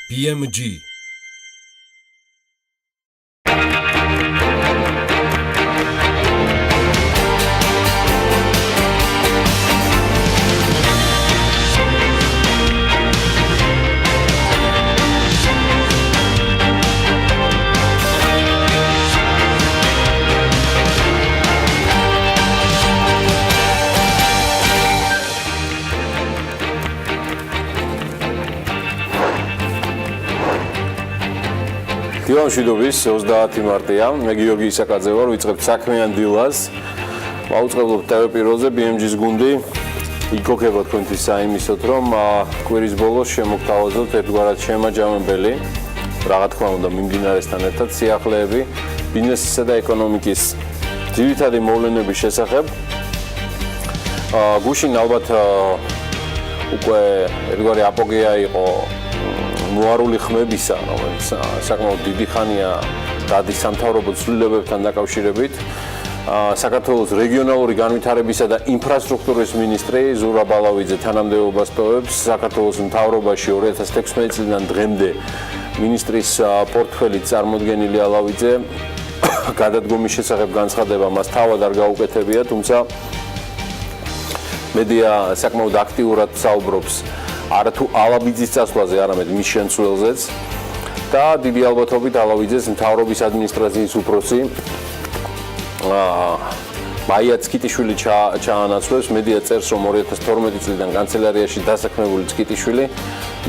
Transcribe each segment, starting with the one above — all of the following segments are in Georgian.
BMG დილა მშვიდობის 30 მარტია. მე გიორგი ისაკაძე ვარ, ვიწყებთ საქმიან დილას. ვაუწყებლობ TV პირველზე BMG-ს გუნდი. იქოქება თქვენთვის საიმისოთ, რომ კვირის ბოლოს შემოგთავაზოთ ერთგვარად შემაჯამებელი, რა თქმა უნდა, მიმდინარესთან ერთად სიახლეები ბიზნესისა და ეკონომიკის ძირითადი მოვლენების შესახებ. გუშინ ალბათ უკვე ერთგვარი აპოგეა იყო მოარული ხმებისა, რომელიც საკმაოდ დიდი ხანია დადის სამთავრობო ცვლილებებთან დაკავშირებით. საქართველოს რეგიონალური განვითარებისა და ინფრასტრუქტურის მინისტრი ზურაბ ბალავიძე თანამდებობას ტოვებს საქართველოს მთავრობაში 2016 წლიდან დღემდე მინისტრის პორტფელი წარმოდგენილი ალავიძე გადადგომის შესახებ განცხადება მას თავად არ გაუკეთებია, თუმცა მედია საკმაოდ აქტიურად საუბრობს არათუ ალავიძის წასვლაზე, არამედ მის შემცველზეც და დიდი ალბათობით ალავიძეს მთავრობის ადმინისტრაციის უფროსი მაია წკიტიშვილი ჩაანაცვლებს. მედია წერს, რომ 2012 წლიდან კანცელარიაში დასაქმებული წკიტიშვილი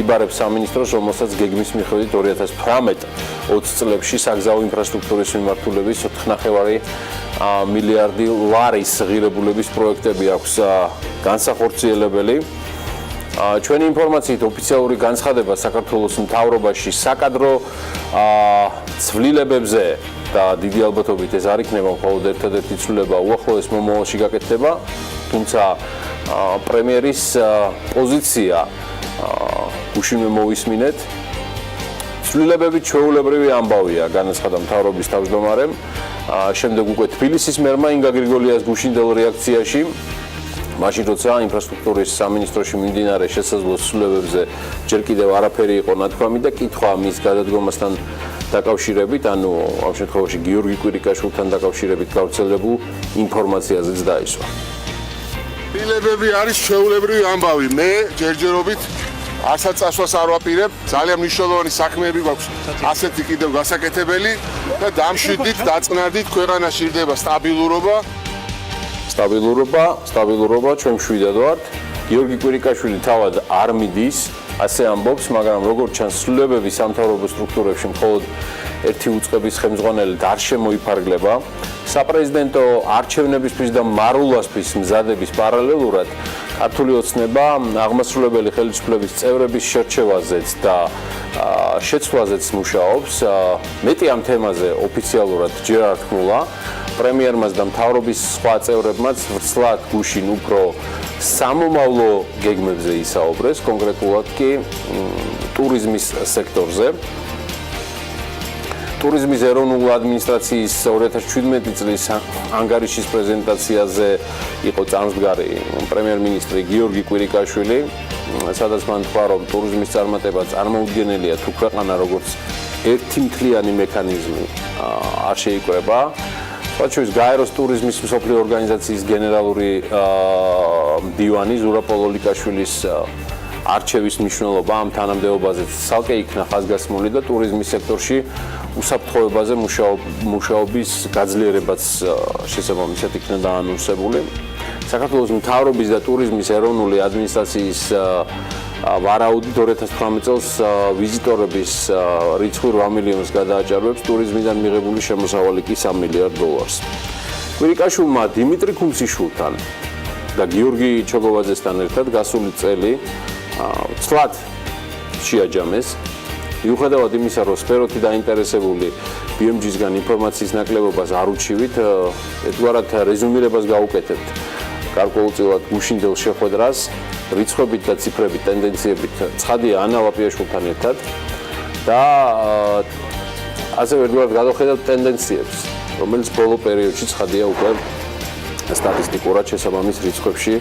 იბარებს სამინისტროს, რომელსაც გეგმის მიხედვით 2018-20 წლებში საგზაო ინფრასტრუქტურის მიმართულების 4,5 მილიარდი ლარის ღირებულების პროექტები აქვს განსახორციელებელი. ჩვენი ინფორმაციით ოფიციალური განცხადება საქართველოს მთავრობაში საკადრო ცვლილებებზე და დიდი ალბათობით ეს არ იქნება მხოლოდ ერთადერთი ცვლილება უახლოეს მომავალში გაკეთდება, თუმცა პრემიერის პოზიცია გუშინვე მოვისმინეთ. ცვლილებები ჩვეულებრივი ამბავია, განაცხადა მთავრობის თავმჯდომარემ. შემდეგ უკვე თბილისის მერმა ინგა გრიგოლიას გუშინდელ რეაქციაში მაშინ როცა ინფრასტრუქტურის სამინისტროში მიმდინარე შესაძლო ცვლილებებზე ჯერ კიდევ არაფერი იყო ნათქვამი და კითხვა მის გადადგომასთან დაკავშირებით, ანუ ამ შემთხვევაში გიორგი კვირიკაშვილთან დაკავშირებით გავრცელებულ ინფორმაციაზეც დაისვა. ცვლილებები არის ჩვეულებრივი ამბავი. მე ჯერჯერობით არცაც წასვლას არ ვაპირებ. ძალიან მნიშვნელოვანი საქმეები გვაქვს ასეთი კიდევ გასაკეთებელი და დამშვიდით, დაწნადით ქვეყანაში ჟირდება სტაბილურობა, ჩვენ მშვიდად ვართ. გიორგი კვირიკაშვილი თავად არ მიდის, ასე ამბობს, მაგრამ როგორც ჩანს, ცვლილებები სამთავრობო სტრუქტურებში მხოლოდ ერთი უწყების ხელმძღვანელით არ შემოიფარგლება. საპრეზიდენტო არჩევნებისთვის და მარულასთვის მზადების პარალელურად ქართული ოცნება აღმასრულებელი ხელისუფლების წევრების შერჩევაზეც და შეცვლაზეც მუშაობს. მეტი ამ თემაზე ოფიციალურად ჯერ არ თქმულა. პრემიერმაც და მთავრობის სხვა წევრებმაც ვრცლად გუშინ უფრო სამომავლო გეგმებზე ისაუბრეს, კონკრეტულად კი ტურიზმის სექტორზე. ტურიზმის ეროვნული ადმინისტრაციის 2017 წლის ანგარიშის პრეზენტაციაზე იყო წამსდგარი პრემიერ-მინისტრი გიორგი კვირიკაშვილი, სადაც მან თქვა, რომ ტურიზმის წარმატება წარმოუდგენელია, თუ ქვეყანა როგორც ერთი მთლიანი მექანიზმი არ შეიკრება. Случаев გაეროს ტურიზმის მსოფლიო ორგანიზაციის გენერალური მდივანი ზურაბ პოლოლიკაშვილის არჩევის მნიშვნელობა ამ თანამდებობაზე ცალკე იქნა ხაზგასმული და ტურიზმის სექტორში უსაფრთხოებაზე მუშაობის გაძლიერებაც შესაბამისად იქნა დაანონსებული. საქართველოს მთავრობის და ტურიზმის ეროვნული ადმინისტრაციის ვარაუდით 2018 წელს ვიზიტორების რიცხვი 8 მილიონს გადააჭარბებს, ტურიზმიდან მიღებული შემოსავალი კი $3 მილიარდ. კვირიკაშვილმა დიმიტრი ქუმსიშვილთან და გიორგი ჩოგოვაძესთან ერთად გასული წელი ცლად შეაჯამეს. მიუხედავად იმისა, რომ სფეროთი დაინტერესებული BMG-სგან ინფორმაციის ნაკლებობას არ უჩივით, ერთგვარად რეზუმირებას გავუკეთებთ. გარკვეულწილად გუშინდელ შეხვედრას რიცხვებით და ციფრებით, ტენდენციებით ცხადია ანა ლაპიაშვილთან ერთად და ასევე ერთგვარად გადავხედავთ ტენდენციებს, რომელიც ბოლო პერიოდში ცხადია უკვე სტატისტიკურად შესაბამის რიცხვებში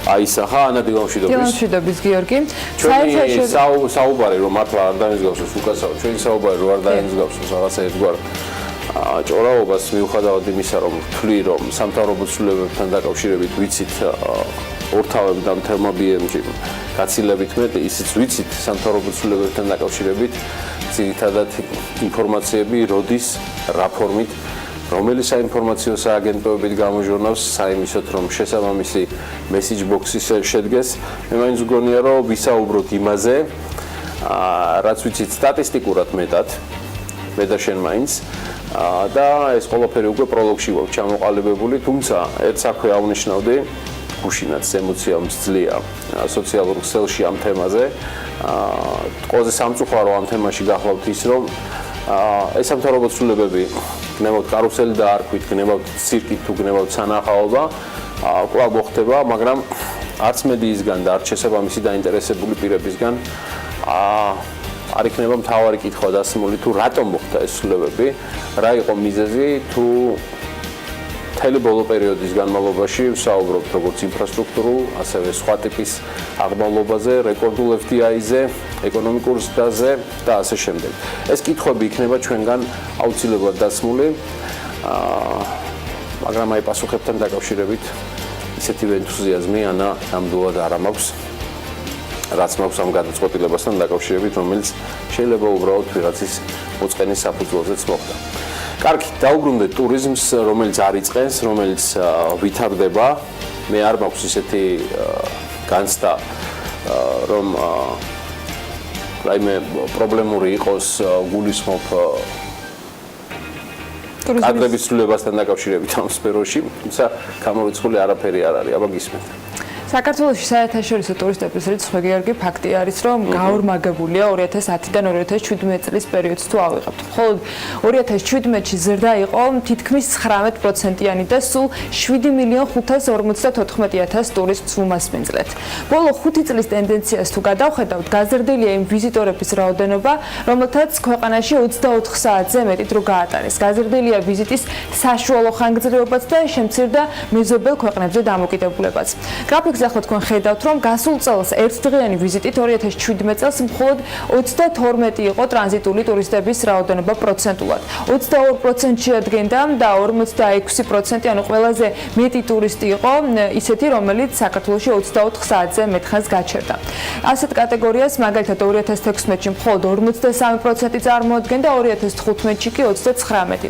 აისახა ანა დილამშვიდობის გიორგი. ჩვენი საუბარი რომ მართლა არ დაიმსგავსოს უკაცრავ ჩვენი საუბარი რომ არ დაიმსგავსოს რაღაცა ერთგვარ ჭორაობას მიუხედავად იმისა რომ ვთვლი რომ სამთავრობო ცვლილებებთან დაკავშირებით ვიცით ორთავებ და მთელმა BMG გაცილებით მეტი ისიც ვიცით სამთავრობო ცვლილებებთან დაკავშირებით ძირითადად ინფორმაციები როდის რა ფორმით რომელი საინფორმაციო სააგენტოებით გამოჟურნავს საიმისოთ რომ შესაბამისი მესიჯ ბოქსი შედგეს მე მაინც მგონია რომ ვისაუბროთ იმაზე რაც ვიცით სტატისტიკურად მეტად მე და შენ მაინც და ეს ყველაფერი უკვე პროლოგში გვაქვს ჩამოყალიბებული თუმცა ერთ საქმე აღნიშნავდი გუშინაც ემოცია მსძლია სოციალურ ქსელში ამ თემაზე ყველაზე სამწუხარო ამ თემაში გახლავთ ის რომ ეს სამთავრობო ცვლილებები გნებავთ კარუსელი და არ ქვით გნებავთ ცირკით თუ გნებავთ სანახაობა კვლავ მოხდება მაგრამ არც მედიისგან და არც შესაბამისი დაინტერესებული პირებისგან არ იქნება მთავარი კითხვა დასმული თუ რატომ მოხდა ეს ცვლილებები რა იყო მიზეზი თუ მთელი ბოლო პერიოდის განმავლობაში ვსაუბრობთ როგორც ინფრასტრუქტურულ, ასევე სხვა ტიპის აღმავლობაზე, რეკორდულ FDI-ზე, ეკონომიკურ ზრდაზე და ასე შემდეგ. ეს კითხვები იქნება ჩვენგან აუცილებლად დასმული, მაგრამ აი პასუხებთან დაკავშირებით ისეთი ენთუზიაზმი ანა ნამდვილად არ მაქვს, რაც მაქვს ამ გადაწყვეტილებასთან დაკავშირებით, რომელიც შეიძლება უბრალოდ ვიღაცის მოწყენის საფუძველზეც მოხდა. კარგი, დაუბრუნდეთ ტურიზმს, რომელიც არ იწყენს, რომელიც ვითარდება. მე არ მაქვს ისეთი განცდა, რომ რაიმე პრობლემური იყოს გულისხმობ კადრების ცვლილებასთან დაკავშირებით ამ სფეროში, თუმცა გამორიცხული არაფერი არ არის, აბა გისმენთ. საქართველოში საერთაშორისო ტურისტების რიცხვი გიორგი ფაქტი არის რომ გაორმაგებულია 2010-დან 2017 წლის პერიოდს თუ ავიღებთ. მხოლოდ 2017-ში ზრდა იყო თითქმის 19%-იანი და სულ 7.554.000 ტურისტს უმასპინძლეთ. ბოლო 5 წლის ტენდენციას თუ გადავხედავთ, გაზრდილია იმ ვიზიტორების რაოდენობა, რომელთაც ქვეყანაში 24 საათზე მეტი დრო გაატარეს. გაზრდილია ვიზიტის საშუალო ხანგრძლივობაც და შემცირდა მეზობელ ქვეყნებზე დამოკიდებულებაც. გრაფიკზე ახლა თქვენ ხედავთ, რომ გასულ წელს ერთდღიანი ვიზიტით 2017 წელს მხოლოდ 32 იყო ტრანზიტული ტურისტების რაოდენობა პროცენტულად. 22% შეადგენდა და 46%, ანუ ყველაზე მეტი ტურისტი იყო ისეთი, რომელიც საქართველოში 24 საათზე მეტხანს გაჩერდა. ასეთ კატეგორიას მაგალითად 2016-ში მხოლოდ 53% წარმოადგენდა, 2015-ში კი 39%.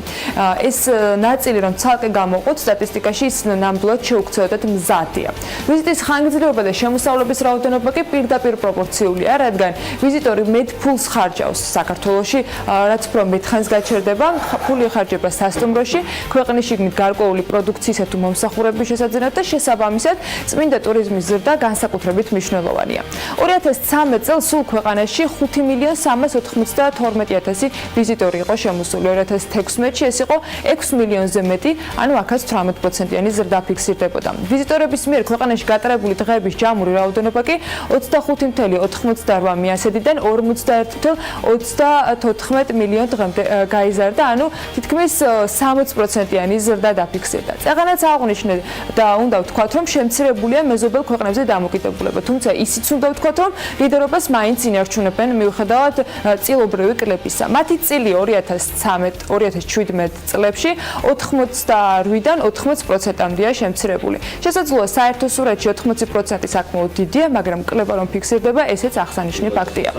ეს ნაწილი რომ ცალკე გამოვყოთ სტატისტიკაში ის ნამდვილად შეუქცევადად მზადია. ვიზიტის ხანგრძლივობა და შემოსავლების რაოდენობა კი პირდაპირ პროპორციულია, რადგან ვიზიტორი მეტ ფულს ხარჯავს საქართველოში, რაც უფრო მეტხანს გაჩერდება, ფული ხარჯება სასტუმროში, ქვეყნის შიგნით გარკვეული პროდუქციისა თუ მომსახურების შესაძენად და შესაბამისად წმინდა ტურიზმის ზრდა განსაკუთრებით მნიშვნელოვანია. 2013 წელს სულ ქვეყანაში 5.392.000 ვიზიტორი იყო შემოსული, 2016-ში ეს იყო 6 მილიონზე მეტი, ანუ აქაც 18%-იანი ზრდა ფიქსირდებოდა. ვიზიტორების მიერ ქვეყანაში გატარებული დღეების ჯამური რაოდენობა კი 25.98 40-დან 41.34 მილიონ დღემდე გაიზარდა, ანუ თითქმის 60%-იანი ზრდა დაფიქსირდა. წეღანაც აღნიშნეთ და უნდა ვთქვათ, რომ შემცირებულია მეზობელ ქვეყნებზე დამოკიდებულება, თუმცა ისიც უნდა ვთქვათ, რომ ლიდერობას მაინც ინარჩუნებენ მიუხედავად წილობრივი კლებისა. მათი წილი 2017 წლებში 88-დან 80%-მდეა შემცირებული. შესაძლოა საერთო სურათში 80% საკმაოდ დიდია, მაგრამ კლება რომ ფიქსირდება, ესეც აღსანიშნავი ფაქტია.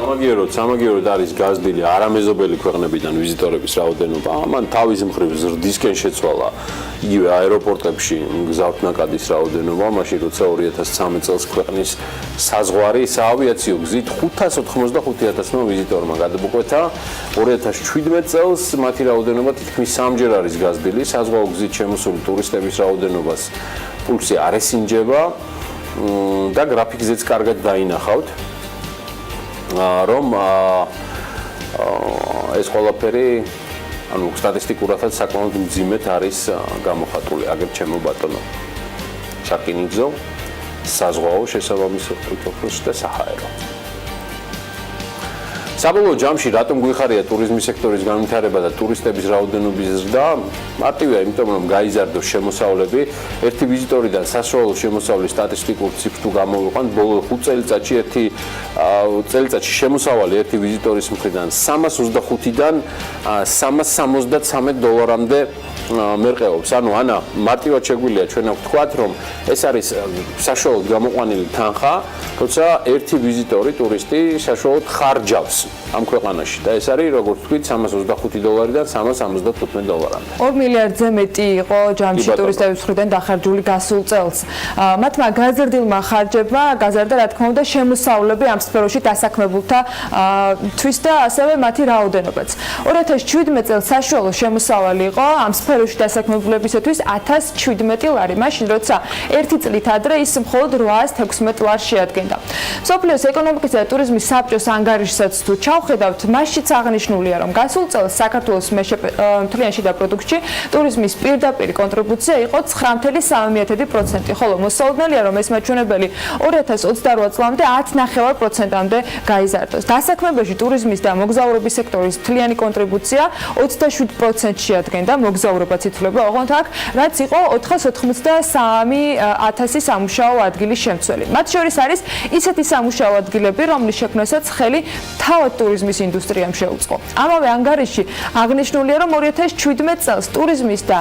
სამაგიეროდ არის გაზრდილი არამეზობელი ქვეყნებიდან ვიზიტორების რაოდენობა. ამან თავის მხრივ ზრდისკენ შეცვალა იგივე აეროპორტებში მგზავრთნაკადის რაოდენობა, მაშინ როცა 2013 წელს ქვეყნის საზღვარი საავიაციო გზით 585,000 ვიზიტორმა გადმოკვეთა. 2017 წელს მათი რაოდენობა თითქმის 3-ჯერ არის გაზრდილი, საზღვაო გზით შემოსული ტურისტების რაოდენობას პულსი არ ესინჯება და გრაფიკზეც კარგად დაინახავთ, რომ ეს ყველაფერი ანუ სტატისტიკურადაც საკმაოდ მძიმედ არის გამოხატული, აგერ ჩემო ბატონო. შაკინიძო, საზღვაო შესაბამისად და საჰაერო. საბოლოო ჯამში რატომ გვიხარია ტურიზმის სექტორის განვითარება და ტურისტების რაოდენობის ზრდა? მარტივია, იმიტომ რომ გაიზარდოს შემოსავლები. ერთი ვიზიტორიდან საშუალო შემოსავლის სტატისტიკურ ციფრს თუ გამოვიყვანთ, ბოლო 5 წელიწადში შემოსავალი ერთი ვიზიტორის მხრიდან 325-დან 373 დოლარამდე მერყეობს. ანუ ანა მარტივად შეგვიძლია ჩვენ აქ ვთქვათ, რომ ეს არის საშუალოდ გამოყვანილი თანხა, როცა ერთი ვიზიტორი, ტურისტი საშუალოდ ხარჯავს ამ ქვეყანაში და ეს არის როგორც ვთქვით 325 დოლარიდან 375 დოლარამდე. 2 მილიარდზე მეტი იყო ჯამში ტურისტების მხრიდან დახარჯული გასულ წელს. მათმა გაზრდილმა ხარჯებმა გაზარდა რა თქმა უნდა შემოსავლები ამ სფეროში დასაქმებულთა თვის და ასევე მათი რაოდენობაც. 2017 წელს საშუალო შემოსავალი იყო ამ სფეროში დასაქმებულებისათვის 1017 ლარი, მაშინ როცა ერთი წლით ადრე ის მხოლოდ 816 ლარს შეადგენდა. მსოფლიოს ეკონომიკისა და ტურიზმის საბჭოს ანგარიშსაც თუ ჩავხედავთ, მასშიც აღნიშნულია, რომ გასულ წელს საქართველოს მთლიან შიდა პროდუქტში ტურიზმის პირდაპირ კონტრიბუცია იყო 9.3%, ხოლო მოსალოდნელია, რომ ეს მაჩვენებელი 2028 წლამდე 10.9%-მდე გაიზარდოს. დასაქმებაში ტურიზმის და მოგზაურობის სექტორის მთლიანი კონტრიბუცია 27% შეადგენდა, მოგზაურობაც ითვლება ოღონდ აქ, რაც იყო 483,000 სამუშაო ადგილის შემცველი. მათ შორის არის ისეთი სამუშაო ადგილები, რომლის შექმნასაც ხელი თავად ტურიზმის ინდუსტრიამ შეუწყო. ამავე ანგარიში აღნიშნულია, რომ 2017 წელს ტურიზმის და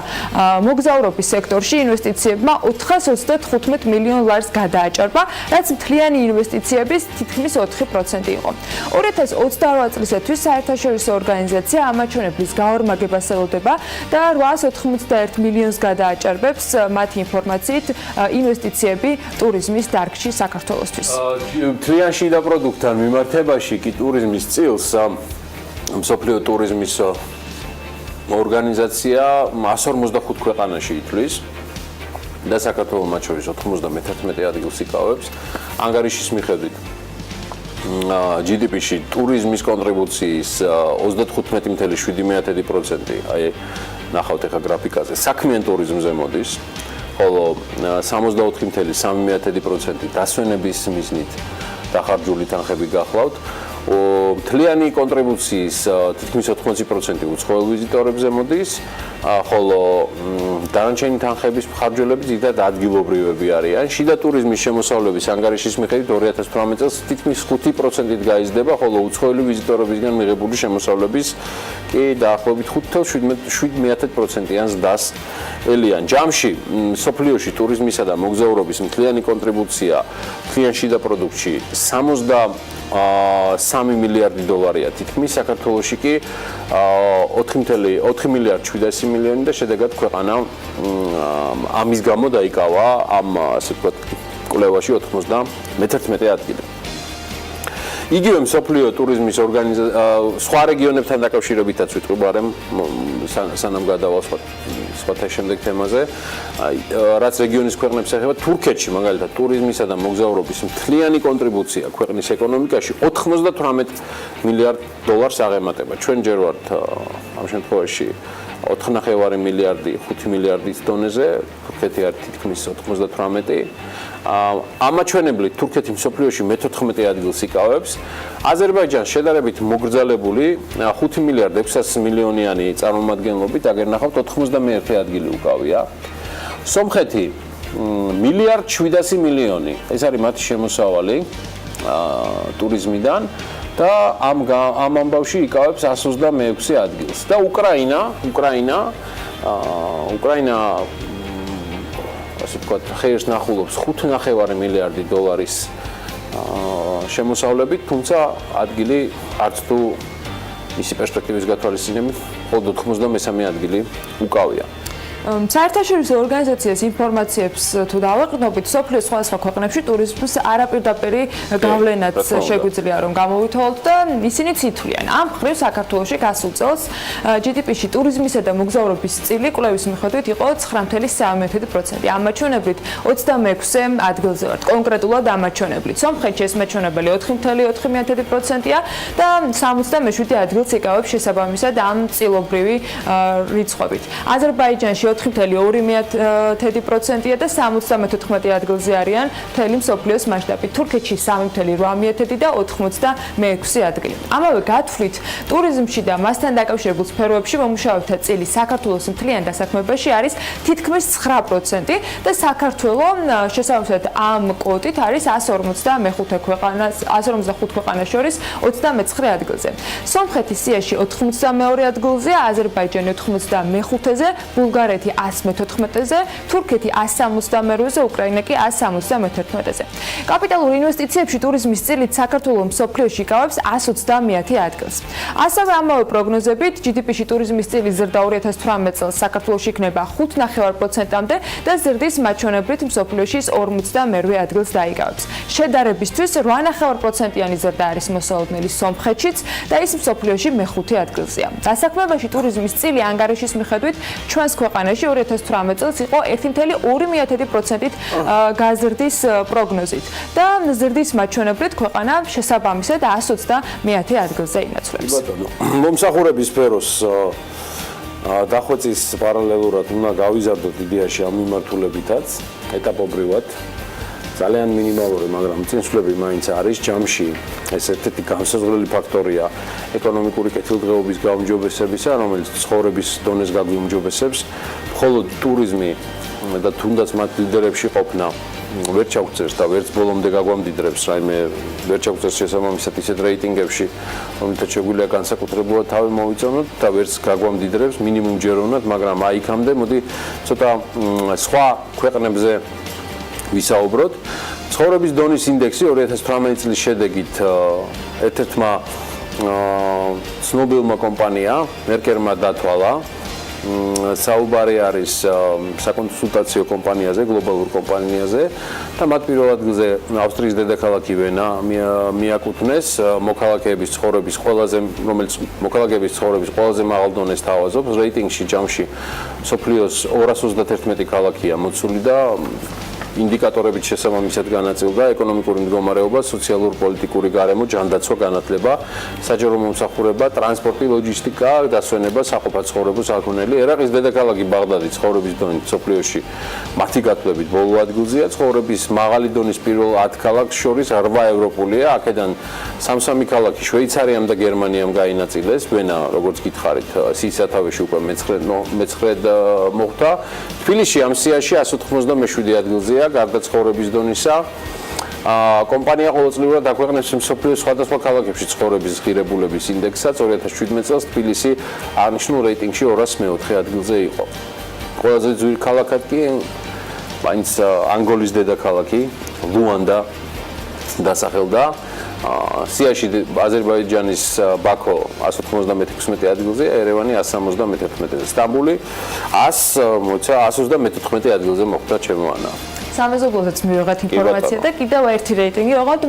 მოგზაურობის სექტორში ინვესტიციებმა 435 მილიონ ლარს გადააჭარბა, რაც მთლიანი ინვესტიციების თითქმის 4% იყო. 2028 წლისათვის საერთაშორისო ორგანიზაცია ამ მაჩვენებლის გაორმაგებას ელოდება და 891 მილიონს გადააჭარბებს მათი ინფორმაციით ინვესტიციები ტურიზმის დარგში საქართველოსთვის. მთლიან შიდა პროდუქტთან მიმართებაში კი ტურიზმის წილს მსოფლიო ტურიზმის ორგანიზაცია 145 ქვეყანაში ითვლის და საქართველოს მათ შორის 91 ადგილს იკავებს. ანგარიშის მიხედვით GDP-ში ტურიზმის კონტრიბუციის 35.7%, აი ნახავთ ახლა გრაფიკაზე, საქმიან ტურიზმზე მოდის, ხოლო 64.3% დასვენების მიზნით დახარჯული თანხები გახლავთ. მთლიანი კონტრიბუციის თითქმის 80% უცხოელ ვიზიტორებზე მოდის, ხოლო დანარჩენი თანხების მხარჯველები ძირითადად ადგილობრივები არიან. შიდა ტურიზმის შემოსავლების ანგარიშის მიხედვით 2018 წელს თითქმის 5%-ით გაიზრდება, ხოლო უცხოელი ვიზიტორებისგან მიღებული შემოსავლების კი დაახლოებით 5.7%-იან ზრდას ელიან. ჯამში მსოფლიოში ტურიზმისა და მოგზაურობის მთლიანი კონტრიბუცია მთლიან შიდა პროდუქტში 3 მილიარდი დოლარია, თითქმის საქართველოში კი 4 მილიარდ 700 მილიონი და შედეგად ქვეყანა ამის გამო დაიკავა ამ ასე ვთქვათ კვლევაში 91 ადგილი. იგივე მსოფლიო ტურიზმის სხვა რეგიონებთან დაკავშირებითაც ვიტყვი, მაგრამ სანამ გადავალ სხვათა შემდეგ თემაზე, რაც რეგიონის ქვეყნებს ეხება, თურქეთში მაგალითად ტურიზმისა და მოგზაურობის მთლიანი კონტრიბუცია ქვეყნის ეკონომიკაში 98 მილიარდ დოლარს აღემატება. ჩვენ ჯერ ვართ ამ შემთხვევაში 4.5 მილიარდი 5 მილიარდის დონეზე, თურქეთი არის თითქმის 98. ამ მაჩვენებლით თურქეთი მსოფლიოში მე-14 ადგილს იკავებს. აზერბაიჯანს შედარებით მოგრძალებული 5 მილიარდ 600 მილიონიანი წარმომადგენლობით, აგერ ნახავთ 91 ადგილი უკავია. სომხეთი მილიარდ 700 მილიონი, ეს არის მათი შემოსავალი ტურიზმიდან და ამ ამბავში იკავებს 126 ადგილს. და უკრაინა ასე ვთქვათ, ხეერს ნახულობს 5.5 მილიარდი დოლარის შემოსავლებით, თუმცა ადგილი არც თუ მისი პერსპექტივის გათვალისწინებით მხოლოდ 93 ადგილი უკავია. საერთაშორისო ორგანიზაციის ინფორმაციებს თუ დავაყრდნობით, სოფლის სხვადასხვა ქვეყნებში ტურიზმის არაპირდაპირი გავლენაც შეგვიძლია რომ გამოვითვალოთ და ისინიც ითვლიან. ამ მხრივ საქართველოში გასულ წელს GDP-ში ტურიზმისა და მოგზაურობის წილი კვლევის მიხედვით იყო 9.3%. ამ მაჩვენებლით 26-ე ადგილზე ვართ, კონკრეტულად ამ მაჩვენებლით. სომხეთში ეს მაჩვენებელი 4.4%-ია და 77 ადგილს იკავებს შესაბამისად ამ წილობრივი რიცხვებით. აზერბაიჯანში 4.2%-ია და 74 ადგილზე არიან მთელი მსოფლიოს მასშტაბით. თურქეთში 3.8% და 86 ადგილი. ამავე გათვლით, ტურიზმში და მასთან დაკავშირებულ სფეროებში მომუშავეთა წილი საქართველოს მთლიან დასაქმებაში არის თითქმის 9% და საქართველოს შესაბამისად ამ კვოტით არის 145 ქვეყანას შორის 29 ადგილზე. სომხეთი სიაში 92 ადგილზეა, აზერბაიჯანი 95-ზე, ბულგარეთი 114-ზე, თურქეთი 162-ზე, უკრაინა კი 171-ზე. კაპიტალურ ინვესტიციებში ტურიზმის წილით საქართველოს მსოფლიოში იკავებს 130 ადგილს. ასევე ამავე პროგნოზებით GDP-ში ტურიზმის წილი ზრდა 2018 წელს საქართველოში იქნება 5.9%-მდე და ზრდის მაჩვენებლით მსოფლიოში 52 ადგილს დაიკავებს. შედარებისთვის 8.5%-იანი ზრდა არის მოსალოდნელი სომხეთშიც და ის მსოფლიოში მეხუთე ადგილზეა. დასაქმებაში ტურიზმის წილი ანგარიშის მიხედვით ჩვენს ქვეყანაში 2018 წელს იყო 1.2%-ით გაზრდის პროგნოზით და ზრდის მაჩვენებლით ქვეყანა შესაბამისად 130 ადგილზე ინაცვლებს. მომსახურების სფეროს დახვეწის პარალელურად უნდა გავიზარდოთ იდეაში ამ მიმართულებითაც ეტაპობრივად. ძალიან მინიმალური, მაგრამ წინსვლები მაინც არის ჯამში. ეს ერთ-ერთი განსაზღვრელი ფაქტორია ეკონომიკური კეთილდღეობის გაუმჯობესებისა, რომელიც ცხოვრების დონეს გაგვიმჯობესებს. მხოლოდ ტურიზმი და თუნდაც მათ ლიდერებში ყოფნა ვერ ჩაგვწევს და ვერც ბოლომდე გაგვამდიდრებს, რაიმე ვერ ჩაგვწევს შესაბამისად ისეთ რეიტინგებში, რომელთაც შეგვიძლია განსაკუთრებულად თავი მოვიწონოთ და ვერც გაგვამდიდრებს მინიმუმჯეროვნად, მაგრამ აი იქამდე მოდი ცოტა სხვა ქვეყნებზე ვისაუბროთ. ცხოვრების დონის ინდექსი 2018 წლის შედეგით ერთ-ერთმა ცნობილმა კომპანია მერკერმა დათვალა. საუბარი არის საკონსულტაციო კომპანიაზე, გლობალურ კომპანიაზე და მათ პირველ ადგილზე ავსტრიის დედაქალაქი ვენა მიაკუთვნეს მოქალაქეების ცხოვრების ყველაზე მაღალ დონეს თავაზობს. რეიტინგში ჯამში მსოფლიოს 231 ქალაქია მოცული და ინდიკატორებით შესაბამისად განაწილდა ეკონომიკური მდგომარეობა, სოციალურ-პოლიტიკური გარემო, ჯანდაცვა, განათლება, საჯარო მომსახურება, ტრანსპორტი, ლოჯისტიკა, დასვენება, საყოფაცხოვრებო საქონელი. ერაყის დედაქალაქი ბაღდადი ცხოვრების დონით მსოფლიოში მათი გათვლებით ბოლო ადგილზეა. ცხოვრების მაღალი დონის პირველ 10 ქალაქს შორის 8 ევროპულია. აქედან 3 ქალაქი შვეიცარიამ და გერმანიამ გაინაწილეს. ვენა, როგორც გითხარით, სისათავეში უკვე მე-9 მოხვდა. თბილისში ამ სიაში 197 ადგილზეა. გარდა ცხოვრების დონისა, კომპანია ყოველწლიურად აქვეყნებს მსოფლიოს სხვადასხვა ქალაქებში ცხოვრების ღირებულების ინდექსსაც. 2017 წელს თბილისი აღნიშნულ რეიტინგში 204 ადგილზე იყო. ყველაზე ძვირ ქალაქად კი მაინც ანგოლის დედაქალაქი ლუანდა დასახელდა. სიაში აზერბაიჯანის ბაქო 196 ადგილზე, ერევანი 171-ზე, სტამბული 134 ადგილზე მოხვდა ჩემო ანა. სამეზობლოსაც მივიღეთ ინფორმაცია და კიდევ ერთი რეიტინგი ოღონდ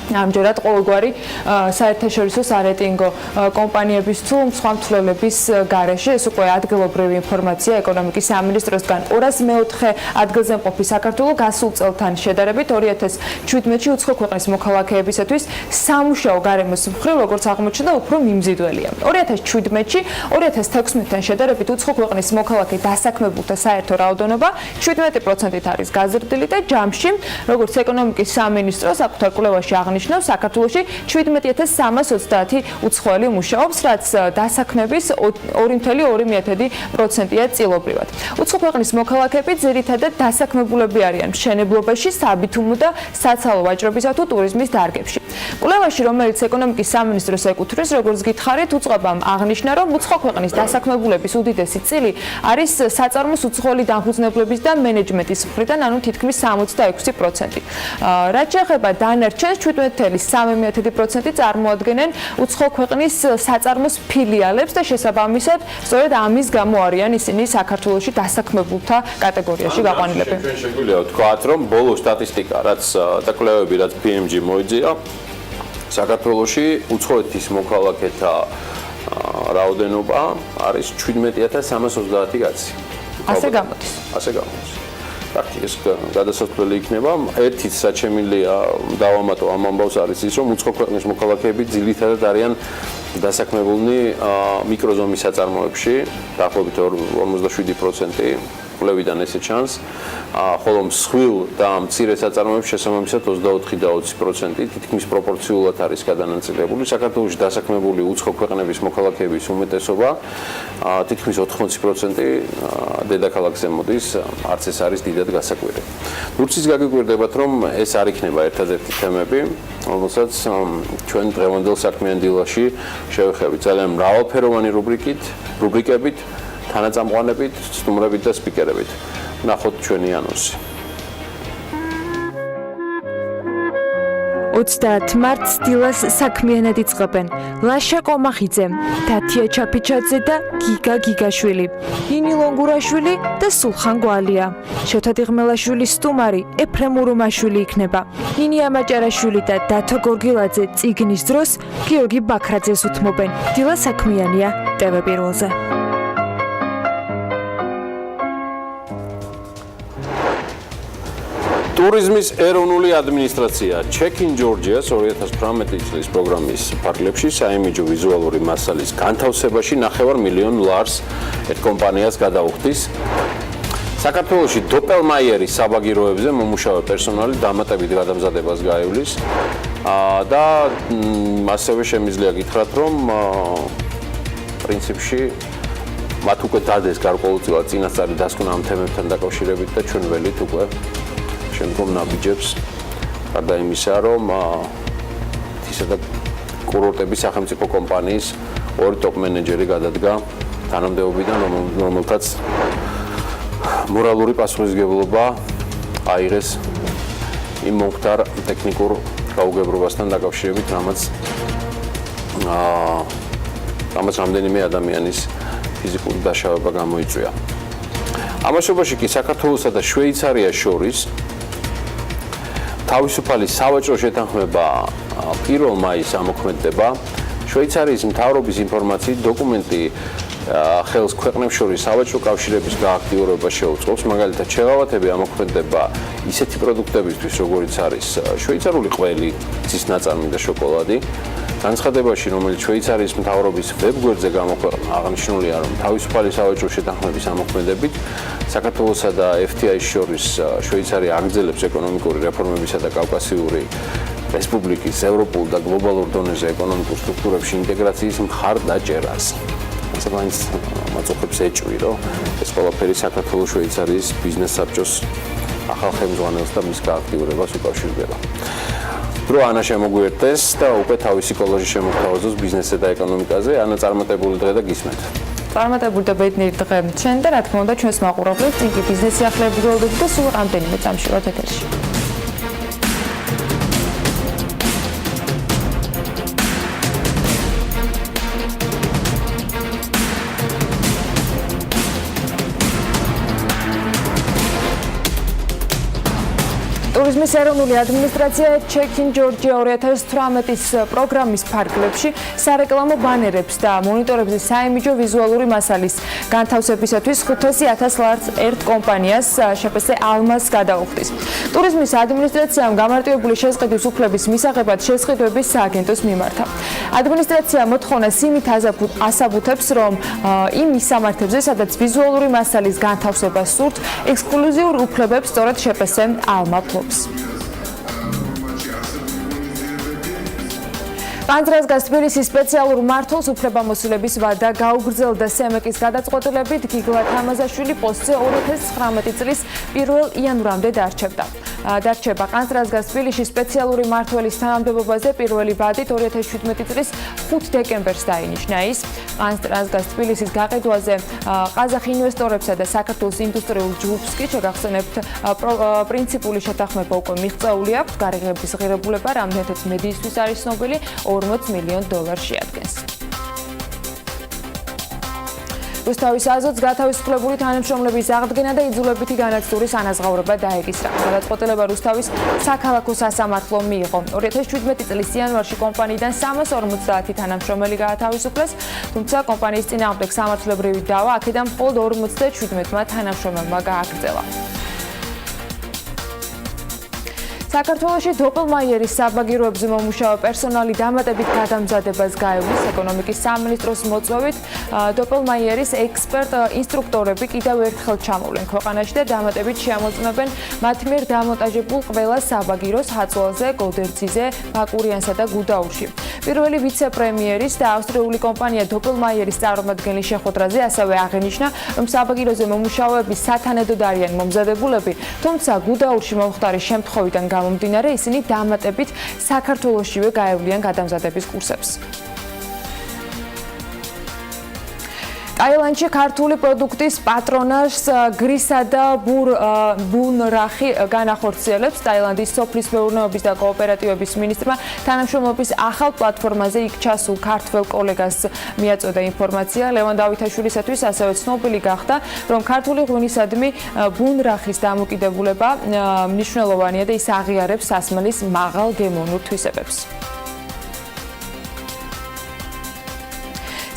ამჯერად ყოველგვარი საერთაშორისო სარეიტინგო კომპანიების თუ სხვა მცველების გარეშე. ეს უკვე ადგილობრივი ინფორმაცია ეკონომიკის სამინისტროსგან. 204 ადგილზე მყოფი საქართველო გასულ წელთან შედარებით 2017-ში უცხო ქვეყნის მოქალაქეებისათვის სამუშაო გარემოს მხრივ, როგორც აღმოჩნდა, უფრო მიმზიდველია. 2017-ში 2016-თან შედარებით უცხო ქვეყნის მოქალაქე დასაქმებულთა საერთო რაოდენობა 17%-ით არის გაზრდილი და ჯამში, როგორც ეკონომიკის სამინისტრო საკუთარ კვლევაში საქართველოში 17.330 უცხოელი მუშაობს, რაც დასაქმების 2.2%-ია წილობრივად. უცხო ქვეყნის მოქალაქეები ძირითადად დასაქმებულები არიან მშენებლობაში, საბითუმო და საცალო ვაჭრობისა თუ ტურიზმის დარგებში. კვლევაში, რომელიც ეკონომიკის სამინისტროს ეკუთვნის, როგორც გითხარით, უწყებამ აღნიშნა, რომ უცხო ქვეყნის დასაქმებულების უდიდესი წილი არის საწარმოს უცხოელი დამფუძნებლების და მენეჯმენტის მხრიდან, ანუ თითქმის 66%. რაც შეეხება დანარჩენს 17.3% წარმოადგენენ უცხო ქვეყნის საწარმოს ფილიალებს და შესაბამისად, სწორედ ამის გამო არიან ისინი საქართველოში დასაქმებულთა კატეგორიაში გაყვანილები. შეგვიძლია ვთქვათ, რომ ბოლო სტატისტიკა, რაც და კვლევები, რაც PMG მოიძია, საქართველოში უცხოეთის მოქალაქეთა რაოდენობა არის 17.330 კაცი. ასე გამოდის. კარგი, ეს გადასასვლელი იქნება. ერთიც რაც შემიძლია დავამატო ამ ამბავს არის ის, რომ უცხო ქვეყნის მოქალაქეები ძირითადად არიან დასაქმებულნი მიკროზომის საწარმოებში, დაახლოებით 57%. კვლევიდან ესე ჩანს, ხოლო მსხვილ და მცირე საწარმოებში შესაბამისად 24 და 20% თითქმის პროპორციულად არის გადანაწილებული. საქართველოში დასაქმებული უცხო ქვეყნების მოქალაქეების უმეტესობა თითქმის 80% დედაქალაქზე მოდის, არც ეს არის დიდად გასაკვირი. ნურცის გაგიკვირდებათ, რომ ეს არ იქნება ერთადერთი თემები, რომელსაც ჩვენ დღევანდელ საქმიან დილაში შევეხებით ძალიან მრავალფეროვანი რუბრიკებით, თანაწამყვანებით, სტუმრებით და სპიკერებით. ნახოთ ჩვენი ანონსი. 30 მარტს დილას საქმიანად იწყებენ ლაშა კომახიძე, დათია ჩაფიჩაძე და გიგა გიგაშვილი, ინი ლონგურაშვილი და სულხან გვალია. შოთად იღმელაშვილის სტუმარი ეფრემ ურუმაშვილი იქნება. ნინი ამაჭარაშვილი და დათო გორგილაძე წიგნის დროს გიორგი ბაქრაძეს უთმობენ. დილა საქმიანია TV პირველზე. ტურიზმის ეროვნული ადმინისტრაცია Check-in Georgia-ს 2018 წლის პროგრამის ფარგლებში საიმიჯო ვიზუალური მასალის განთავსებაში $500,000 ერთ კომპანიას გადაუხდის. საქართველოში დოპელმაიერის საბაგიროებზე მომუშავე პერსონალი დამატებით გადამზადებას გაივლის და ასევე შემიძლია გითხრათ, რომ პრინციპში მათ უკვე დადეს გარკვეულწილად წინასწარი დასკვნა ამ თემებთან დაკავშირებით და ჩვენ ველით უკვე შემდგომ ნაბიჯებს, გარდა იმისა, რომ ისა და კურორტების სახელმწიფო კომპანიის ორი ტოპ მენეჯერი გადადგა თანამდებობიდან, რომელთაც მორალური პასუხისმგებლობა აიღეს იმ მომხდარ ტექნიკურ გაუგებრობასთან დაკავშირებით, რამაც რამდენიმე ადამიანის ფიზიკური დაშავება გამოიწვია. ამასობაში კი საქართველოსა და შვეიცარიას შორის თავისუფალი სავაჭრო შეთანხმება 1 მაისს ამოქმედდება. შვეიცარიის მთავრობის ინფორმაციით დოკუმენტი ხელს ქვეყნებს შორის სავაჭრო კავშირების გააქტიურებას შეუწყობს. მაგალითად, შეღავათები ამოქმედდება ისეთი პროდუქტებისთვის, როგორიც არის შვეიცარიული ყველი, ცის ნაწარმი და შოკოლადი. განცხადებაში, რომელიც შვეიცარიის მთავრობის ვებგვერდზე გამოქვეყნდა, აღნიშნულია, რომ თავისუფალი სავაჭრო შეთანხმების ამოქმედებით საქართველოსა და FTA-ს შორის შვეიცარია აგრძელებს ეკონომიკური რეფორმებისა და კავკასიური რესპუბლიკის ევროპულ და გლობალურ დონეზე ეკონომიკურ სტრუქტურებში ინტეგრაციის მხარდაჭერას. საერთოდ მაწუხებს ეჭვი, რომ ეს ყველაფერი საქართველოს შვეიცარიის ბიზნეს საბჭოს ახალ ხელმძღვანელს და მის გააქტიურებას უკავშირდება. დრო ანა შემოგვიერთდეს და უკვე თავისი კოლაჟი შემოგთავაზოს ბიზნესზე და ეკონომიკაზე. ანა, წარმატებული დღე და გისმენთ. წარმატებული და ბედნიერი დღე ჩვენ და რა თქმა უნდა ჩვენს მაყურებლებს წინკი ბიზნესი ახლები გველოდებით და სულ რამდენიმე წამში ვართ ეთერში. ტურიზმის ეროვნული ადმინისტრაცია Check-in Georgia 2018-ის პროგრამის ფარგლებში სარეკლამო ბანერებს და მონიტორებზე საიმიჯო ვიზუალური მასალის განთავსებისათვის $500,000 ერთ კომპანიას შეფასე ალმას გადაუხდის. ტურიზმის ადმინისტრაციამ გამარტივებული შესყიდვის უფლების მისაღებად შესყიდვების სააგენტოს მიმართა. ადმინისტრაცია მოთხოვნას იმით ასაბუთებს, რომ იმ მისამართებზე, სადაც ვიზუალური მასალის განთავსებას სურთ, ექსკლუზიურ უფლებებს სწორედ შეფასე ალმა ფლობს. ყანწრასგას თბილისის სპეციალურ მმართველს უფლებამოსილების ვადა გაუგრძელდა. სემეკის გადაწყვეტილებით გიგლა თამაზაშვილი პოსტზე 2019 წლის 1 იანვრამდე დარჩება. ყანწრასგას თბილისის სპეციალური მმართველის თანამდებობაზე პირველი ვადით 2017 წლის 5 დეკემბერს დაინიშნა ის. ყანწრასგას თბილისის გაყიდვაზე ყაზახ ინვესტორებსა და საქართველოს ინდუსტრიულ ჯგუფს კი შეგახსენებთ პრინციპული შეთანხმება უკვე მიღწეული აქვს. გარიგების ღირებულება რამდენადაც მედიისთვის არის ცნობილი, $40 მილიონ შეადგენს. რუსთავის აზოტს გათავისუფლებული თანამშრომლების აღდგენა და იძულებითი განაცდურის ანაზღაურება დაეკისრა. გადაწყვეტილება რუსთავის საქალაქო სასამართლომ მიიღო. 2017 წლის იანვარში კომპანიიდან 350 თანამშრომელი გაათავისუფლეს, თუმცა კომპანიის წინააღმდეგ სამართლებრივი დავა აქედან მხოლოდ 57 თანამშრომელმა გააგრძელა. საქართველოში დოპელმაიერის საბაგიროებზე მომუშავე პერსონალი დამატებით გადამზადებას გაივლის ეკონომიკის სამინისტროს მოწვევით დოპელმაიერის ექსპერტ ინსტრუქტორები კიდევ ერთხელ ჩამოვლენ ქვეყანაში და დამატებით შეამოწმებენ მათ მიერ დამონტაჟებულ ყველა საბაგიროს ჰაწვალზე, გოდერძიზე, ბაკურიანსა და გუდაურში. პირველი ვიცე-პრემიერის და ავსტრიული კომპანია დოპელმაიერის წარმომადგენლის შეხვედრაზე ასევე აღინიშნა, რომ საბაგიროზე მომუშავეების სათანადოდ არიან მომზადებულები, თუმცა გუდაურში მომხდარი შემთხვევიდან გამომდინარე ისინი დამატებით საქართველოშივე გაევლიან გადამზადების კურსებს. ტაილანდში ქართული პროდუქტის პატრონაჟს გრისა და ბუნრახი განახორციელებს. ტაილანდის სოფლის მეურნეობის და კოოპერატივების მინისტრმა თანამშრომლობის ახალ პლატფორმაზე იქ ჩასულ ქართველ კოლეგას მიაწოდა ინფორმაცია. ლევან დავითაშვილისათვის ასევე ცნობილი გახდა, რომ ქართული ღვინისადმი ბუნრახის დამოკიდებულება მნიშვნელოვანია და ის აღიარებს სასმელის მაღალ გემოვნურ თვისებებს.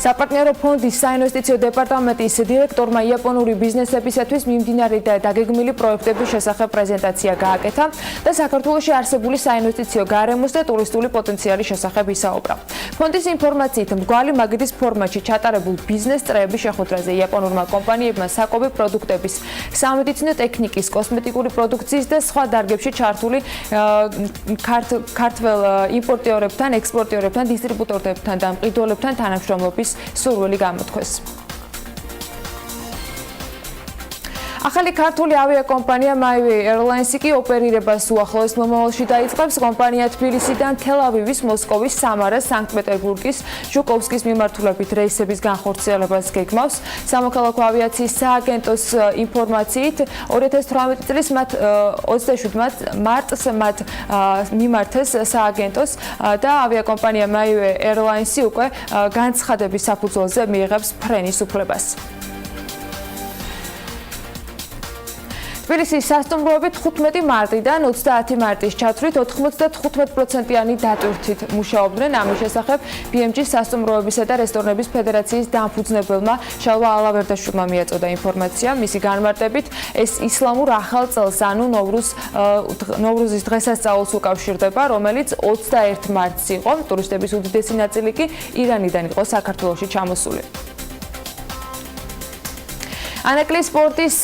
საპარტნიორო ფონდის საინვესტიციო დეპარტამენტის დირექტორმა იაპონური ბიზნესებისათვის მიმდინარე და დაგეგმილი პროექტების შესახებ პრეზენტაცია გააკეთა და საქართველოში არსებული საინვესტიციო გარემოს და ტურისტული პოტენციალის შესახებ ისაუბრა. ფონდის ინფორმაციით, მრგვალი მაგიდის ფორმატში ჩატარებულ ბიზნეს წრეების შეხვედრაზე იაპონურმა კომპანიებმა საკვები პროდუქტების, სამედიცინო ტექნიკის, კოსმეტიკური პროდუქციის და სხვა დარგებში ჩართული ქართველ იმპორტიორებთან, ექსპორტიორებთან, დისტრიბუტორებთან და მყიდველებთან თანამშრომლობის სურვილი გამოთქვეს. ახალი ქართული ავიაკომპანია Maui Airlines კი ოპერირებას უახლოეს მომავალში დაიწყებს. კომპანია თბილისიდან თელ-ავივის, მოსკოვის, სამარას, სანქტ-პეტერბურგის, ჟუკოვსკის მიმართულებით რეისების განხორციელებას გეგმავს. სამოქალაქო ავიაციის სააგენტოს ინფორმაციით 2018 წლის 27 მარტს მათ მიმართეს სააგენტოს და ავიაკომპანია Maui Airlines უკვე განცხადების საფუძველზე მიიღებს ფრენის უფლებას. თბილისის სასტუმროები 15 მარტიდან 30 მარტის ჩათვლით 95%-იანი დატვირთვით მუშაობდნენ. ამის შესახებ BMG სასტუმროებისა და რესტორნების ფედერაციის დამფუძნებელმა შალვა ალავერდაშვილმა მიაწოდა ინფორმაცია. მისი განმარტებით, ეს ისლამურ ახალ წელს, ანუ ნოვრუზის დღესასწაულს უკავშირდება, რომელიც 21 მარტს იყო. ტურისტების უდიდესი ნაწილი კი ირანიდან იყო საქართველოში ჩამოსული. ანაკლის სპორტის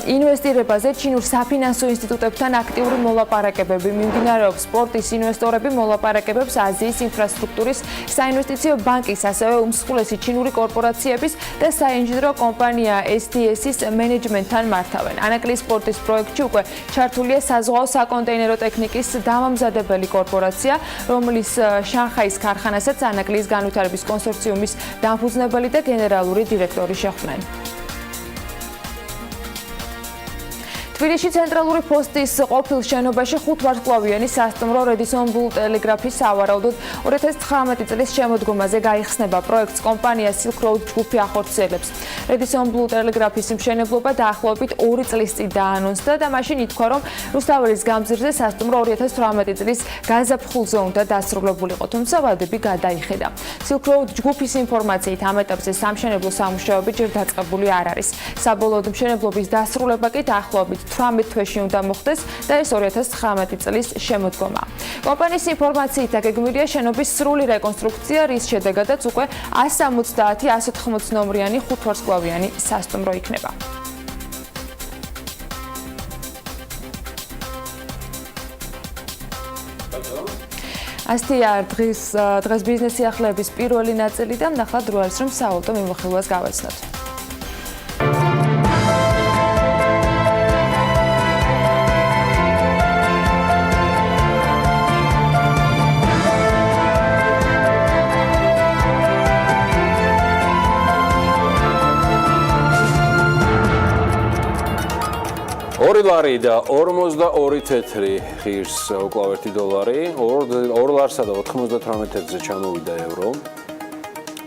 ინვესტირებაზე ჩინურ საფინანსო ინსტიტუტებთან აქტიური მოლაპარაკებები მიმდინარეობს. სპორტის ინვესტორები მოლაპარაკებებს აზიის ინფრასტრუქტურის საინვესტიციო ბანკის, ასევე უმსხვილესი ჩინური კორპორაციების და საინჟინრო კომპანია SDS-ის მენეჯმენტთან მართავენ. ანაკლის სპორტის პროექტში უკვე ჩართულია საზღვაო საკონტეინერო ტექნიკის დამამზადებელი კორპორაცია, რომლის შანხაის ქარხანასაც ანაკლის განვითარების კონსორციუმის დამფუძნებელი და გენერალური დირექტორი შეხვდნენ. თბილისში ცენტრალური პოსტის ყოფილ შენობაში 5 ვარსკვლავიანი სასტუმრო რედისონ ბლუ ტელეგრაფის სავარაუდოდ 2019 წლის შემოდგომაზე გაიხსნება. პროექტს კომპანია სრულად ჯგუფი ახორციელებს. რედისონ ბლუ ტელეგრაფის მშენებლობა დაახლოებით 2 წლის წინ დაანონსდა და მაშინ ითქვა, რომ რუსთაველის გამზირზე სასტუმრო 2018 წლის გაზაფხულზე უნდა დასრულებულიყო, თუმცა ვადები გადაიხედა. სრულად ჯგუფის ინფორმაციით ამ ეტაპზე სამშენებლო სამუშაოები ჯერ დაწყებული არ არის. საბოლოოდ მშენებლობის დასრულება კი დაახლოებით 18 თვეში უნდა მოხდეს და ეს 2019 წლის შემოდგომა. კომპანიის ინფორმაციით დაგეგმილია შენობის სრული რეკონსტრუქცია, რის შედეგადაც უკვე 170-180 ნომრიანი 5 ვარსკვლავიანი სასტუმრო იქნება. ასთია დღეს ბიზნეს სიახლეების პირველი ნაწილი და ნახავთ რო არის რომ საავტო მიმოხილვას გავაცნოთ. $2 და 42 თეთრი ღირს უკვლავ $1, $2 და 98 თეთრზე ჩამოვიდა ევრო.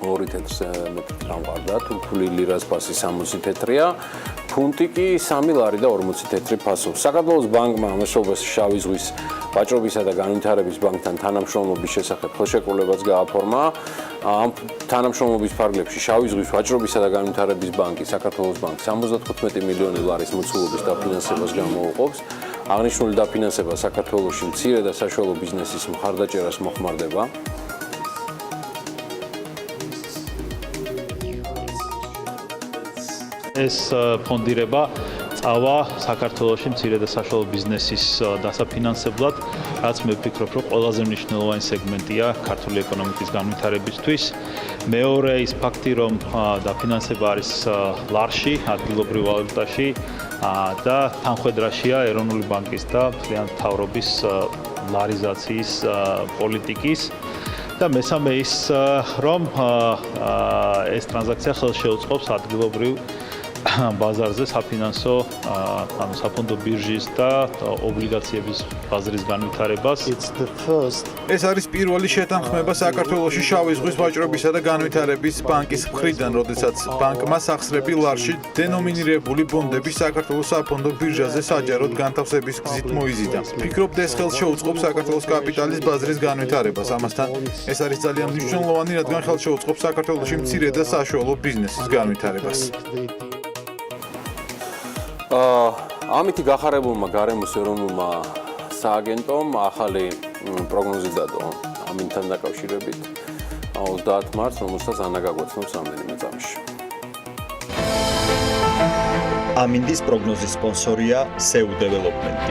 2 თეთრს დამყარდა, თურქული ლირას ფასი 60 თეთრია, ფუნტი კი $3 და 40 თეთრი ფასობს. საქართველოს ბანკმა ამასობას შავი ზღვის ვაჭრობისა და განვითარების ბანკთან თანამშრომლობის შესახებ ხელშეკრულებაც გააფორმა. ამ თანამშრომლობის ფარგლებში შავი ზღვის ვაჭრობისა და განვითარების ბანკი საქართველოს ბანკს $75 მილიონი მოცულობის დაფინანსებას გამოუყოფს. აღნიშნული დაფინანსება საქართველოში მცირე და საშუალო ბიზნესის მხარდაჭერას მოხმარდება. ეს ფონდირება წავა საქართველოში მცირე და საშუალო ბიზნესის დასაფინანსებლად, რაც მე ვფიქრობ, რომ ყველაზე მნიშვნელოვანი სეგმენტია ქართული ეკონომიკის განვითარებისთვის. მეორე ის ფაქტი, რომ დაფინანსება არის ლარში, ადგილობრივ ვალუტაში და თანხმედრაშია ეროვნული ბანკის და მთლიანი მთავრობის ლარიზაციის პოლიტიკის. და მესამე ის, რომ ეს ტრანზაქცია ხელს შეუწყობს ადგილობრივ ბაზარზე საფინანსო, საფონდო ბირჟის და ობლიგაციების ბაზრის განვითარებას. ეს არის პირველი შეთანხმება საქართველოში შავი ზღვის ვაჭრობისა და განვითარების ბანკის მხრიდან, როდესაც ბანკმა სახსრები ლარში დენომინირებული ბონდების საქართველოს საფონდო ბირჟაზე საჯაროდ განთავსების გზით მოიზიდა. ვფიქრობ, ეს ხელს შეუწყობს საქართველოს კაპიტალის ბაზრის განვითარებას. ამასთან, ეს არის ძალიან მნიშვნელოვანი, რადგან ხელს შეუწყობს საქართველოში მცირე და საშუალო ბიზნესის განვითარებას. ამით გახარებულმა გარემოს ეროვნულმა სააგენტომ ახალი პროგნოზი დადო ამინთან დაკავშირებით 30 მარტს, რომელსაც ანა გაგვეცნობს რამდენიმე წამში. ამინდის პროგნოზის სპონსორია SEU Development.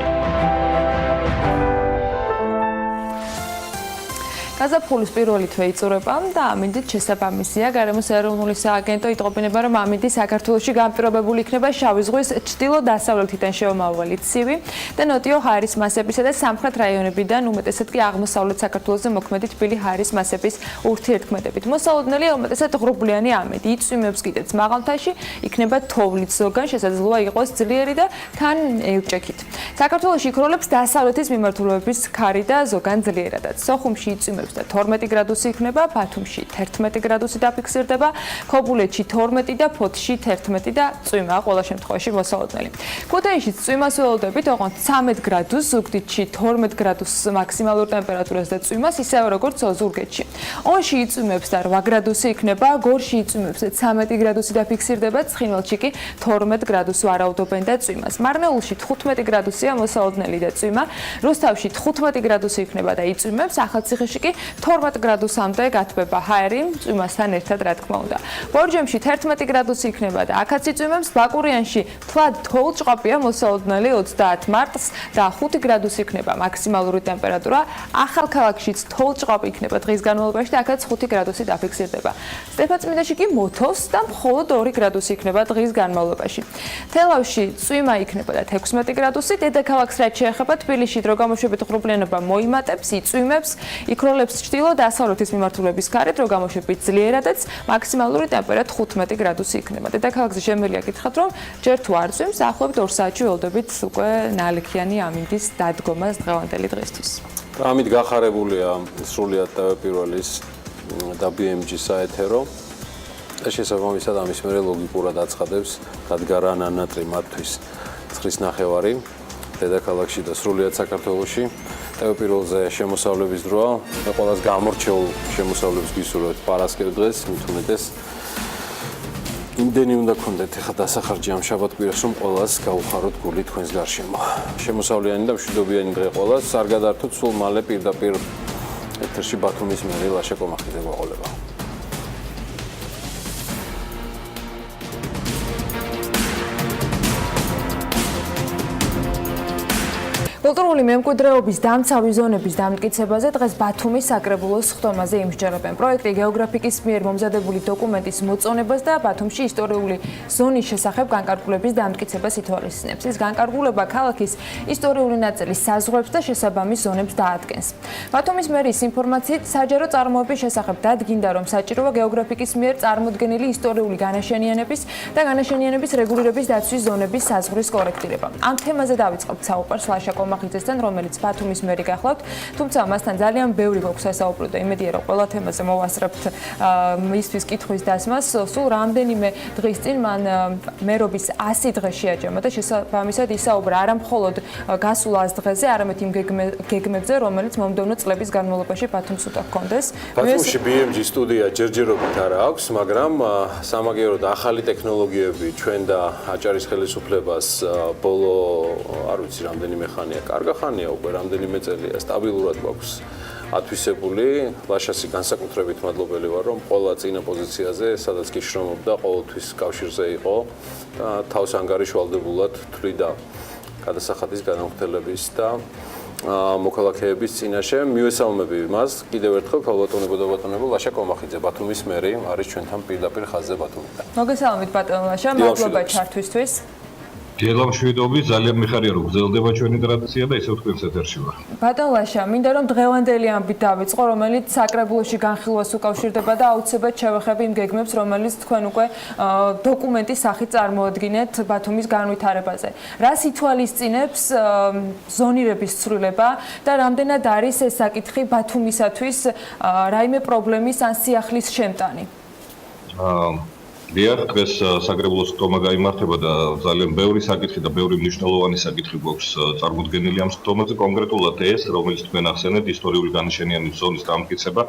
გაზაფხულის პირველი თვე იწურება და ამინდით შესაბამისია. გარემოს ეროვნული სააგენტო იტყობინება, რომ ამინდი საქართველოში განპირობებული იქნება შავი ზღვის ჩრდილო-დასავლეთიდან შემომავალი ცივი და ნოტიო ჰაერის მასებისა და სამხრეთ რაიონებიდან, უმეტესად კი აღმოსავლეთ საქართველოზე მოქმედი თბილი ჰაერის მასების ურთიერთქმედებით. მოსალოდნელია უმეტესად ღრუბლიანი ამინდი. იწვიმებს კიდეც მაღალ მთაში, იქნება თოვლით ზოგან, შესაძლოა იყოს ძლიერი და თან ელჭექით. საქართველოში იქროლებს დასავლეთის მიმართულების ქარი და ზოგან ძლიერადაც. სოხუმში იწვიმებს და 12 გრადუსი იქნება, ბათუმში 11 გრადუსი დაფიქსირდება, ქობულეთში 12 და ფოთში 11 და წვიმა ყველა შემთხვევაში მოსალოდნელი. ქუთაისშიც წვიმას ველოდებით, ოღონდ 13 გრადუსს, ზუგდიდში 12 გრადუსს მაქსიმალურ ტემპერატურას და წვიმას, ისევე როგორც ზურგეთში. ონში იწვიმებს და 8 გრადუსი იქნება, გორში იწვიმებს და 13 გრადუსი დაფიქსირდება, ცხინვალში კი 12 გრადუსს ვარაუდობენ და წვიმას. მარნეულში 15 გრადუსია მოსალოდნელი და წვიმა, რუსთავში 15 გრადუსი იქნება და იწვიმებს, ახალციხეში კი 12 გრადუსამდე გათბება ჰაერი, წვიმასთან ერთად რა თქმა უნდა. ბორჯომში 11 გრადუსი იქნება და აქაც იწვიმებს, ბაკურიანში თვლად თოვლ-ჭყაპია მოსალოდნელი 30 მარტს და 5 გრადუსი იქნება მაქსიმალური ტემპერატურა. ახალქალაქშიც თოვლ-ჭყაპი იქნება დღის განმავლობაში და აქაც 5 გრადუსი დაფიქსირდება. სტეფანწმინდაში კი მოთოს და მხოლოდ 2 გრადუსი იქნება დღის განმავლობაში. თელავში წვიმა იქნება და 16 გრადუსი, დედაქალაქს რაც შეეხება თბილისში დრო გამოშვებით ღრუბლიანობა მოიმატებს, იწვიმებს, იქროლებს ჩრდილო-დასავლეთის მიმართულების ქარი, დრო გამოშვებით ძლიერადაც, მაქსიმალური ტემპერატურა 15 გრადუსი იქნება. დედაქალაქზე შემიძლია გითხრათ, რომ ჯერ თუ არ წვიმს, ახლობთ 2 საათში ველოდებით უკვე ნალექიანი ამინდის დადგომას დღევანდელი დღესთვის. ამით გახარებულია სრულად პირველის და BMG საეთერო. და შესაბამისად ამის მერე ლოგიკურად აცხადებს, რადგან რა ნანატრი მათთვის ცხრის ნახევარი დედაქალაქში და სრულად საქართველოში. პირველზე შემოსავლების დროა, მე ყველას გამორჩეულ შემოსავლებს გისურვებთ პარასკევ დღეს, მით უმეტეს იმდენი უნდა გქონდეთ ახლა დასახარჯი ამ შაბათ-კვირას, რომ ყველას გაუხაროთ გული თქვენს გარშემო. შემოსავლიანი და მშვიდობიანი დღე ყველას, არ გადართოთ, სულ მალე პირდაპირ ეთერში ბათუმის მერი ლაშა კომახიძე გვაყოლება. კულტურული მემკვიდრეობის დამცავი ზონების დამტკიცებაზე დღეს ბათუმის საკრებულოს ხდომაზე იმსჯერებენ. პროექტი გეოგრაფიკის მიერ მომზადებული დოკუმენტის მოწონებას და ბათუმში ისტორიული ზონის შესახებ განკარგულების დამტკიცებას ითვალისწინებს. ეს განკარგულება ქალაქის ისტორიული ნაწილის საზღვრებს და შესაბამის ზონებს დაადგენს. ბათუმის მერის ინფორმაციით, საჯარო წარმოების შესახებ დადგინდა, რომ საჭიროა გეოგრაფიკის მიერ წარმოდგენილი ისტორიული განაშენიანების და განაშენიანების რეგულირების დაცვის ზონების საზღვრის კორექტირება. ამ თემაზე დავიწყებთ საუბარს ლაშა კომახიძესთან, რომელიც ბათუმის მერი გახლავთ. თუმცა მასთან ძალიან ბევრი გვაქვს სასაუბრო და იმედია, რომ ყველა თემაზე მოვასწრებთ მისთვის კითხვის დასმას. სულ რამდენიმე დღის წინ მან მერობის 100 დღე შეაჯამა და შესაბამისად ისაუბრა არა მხოლოდ გასულ 100 დღეზე, არამედ იმ გეგმებზე, რომელიც მომდევნო წლების განმავლობაში ბათუმს უნდა ჰქონდეს. ბათუმში BMG სტუდია ჯერჯერობით არა აქვს, მაგრამ სამაგიეროდ ახალი ტექნოლოგიები ჩვენ და აჭარის ხელისუფლებას ბოლო არ ვიცი რამდენიმე ხანია, კარგი ხანია უკვე რამდენიმე წელია სტაბილურად გვაქვს ათვისებული. ლაშასი განსაკუთრებით მადლობელი ვარ, რომ ყველა წინა პოზიციაზე, სადაც კი შრომობდა, ყოველთვის კავშირზე იყო და თავს ანგარიშვალდებულად თვლიდა გადასახადის განმხდელების და მოქალაქეების წინაშე. მივესალმები მას კიდევ ერთხელ ქალბატონებო ლაშა კომახიძე, ბათუმის მერი, არის ჩვენთან პირდაპირ ხაზზე ბათუმიდან. მოგესალმებით ბატონ ლაშა, მადლობა ჩართვისთვის. დილა მშვიდობით, ძალიან მიხარია რომ გრძელდება ჩვენი ტრადიცია და ისევ თქვენს ეთერში ვარ. ბატონ ლაშა, მინდა რომ დღევანდელი ამბით დავიწყო, რომელიც საკრებულოში განხილვას უკავშირდება და აუცილებლად შევეხები იმ გეგმებს, რომელიც თქვენ უკვე დოკუმენტის სახით წარმოადგენთ ბათუმის განვითარებაზე. რას ითვალისწინებს ზონირების ცვლილება და რამდენად არის ეს საკითხი ბათუმისათვის რაიმე პრობლემის ან სიახლის შემტანი? დიახ, დღეს საკრებულოს ხტომა გაიმართება და ძალიან ბევრი საკითხი და ბევრი მნიშვნელოვანი საკითხი გვაქვს წარმოდგენილი ამ ხტომაზე, კონკრეტულად ეს, რომელიც თქვენ ახსენეთ, ისტორიული განაშენიანების ზონის დამტკიცება.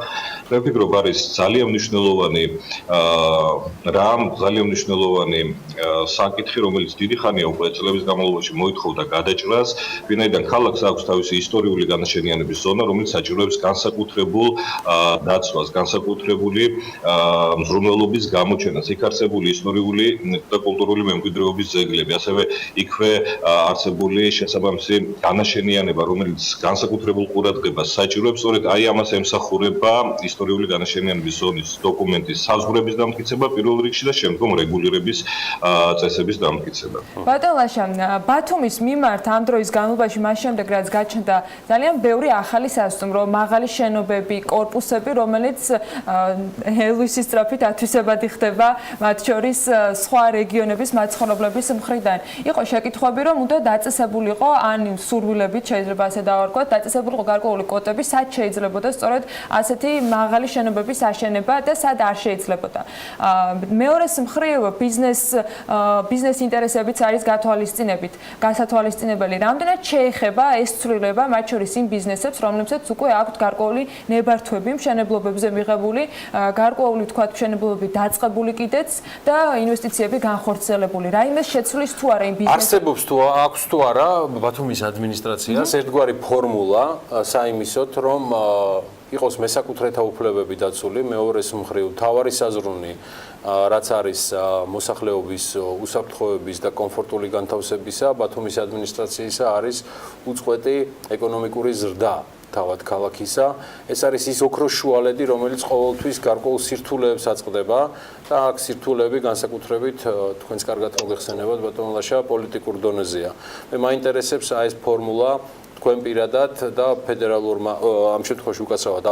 მე ვფიქრობ, არის ძალიან მნიშვნელოვანი ძალიან მნიშვნელოვანი საკითხი, რომელიც დიდი ხანია უკვე წლების განმავლობაში მოითხოვდა გადაჭრას, ვინაიდან ქალაქს აქვს თავისი ისტორიული განაშენიანების ზონა, რომელიც საჭიროებს განსაკუთრებულ დაცვას, განსაკუთრებული მზრუნველობის გამოჩენას. არსებული ისტორიული და კულტურული მემკვიდრეობის ძეგლები, ასევე იქვე არსებული შესაბამისი განაშენიანება, რომელიც განსაკუთრებულ ყურადღებას საჭიროებს, სწორედ აი ამას ემსახურება ისტორიული განაშენიანების ზონის დოკუმენტის საზღვრების დამტკიცება პირველ რიგში და შემდგომ რეგულირების წესების დამტკიცება. ბატონ ლაშა, ბათუმის მიმართ ამ დროის განმავლობაში მას შემდეგ რაც გაჩნდა ძალიან ბევრი ახალი სასტუმრო, მაღალი შენობები, კორპუსები, რომელიც ელვისის სწრაფით ათვისებადი ხდება მათ შორის სხვა რეგიონების მაცხოვრებლების მხრიდან. იყო შეკითხვები, რომ უნდა დაწესებულიყო ან სურვილებით შეიძლება ასე დავარქვათ, დაწესებულიყო გარკვეული კვოტები, სად შეიძლებოდა სწორედ ასეთი მაღალი შენობების აშენება და სად არ შეიძლებოდა. მეორეს მხრივ ბიზნეს ინტერესებიც არის გასათვალისწინებელი. რამდენად შეეხება ეს ცვლილება მათ შორის იმ ბიზნესებს, რომლებსაც უკვე აქვთ გარკვეული ნებართვები მშენებლობებზე მიღებული, გარკვეული თქვათ მშენებლობები დაწყებული კიდეც და ინვესტიციები განხორციელებული. რაიმეს შეცვლის თუ არა იმ ბიზნესს? არსებობს თუ აქვს თუ არა ბათუმის ადმინისტრაციას ერთგვარი ფორმულა საიმისოდ, რომ იყოს მესაკუთრეთა უფლებები დაცული, მეორეს მხრივ თავარი საზრუნი, რაც არის მოსახლეობის უსაფრთხოების და კომფორტული განთავსებისა, ბათუმის ადმინისტრაციისა არის უწყვეტი ეკონომიკური ზრდა. თავად ქალაქისა. ეს არის ის ოქროს შუალედი, რომელიც ყოველთვის გარკვეულ სირთულეებს აწყდება და აქ სირთულეები განსაკუთრებით თქვენს კარგად მოგეხსენებათ ბატონ ლაშა პოლიტიკურ დონეზეა. მე მაინტერესებს აი ეს ფორმულა თქვენ პირადად და ფედერალურმა ამ შემთხვევაში უკაცრავად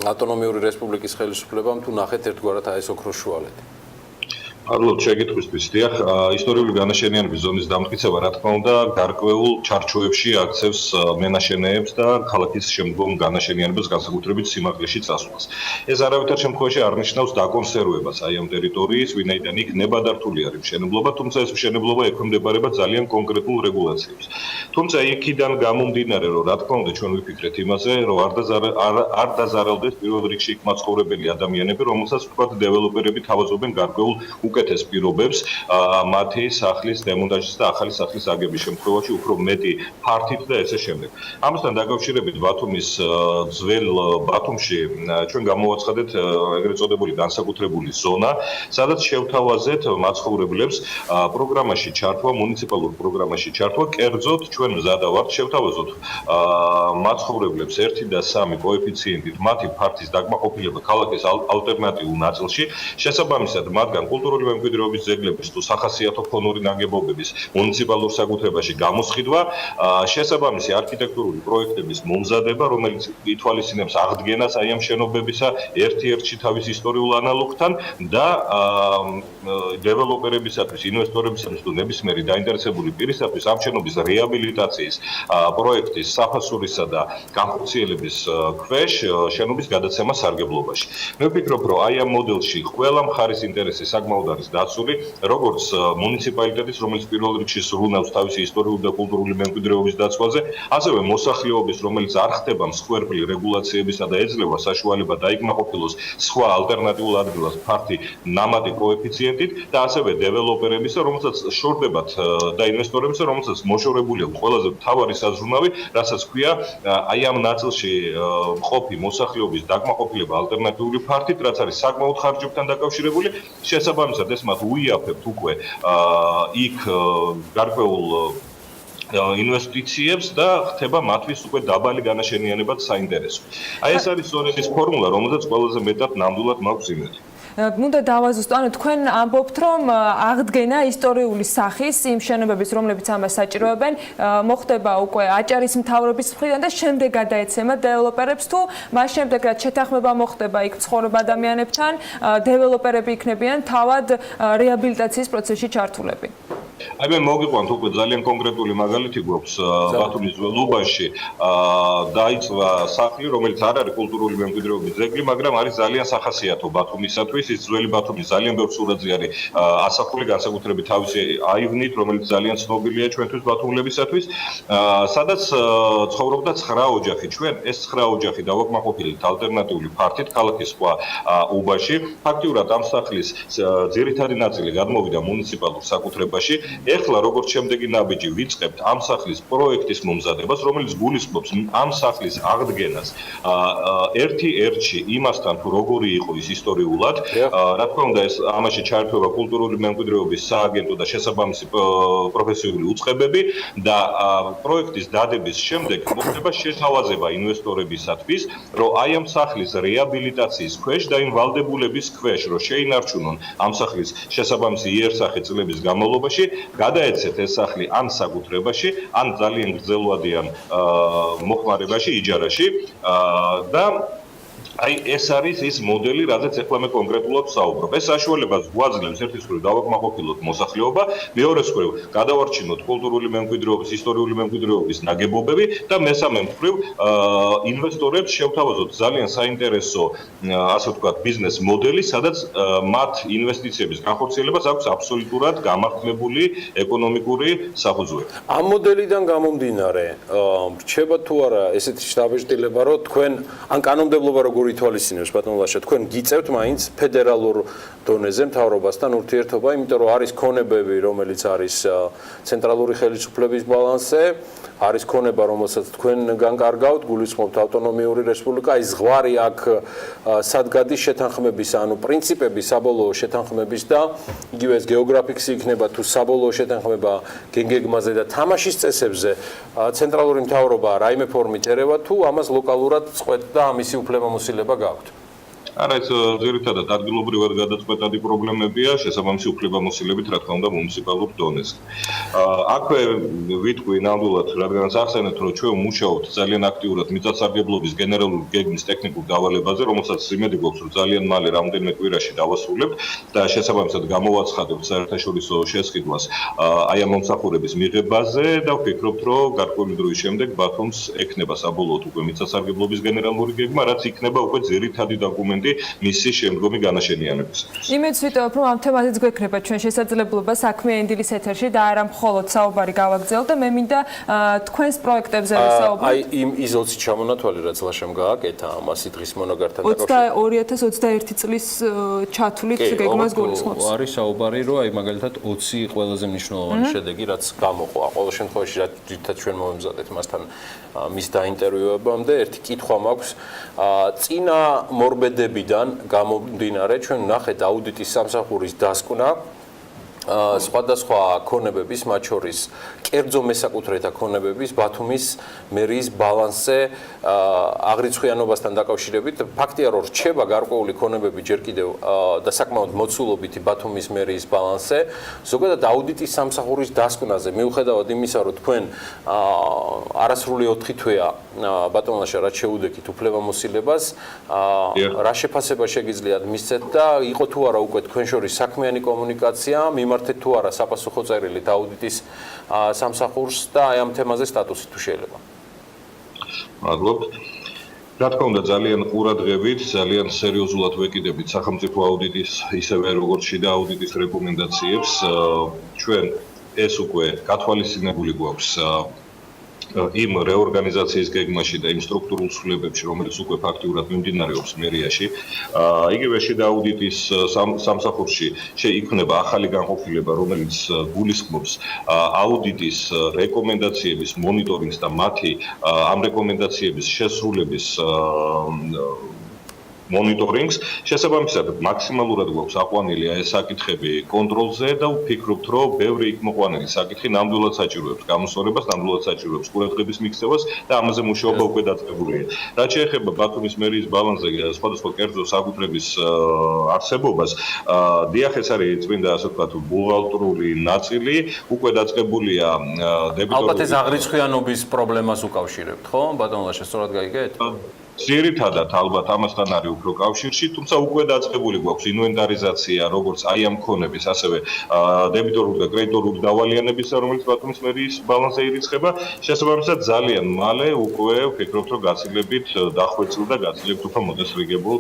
ავტონომიური რესპუბლიკის ხელისუფლებამ თუ ნახეთ ერთგვარად აი ეს ოქროს შუალედი. მადლობთ შეკითხვისთვის. დიახ, ისტორიული განაშენიანების ზონის დამტკიცება, რა თქმა უნდა, გარკვეულ ჩარჩოებში აქცევს მენაშენეებს და ქალაქის შემდგომ განაშენიანებას განსაკუთრებით სიმაღლეში წასვლას. ეს არავითარ შემთხვევაში არ ნიშნავს დაკონსერვებას აი ამ ტერიტორიის, ვინაიდან იქ ნებადართული არის მშენებლობა, თუმცა ეს მშენებლობა ექვემდებარება ძალიან კონკრეტულ რეგულაციებს. თუმცა იქიდან გამომდინარე, რომ რა თქმა უნდა ჩვენ ვიფიქრეთ იმაზე, რომ არ დაზარალდეს პირველ რიგში იქ მაცხოვრებელი ადამიანები, რომელსაც ვთქვათ დეველოპერები თავაზობენ გარკვეულ უკეთეს პირობებს მათი სახლის დემონტაჟის და ახალი სახლის აგების შემთხვევაში უფრო მეტი ფართით და ესე შემდეგ. ამასთან დაკავშირებით ბათუმის ძველ ბათუმში ჩვენ გამოვაცხადეთ ეგრეთ წოდებული განსაკუთრებული ზონა, სადაც შევთავაზეთ მაცხოვრებლებს პროგრამაში ჩართვა, მუნიციპალურ პროგრამაში ჩართვა, კერძოდ ჩვენ მზადა ვართ შევთავაზოთ მაცხოვრებლებს 1 და 3 კოეფიციენტით მათი ფართის დაკმაყოფილება ქალაქის ალტერნატიულ ნაწილში, შესაბამისად მათგან კულტურული მემკვიდრეობის ძეგლების თუ სახასიათო ფონური ნაგებობების მუნიციპალურ საკუთრებაში გამოსყიდვა, შესაბამისი არქიტექტურული პროექტების მომზადება, რომელიც ითვალისწინებს აღდგენას აი ამ შენობებისა ერთ-ერთში თავის ისტორიულ ანალოგთან და დეველოპერებისათვის, ინვესტორებისათვის თუ ნებისმიერი დაინტერესებული პირისათვის ამ შენობის რეაბილიტაციის პროექტის საფასურისა და განხორციელების ქვეშ შენობის გადაცემა სარგებლობაში. მე ვფიქრობ, რომ აი ამ მოდელში ყველა მხარის ინტერესი საკმაოდ არის დაცული, როგორც მუნიციპალიტეტის, რომელიც პირველ რიგში სრულნავს თავისი ისტორიული და კულტურული მემკვიდრეობის დაცვაზე, ასევე მოსახლეობის, რომელიც არ ხდება მსხვერპლი რეგულაციებისა და ეძლევა საშუალება დაიკმაყოფილოს სხვა ალტერნატიულ ადგილას ფართი ნამატი კოეფიციენტით და ასევე დეველოპერებისა, რომელსაც შორდებათ და ინვესტორებისა, რომელსაც მოშორებული აქვს ყველაზე მთავარი საზრუნავი, რასაც ქვია აი ამ ნაწილში მყოფი მოსახლეობის დაკმაყოფილება ალტერნატიული ფართით, რაც არის საკმაოდ ხარჯებთან დაკავშირებული. შესაბამისად, ეს მათ უიაფებთ უკვე იქ გარკვეულ ინვესტიციებს და ხდება მათთვის უკვე დაბალი განაშენიანებად საინტერესო. აი ეს არის სწორედ ის ფორმულა, რომელზეც ყველაზე მეტად ნამდვილად მაქვს იმედი. Უნდა დავაზუსტო, ანუ თქვენ ამბობთ, რომ აღდგენა ისტორიული სახის იმ შენობების, რომლებიც ამას საჭიროებენ, მოხდება უკვე აჭარის მთავრობის მხრიდან და შემდეგ გადაეცემა დეველოპერებს თუ მას შემდეგ რაც შეთანხმება მოხდება იქ ცხოვრობ ადამიანებთან, დეველოპერები იქნებიან თავად რეაბილიტაციის პროცესში ჩართულები. აი მე მოგიყვანთ უკვე ძალიან კონკრეტული მაგალითი გვაქვს ბათუმის ძველ უბანში დაიწვა სახლი, რომელიც არ არის კულტურული მემკვიდრეობის ძეგლი, მაგრამ არის ძალიან სახასიათო ბათუმისათვის. ის ძველი ბათუმის ძალიან ბევრ სურათზე არის ასახული, განსაკუთრებით თავისი აივნით, რომელიც ძალიან ცნობილია ჩვენთვის ბათუმელებისათვის, სადაც ცხოვრობდა 9 ოჯახი. ჩვენ ეს 9 ოჯახი დავაკმაყოფილეთ ალტერნატიული ფართით ქალაქის სხვა უბანში. ფაქტიურად ამ სახლის ძირითადი ნაწილი გადმოვიდა მუნიციპალურ საკუთრებაში. ეხლა როგორც შემდეგი ნაბიჯი ვიწყებთ ამ სახლის პროექტის მომზადებას, რომელიც გულისხმობს ამ სახლის აღდგენას ერთ-ერთში იმასთან თუ როგორი იყო ის ისტორიულად, რა თქმა უნდა ეს ამაში ჩაერთვება კულტურული მემკვიდრეობის სააგენტო და შესაბამისი პროფესიული უწყებები და პროექტის დადების შემდეგ მოხდება შეთავაზება ინვესტორებისათვის, რომ აი ამ სახლის რეაბილიტაციის ქვეშ და იმ ვალდებულების ქვეშ, რომ შეინარჩუნონ ამ სახლის შესაბამისი იერსახე წლების განმავლობაში გადაეცეთ ეს სახლი ან საკუთრებაში, ან ძალიან გრძელვადიან მოხმარებაში, იჯარაში და აი ეს არის ის მოდელი, რაზეც ახლა მე კონკრეტულად ვსაუბრობ. ეს საშუალებას გვაძლევს ერთის მხრივ დავაკმაყოფილოთ მოსახლეობა, მეორეს მხრივ გადავარჩინოთ კულტურული მემკვიდრეობის, ისტორიული მემკვიდრეობის ნაგებობები და მესამე მხრივ ინვესტორებს შევთავაზოთ ძალიან საინტერესო, ასე ვთქვათ, ბიზნეს მოდელი, სადაც მათ ინვესტიციების განხორციელებას აქვს აბსოლუტურად გამართლებული ეკონომიკური საფუძველი. ამ მოდელიდან გამომდინარე, რჩება თუ არა ესეთი შთაბეჭდილება, რომ თქვენ ან კანონმდებლობა როგორ ითვალისწინებს ბატონ ლაშა, თქვენ გიწევთ მაინც ფედერალურ დონეზე მთავრობასთან ურთიერთობა, იმიტომ რომ არის ქონებები, რომელიც არის ცენტრალური ხელისუფლების ბალანსზე, არის ქონება, რომელსაც თქვენ განკარგავთ, გულისხმობთ ავტონომიური რესპუბლიკა, ის ზღვარი აქ სადგადის შეთანხმების, ანუ პრინციპების საბოლოო შეთანხმების და იგივე ეს გეოგრაფიქსი იქნება თუ საბოლოო შეთანხმება გეგმაზე და თამაშის წესებზე ცენტრალური მთავრობა რაიმე ფორმით ერევა თუ ამას ლოკალურად წყვეტ და ამისი უფლებამოსილება გაქვთ? არა, ეს ძირითადად ადგილობრივად გადაწყვეტადი პრობლემებია, შესაბამისი უფლებამოსილებით, რა თქმა უნდა, მუნიციპალურ დონეზე. აქვე ვიტყვი ნამდვილად, რადგანაც ახსენეთ, რომ ჩვენ მუშაობთ ძალიან აქტიურად მიწათსარგებლობის გენერალური გეგმის ტექნიკურ დავალებაზე, რომელსაც იმედი გვაქვს, რომ ძალიან მალე რამდენიმე კვირაში დავასრულებთ და შესაბამისად გამოვაცხადებთ საერთაშორისო შესყიდვას აი ამ მომსახურების მიღებაზე და ვფიქრობთ, რომ გარკვეული დროის შემდეგ ბათუმს ექნება საბოლოოდ უკვე მიწათსარგებლობის გენერალური გეგმა, რაც იქნება უკვე ძირითადი დოკუმენტი მისი შემდგომი განაშენიანებისათვის. იმედს ვიტოვებ, რომ ამ თემაზეც გვექნება ჩვენ შესაძლებლობა საქმიანი დილის ეთერში და არა მხოლოდ საუბარი გავაგრძელოთ და მე მინდა თქვენს პროექტებზე ვისაუბროთ. აი იმ ის 20 ჩამონათვალი, რაც ლაშამ გააკეთა ამასი დღის მონოგართან დაკავშირებით 2021 წლის ჩათვლით გეგმას გულისხმობს. არის საუბარი, რომ აი მაგალითად 20 ყველაზე მნიშვნელოვანი შედეგი, რაც გამოყვა. ყოველ შემთხვევაში რითაც ჩვენ მომემზადეთ მასთან მის დაინტერვიუებამდე, ერთი კითხვა მაქვს. წინა მორბედებიდან გამომდინარე, ჩვენ ნახეთ აუდიტის სამსახურის დასკვნა, სხვადასხვა ქონებების, მათ შორის კერძო მესაკუთრეთა ქონებების ბათუმის მერიის ბალანსზე აღრიცხვიანობასთან დაკავშირებით. ფაქტია, რომ რჩება გარკვეული ქონებები ჯერ კიდევ და საკმაოდ მოცულობითი ბათუმის მერიის ბალანსზე. ზოგადად აუდიტის სამსახურის დასკვნაზე, მიუხედავად იმისა, რომ თქვენ არასრული 4 თვეა ბატონლაშა რაც შეუდექით უფლებამოსილებას, რა შეფასება შეგიძლიათ მისცეთ და იყო თუ არა უკვე თქვენ შორის საქმიანი კომუნიკაცია, მიმართეთ თუ არა საპასუხო წერილით აუდიტის სამსახურს და აი ამ თემაზე სტატუსი თუ შეიძლება. მადლობთ. რა თქმა უნდა, ძალიან ყურადღებით, ძალიან სერიოზულად ვეკიდებით სახელმწიფო აუდიტის, ისევე როგორც შიდა აუდიტის რეკომენდაციებს. ჩვენ ეს უკვე გათვალისწინებული გვაქვს იმ რეორგანიზაციის გეგმაში და იმ სტრუქტურულ ცვლილებებში, რომელიც უკვე ფაქტიურად მიმდინარეობს მერიაში. იგივე შიდა აუდიტის სამსახურში შეიქმნება ახალი განყოფილება, რომელიც გულისხმობს აუდიტის რეკომენდაციების მონიტორინგს და მათი ამ რეკომენდაციების შესრულების მონიტორინგს. შესაბამისად, მაქსიმალურად გვაქვს აყვანილი ეს საკითხები კონტროლზე და ვფიქრობთ, რომ ბევრი იქ მოყვანილი საკითხი ნამდვილად საჭიროებს გამოსწორებას, ნამდვილად საჭიროებს ყურადღების მიქცევას და ამაზე მუშაობა უკვე დაწყებულია. რაც შეეხება ბათუმის მერიის ბალანსზე სხვადასხვა კერძო საკუთრების არსებობას, დიახ, ეს არის წმინდა, ასე ვთქვათ, ბუღალტრული ნაწილი, უკვე დაწყებულია დებიტორული. ალბათ ეს აღრიცხვიანობის პრობლემას უკავშირებთ, ხო? ბატონლაშა, სწორად გაიგეთ? ძირითადად ალბათ ამასთან არის უფრო კავშირში, თუმცა უკვე დაწყებული გვაქვს ინვენტარიზაცია, როგორც აი ამ ქონების, ასევე დებიტორული და კრედიტორული დავალიანების, რომელიც ბათუმის მერიის ბალანსზე ირიცხება. შესაბამისად, ძალიან მალე უკვე ვფიქრობთ, რომ გაცილებით დახვეწილ და გაცილებით უფრო მოწესრიგებულ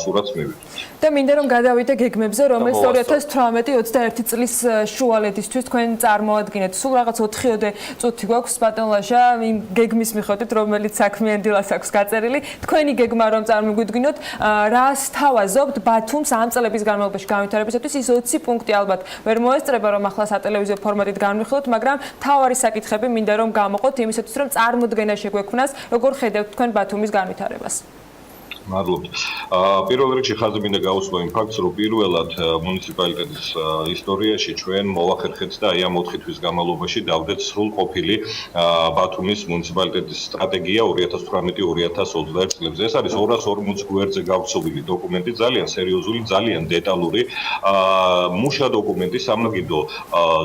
სურათს მივიღებთ. და მინდა რომ გადავიდე გეგმებზე, რომელიც 2018-21 წლის შუალედისთვის თქვენ წარმოადგენთ. სულ რაღაც 4-ოდე წუთი გვაქვს ბატონლაშა იმ გეგმის მიხედვით, რომელიც საქმიანი დილას აქვს გაწერილი. თქვენი გეგმა რომ წარმოგვიდგინოთ, რას თავაზობთ ბათუმს ამ წლების განმავლობაში განვითარებისათვის? ის 20 პუნქტი ალბათ ვერ მოესწრება, რომ ახლა სატელევიზიო ფორმატით განვიხილოთ, მაგრამ თავარი საკითხები მინდა რომ გამოყოთ იმისათვის, რომ წარმოდგენა შეგვექმნას, როგორ ხედავთ თქვენ ბათუმის განვითარებას. მადლობთ. პირველ რიგში ხაზი მინდა გაუსვა იმ ფაქტს, რომ პირველად მუნიციპალიტეტის ისტორიაში ჩვენ მოვახერხეთ და აი ამ 4 თვის განმავლობაში დავდეთ სრულყოფილი ბათუმის მუნიციპალიტეტის სტრატეგია 2018-2021 წლებზე. ეს არის 240 გვერდზე გავრცობილი დოკუმენტი, ძალიან სერიოზული, ძალიან დეტალური მუშა დოკუმენტი, სამაგიდო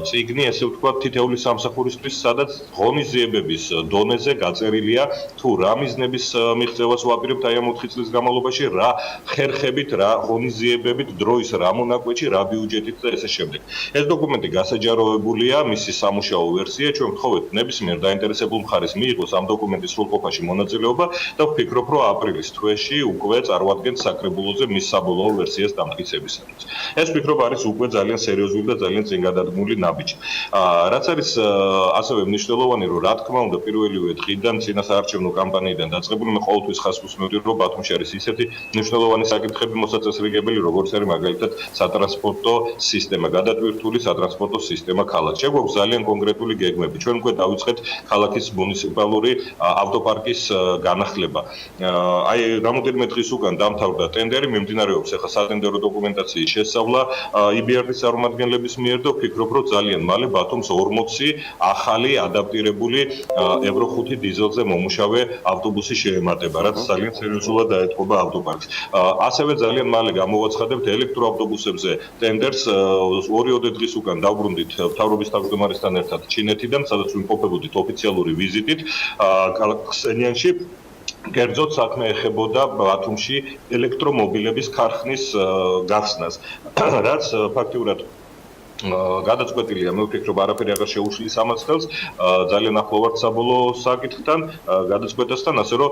წიგნი, ესე ვთქვათ, თითეული სამსახურისთვის, სადაც ღონისძიებების დონეზე გაწერილია თუ რა მიზნების მიღწევას ვაპირებთ აი ამ 4 წლის განმავლობაში, რა ხერხებით, რა ღონისძიებებით, დროის რა მონაკვეთში, რა ბიუჯეტით და ესე შემდეგ. ეს დოკუმენტი გასაჯაროებულია, მისი სამუშაო ვერსია, ჩვენ ვთხოვეთ ნებისმიერ დაინტერესებულ მხარეს მიიღოს ამ დოკუმენტის სრულყოფაში მონაწილეობა და ვფიქრობ, რომ აპრილის თვეში უკვე წარმოადგენთ საკრებულოზე მის საბოლოო ვერსიას დამტკიცებისათვის. ეს ვფიქრობ არის უკვე ძალიან სერიოზული და ძალიან წინგადადგმული ნაბიჯი. რაც არის ასევე მნიშვნელოვანი, რომ რა თქმა უნდა პირველივე დღიდან წინასაარჩევნო კამპანიიდან დაწყებული მე ყოველთვის ხაზს მივდივარ, რომ ბათუმში არის ისეთი მნიშვნელოვანი საკითხები მოსაწესრიგებელი, როგორც არის მაგალითად სატრანსპორტო სისტემა, გადატვირთული სატრანსპორტო სისტემა ქალაქში. გვაქვს ძალიან კონკრეტული გეგმები. ჩვენ უკვე დავიწყეთ ქალაქის მუნიციპალური ავტოპარკის განახლება. აი რამოდენიმე დღის უკან დამთავრდა ტენდერი, მიმდინარეობს ახლა სატენდერო დოკუმენტაციის შესწავლა EBRD-ის წარმომადგენლების მიერ და ვფიქრობ, რომ ძალიან მალე ბათუმს 40 ახალი ადაპტირებული ევრო 5 დიზელზე მომუშავე ავტობუსი შეემატება, რაც ძალიან სერიოზულად დაეთყობა ავტოპარკს. ასევე ძალიან მალე გამოვაცხადებთ ელექტროავტობუსებზე ტენდერს. 2-ოდე დღის უკან დავბრუნდით მთავრობის თავმჯდომარესთან ერთად ჩინეთიდან, სადაც ვიმყოფებოდით ოფიციალური ვიზიტით ქსენიანში. კერძოდ საქმე ეხებოდა ბათუმში ელექტრომობილების ქარხნის გახსნას, რაც ფაქტიურად გადაწყვეტილია, მე ვფიქრობ, არაფერი აღარ შეუშლის ამას ხელს, ძალიან ახლო ვართ საბოლოო საკითხთან, გადაწყვეტასთან, ასე რომ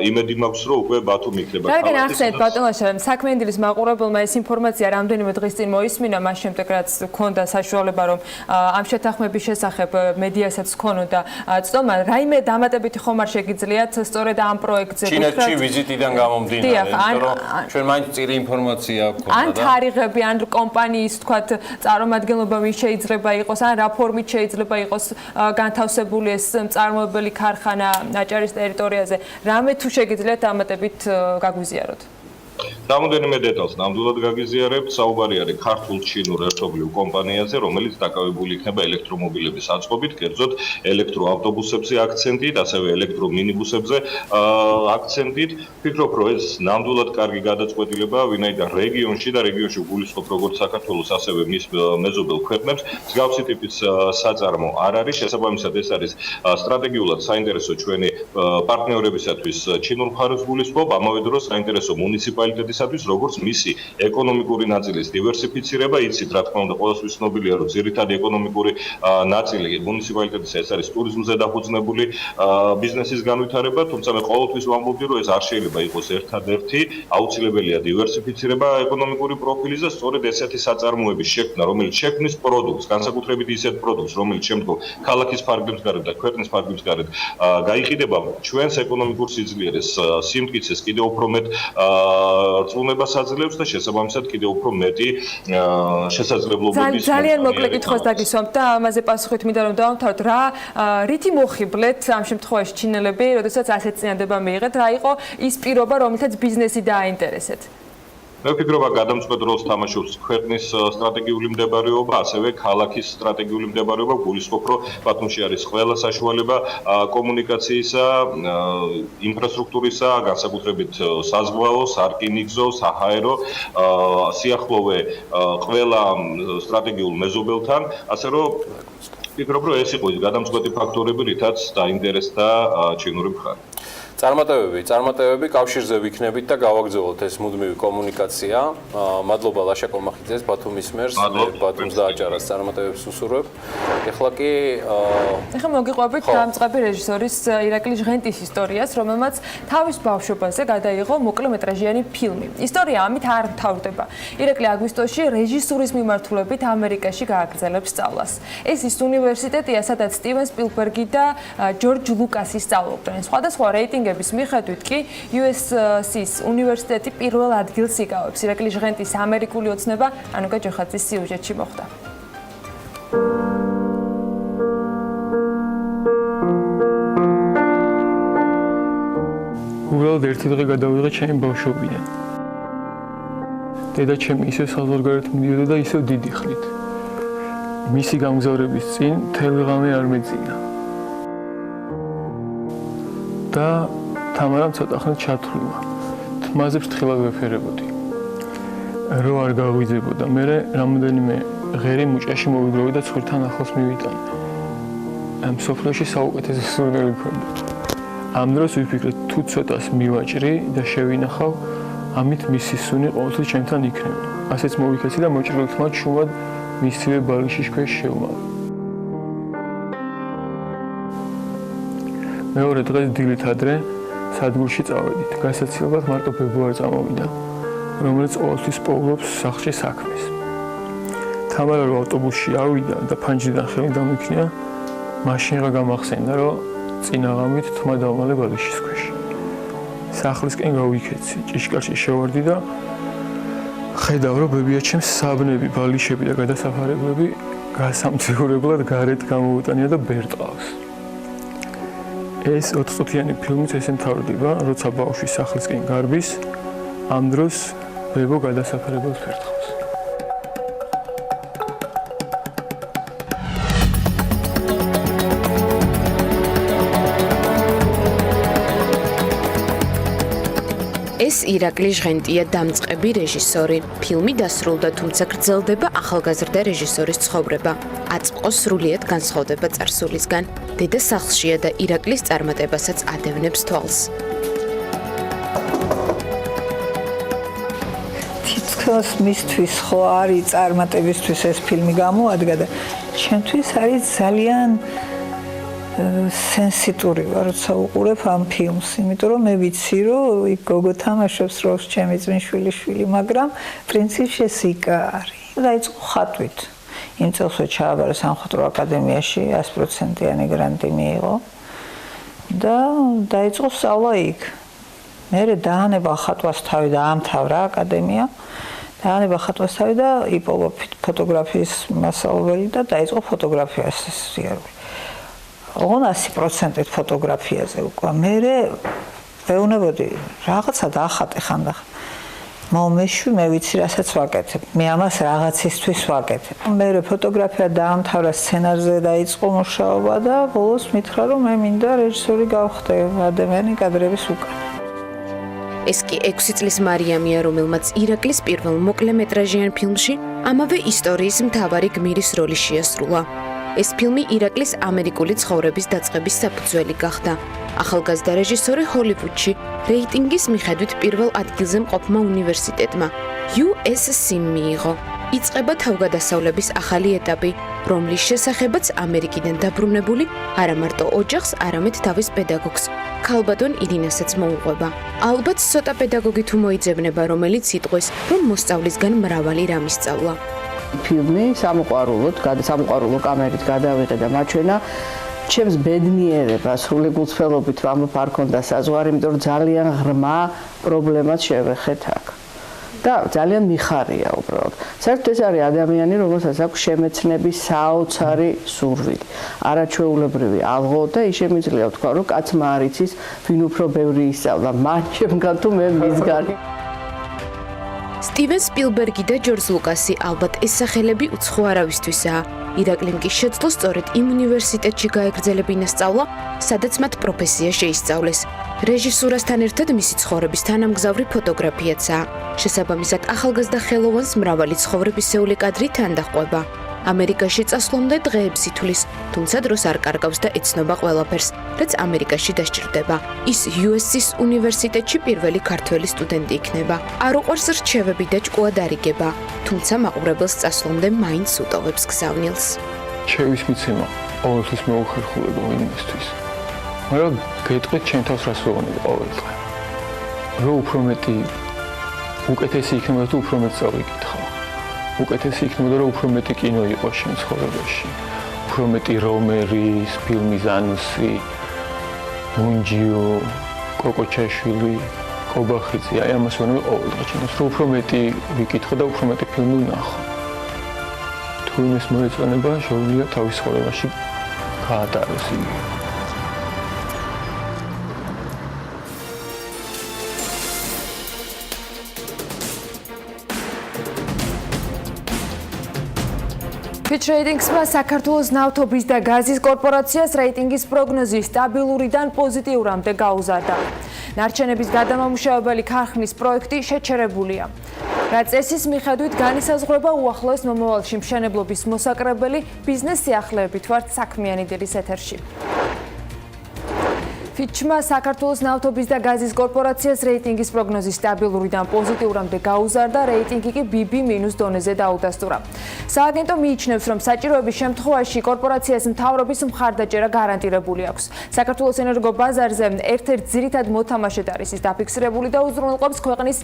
იმედი მაქვს, რომ უკვე ბათუმი იქნება. რადგან ახსენეთ ბატონლაშა, საქმიანი დილის მაყურებელმა ეს ინფორმაცია რამდენიმე დღის წინ მოისმინა, მას შემდეგ რაც ჰქონდა საშუალება, რომ ამ შეთანხმების შესახებ მედიასაც ჰქონოდა წტომა, რაიმე დამატებითი ხომ არ შეგიძლიათ სწორედ ამ პროექტზე ჩინეთში ვიზიტიდან გამომდინარე, იმიტომ რომ ჩვენ მაინც წირი ინფორმაცია გვქონდა და ან თარიღები, ან კომპანიის, თქვათ, წარმომადგენლობა ვის შეიძლება იყოს, ან რა ფორმით შეიძლება იყოს განთავსებული ეს მწარმოებელი ქარხანა აჭარის ტერიტორიაზე. რამე თუ შეგიძლიათ დამატებით გაგვიზიაროთ? Რამდენიმე დეტალს ნამდვილად გაგიზიარებთ. საუბარი არის ქართულ ჩინურ ერთობლივ კომპანიაზე, რომელიც დაკავებული იქნება ელექტრომობილების აწყობით, კერძოდ ელექტროავტობუსებზე აქცენტით, ასევე ელექტრომინიბუსებზე აქცენტით. Ვფიქრობ, რომ ეს ნამდვილად კარგი გადაწყვეტილებაა, ვინაიდან რეგიონში გულისხმობ როგორც საქართველოს, ასევე მის მეზობელ ქვეყნებს მსგავსი ტიპის საწარმო არ არის. შესაბამისად, ეს არის სტრატეგიულად საინტერესო ჩვენი პარტნიორებისათვის ჩინურ მხარეს გულისხმობ, ამავე დროს საინტერესო მუნიციპალიტეტისათვის, როგორც მისი ეკონომიკური ნაწილის დივერსიფიცირება. იცით, რა თქმა უნდა, ყველასთვის ცნობილია, რომ ძირითადი ეკონომიკური ნაწილი მუნიციპალიტეტისა ეს არის ტურიზმზე დაფუძნებული ბიზნესის განვითარება, თუმცა მე ყოველთვის ვამბობდი, რომ ეს არ შეიძლება იყოს ერთადერთი, აუცილებელია დივერსიფიცირება ეკონომიკური პროფილის და სწორედ ესეთი საწარმოების შექმნა, რომელიც შექმნის პროდუქტს, განსაკუთრებით ისეთ პროდუქტს, რომელიც შემდგომ ქალაქის ფარგლებს გარეთ და ქვეყნის ფარგლებს გარეთ გაიყიდება, ჩვენს ეკონომიკურ სიძლიერეს სიმტკიცეს კიდევ უფრო მეტ რწმუნებას აძლევს და შესაბამისად კიდევ უფრო მეტი შესაძლებლობების ძალიან მოკლე კითხვას დაგისვამთ და ამაზე პასუხით მინდა რომ დავამთავროთ, რითი მოხიბლეთ ამ შემთხვევაში ჩინელები, როდესაც ასეთ წინადადება მიიღეთ, რა იყო ის პირობა, რომელთაც ბიზნესი დააინტერესეთ? მე ვფიქრობ, გადამწყვეტ როლს თამაშობს ქვეყნის სტრატეგიული მდებარეობა, ასევე ქალაქის სტრატეგიული მდებარეობა. გულისხმობ, რომ ბათუმში არის ყველა საშუალება კომუნიკაციისა, ინფრასტრუქტურისა, განსაკუთრებით საზღვაო, სარკინიგზო, საჰაერო, სიახლოვე ყველა სტრატეგიულ მეზობელთან, ასე რომ ვფიქრობ, რომ ეს იყო ის გადამწყვეტი ფაქტორები, რითაც დაინტერესდა ჩინური მხარე. წარმატებები კავშირზე ვიქნებით და გავაგრძელოთ ეს მუდმივი კომუნიკაცია. მადლობა ლაშა კომახიძეს, ბათუმის მერს, ბათუმს დააჭარას წარმატებებს უსურვებ. ეხლა მოგიყვებით დამწყები რეჟისორის ირაკლი ჟღენტის ისტორიას, რომელმაც თავის ბავშვობაზე გადაიღო მოკლემეტრაჟიანი ფილმი. ისტორია ამით არ მთავრდება. ირაკლი აგვისტოში რეჟისურის მიმართულებით ამერიკაში გააგრძელებს სწავლას. ეს ის უნივერსიტეტია, სადაც სტივენ სპილბერგი და ჯორჯ ლუკასი სწავლობდნენ. სხვადასხვა რეიტინგების მიხედვით კი USC-ის უნივერსიტეტი პირველ ადგილს იკავებს. ირაკლი ჟღენტის ამერიკული ოცნება ანუკა ჯოხაძის სიუჟეტში მოხდა. უბრალოდ ერთი დღე გადავიღე ჩემი ბავშვობიდან. დედა ჩემი ისევ საზღვარგარეთ მიდიოდა და ისევ დიდი ხნით. მისი გამგზავრების წინ მთელი ღამე არ მეძინა. და თამარამ ცოტა ხნით ჩათვლივა. თმაზე ფრთხილად ვეფერებოდი. რო არ გაღვიძებოდა, მე რამოდენიმე ღერი მუჭაში მოვიგროვე და ცხვირთან ახლოს მივიტანე. მსოფლიოში საუკეთესო სურნელი მქონდა. ამ დროს ვიფიქრე, თუ ცოტას მივაჭრი და შევინახავ, ამით მისი სუნი ყოველთვის ჩემთან იქნება. ასეც მოვიქეცი და მოჭრილ თმად შუმად მისივე ბალიშის ქვეშ შევმალე. მეორე დღეს დილით ადრე სადგურში წავედით. გასაცილებლად მარტო ფებრუარი წამოვიდა, რომელიც ყოველთვის პოულობს სახლში საქმეს. თამარა რო ავტობუსში ავიდა და ფანჯრიდან ხელი დამიქნია, მაშინღა გამახსენდა, რომ წინაღამით თმა დავმალე ბალიშის ქვეშ. სახლისკენ გავიქეცი, ჭიშკარში შევარდი და ხედავ, რომ ბებია ჩემს საბნები, ბალიშები და გადასაფარებლები გასამძიურებლად გარეთ გამოუტანია და ბერტყავს. ეს 20 წუთიანი ფილმიც ესე მთავრდება, როცა ბავშვი სახლისკენ გარბის, ამ დროს ბებო გადასაფარებელს ფერთხავს. ეს ირაკლი ჟღენტია, დამწყები რეჟისორი. ფილმი დასრულდა, თუმცა გრძელდება ახალგაზრდა რეჟისორის ცხოვრება. აწმყო სრულიად განსხვავდება წარსულისგან. დედა სახლშია და ირაკლის წარმატებასაც ადევნებს თვალს. თითქოს მისთვის ხო არის წარმატებისთვის ეს ფილმი გამოადგა და ჩემთვის არის ძალიან სენსიტური ვარ, როცა უყურებ ამ ფილმს, იმიტომ რომ მე ვიცი, რომ იქ გოგო თამაშობს როლს ჩემი ძმისშვილი, მაგრამ პრინციპში ეს იქა არის. დაიწყო ხატვით. იმ წელს ჩააბარა სამხატვრო აკადემიაში 100%-იანი გრანტი მიიღო და დაიწყო სწავლა იქ. მერე დაანება ხატვას თავი და ამთავრა აკადემია. დაანება ხატვას თავი და იპოვა ფოტოგრაფიის მასწავლებელი და დაიწყო ფოტოგრაფიას სიარული. 100%-ით ფოტოგრაფიაზე უკვე. მერე ვეუბნებოდი, რაღაცა დაახატე ხანდახან. მომეშვი, მე ვიცი, რასაც ვაკეთებ. მე ამას რაღაცისთვის ვაკეთებ. მე ფოტოგრაფია დაამთავრა, სცენარზე დაიწყო მუშაობა და ბოლოს მითხრა, რომ მე მინდა რეჟისორი გავხდე ადამიანი კადრების უკან. ეს კი 6 წლის მარიამია, რომელმაც ირაკლის პირველ მოკლემეტრაჟიან ფილმში ამავე ისტორიის მთავარი გმირის როლი შეასრულა. ეს ფილმი ირაკლის ამერიკული ცხოვრების დაწყების საფუძველი გახდა. ახალგაზრდა რეჟისორი ჰოლივუდში რეიტინგის მიხედვით პირველ ადგილზე მყოფმა უნივერსიტეტმა USC მიიღო. იწყება თავგადასავლების ახალი ეტაპი, რომლის შესახებაც ამერიკიდან დაბრუნებული არა მარტო ოჯახს, არამედ თავის პედაგოგს, ქალბატონ ირინასაც მოუყვება. ალბათ ცოტა პედაგოგი თუ მოიძებნება, რომელიც იტყვის, რომ მოსწავლისგან მრავალი რამ ისწავლა. ფილმი სამოყვარულო კამერით გადავიღე და მაჩვენა ჩემს ბედნიერებას, სრული გულწრფელობით ვამბობ არ ქონდა საზღვარი, იმიტომ რომ ძალიან ღრმა პრობლემას შევეხეთ აქ. და ძალიან მიხარია უბრალოდ. საერთოდ ეს არის ადამიანი, რომელსაც აქვს შემეცნების საოცარი სურვილი, არაჩვეულებრივი ალღო და ის შემიძლია ვთქვა, რომ კაცმა არ იცის, ვინ უფრო ბევრი ისწავლა, მან შემგან თუ მე მისგან. სტივენ სპილბერგი და ჯორჯ ლუკასი ალბათ ეს სახელები უცხო არავისთვისაა. ირაკლიმ კი შეძლო სწორედ იმ უნივერსიტეტში გაეგრძელებინა სწავლა, სადაც მათ პროფესია შეისწავლეს. რეჟისურასთან ერთად მისი ცხოვრების თანამგზავრი ფოტოგრაფიაცაა. შესაბამისად, ახალგაზრდა ხელოვანს მრავალი ცხოვრებისეული კადრი თან დაჰყვება. ამერიკაში წასვლამდე დღეებს ითვლის, თუმცა დროს არ კარგავს და ეცნობა ყველაფერს, რაც ამერიკაში დასჭირდება. ის USC-ის უნივერსიტეტში პირველი ქართველი სტუდენტი იქნება. არ უყვარს რჩევები და ჭკუად არიგება, თუმცა მაყურებელს წასვლამდე მაინც უტოვებს გზავნილს. ჩემის მიცემა ყოველთვის მოუხერხულებო იმისთვის. მაგრამ გეტყვით ჩემ თავს რას ვეუბნები ყოველ დღე. რომ უფრო მეტი უკეთესი იქნება თუ უფრო მეტ წავიკითხავ. უკეთესი იქნება რომ უფრო მეტი კინო იყოს შენ ცხოვრებაში. უფრო მეტი რომერის, ფილმი ზანუსი, მუნჯიო, კოკოჩაშვილი, კობახიძე, აი ამას ვეუბნები ყოველ დღე ჩემს, რომ უფრო მეტი ვიკითხო და უფრო მეტი ფილმი ვნახო. თუ იმის მოეწონება, შეუძლია თავის ცხოვრებაში გაატაროს იგი. Fitch Ratings-მა საქართველოს ნავთობის და გაზის კორპორაციას რეიტინგის პროგნოზი სტაბილურიდან პოზიტიურამდე გაუზარდა. ნარჩენების გადამამუშავებელი ქარხნის პროექტი შეჩერებულია. რაც წესის მიხედვით განისაზღვრება უახლოეს მომავალში მშენებლობის მოსაკრებელი ბიზნეს სიახლეებით ვართ საქმიანი დილის ეთერში. Fitch-მა საქართველოს ნავთობის და გაზის კორპორაციას რეიტინგის პროგნოზი სტაბილურიდან პოზიტიურამდე გაუზარდა, რეიტინგი კი BB- დონეზე დაუდასტურა. სააგენტო მიიჩნევს, რომ საჭიროების შემთხვევაში კორპორაციას მთავრობის მხარდაჭერა გარანტირებული აქვს. საქართველოს ენერგო ბაზარზე ერთ-ერთ ძირითად მოთამაშედ არის ის დაფიქსირებული და უზრუნველყოფს ქვეყნის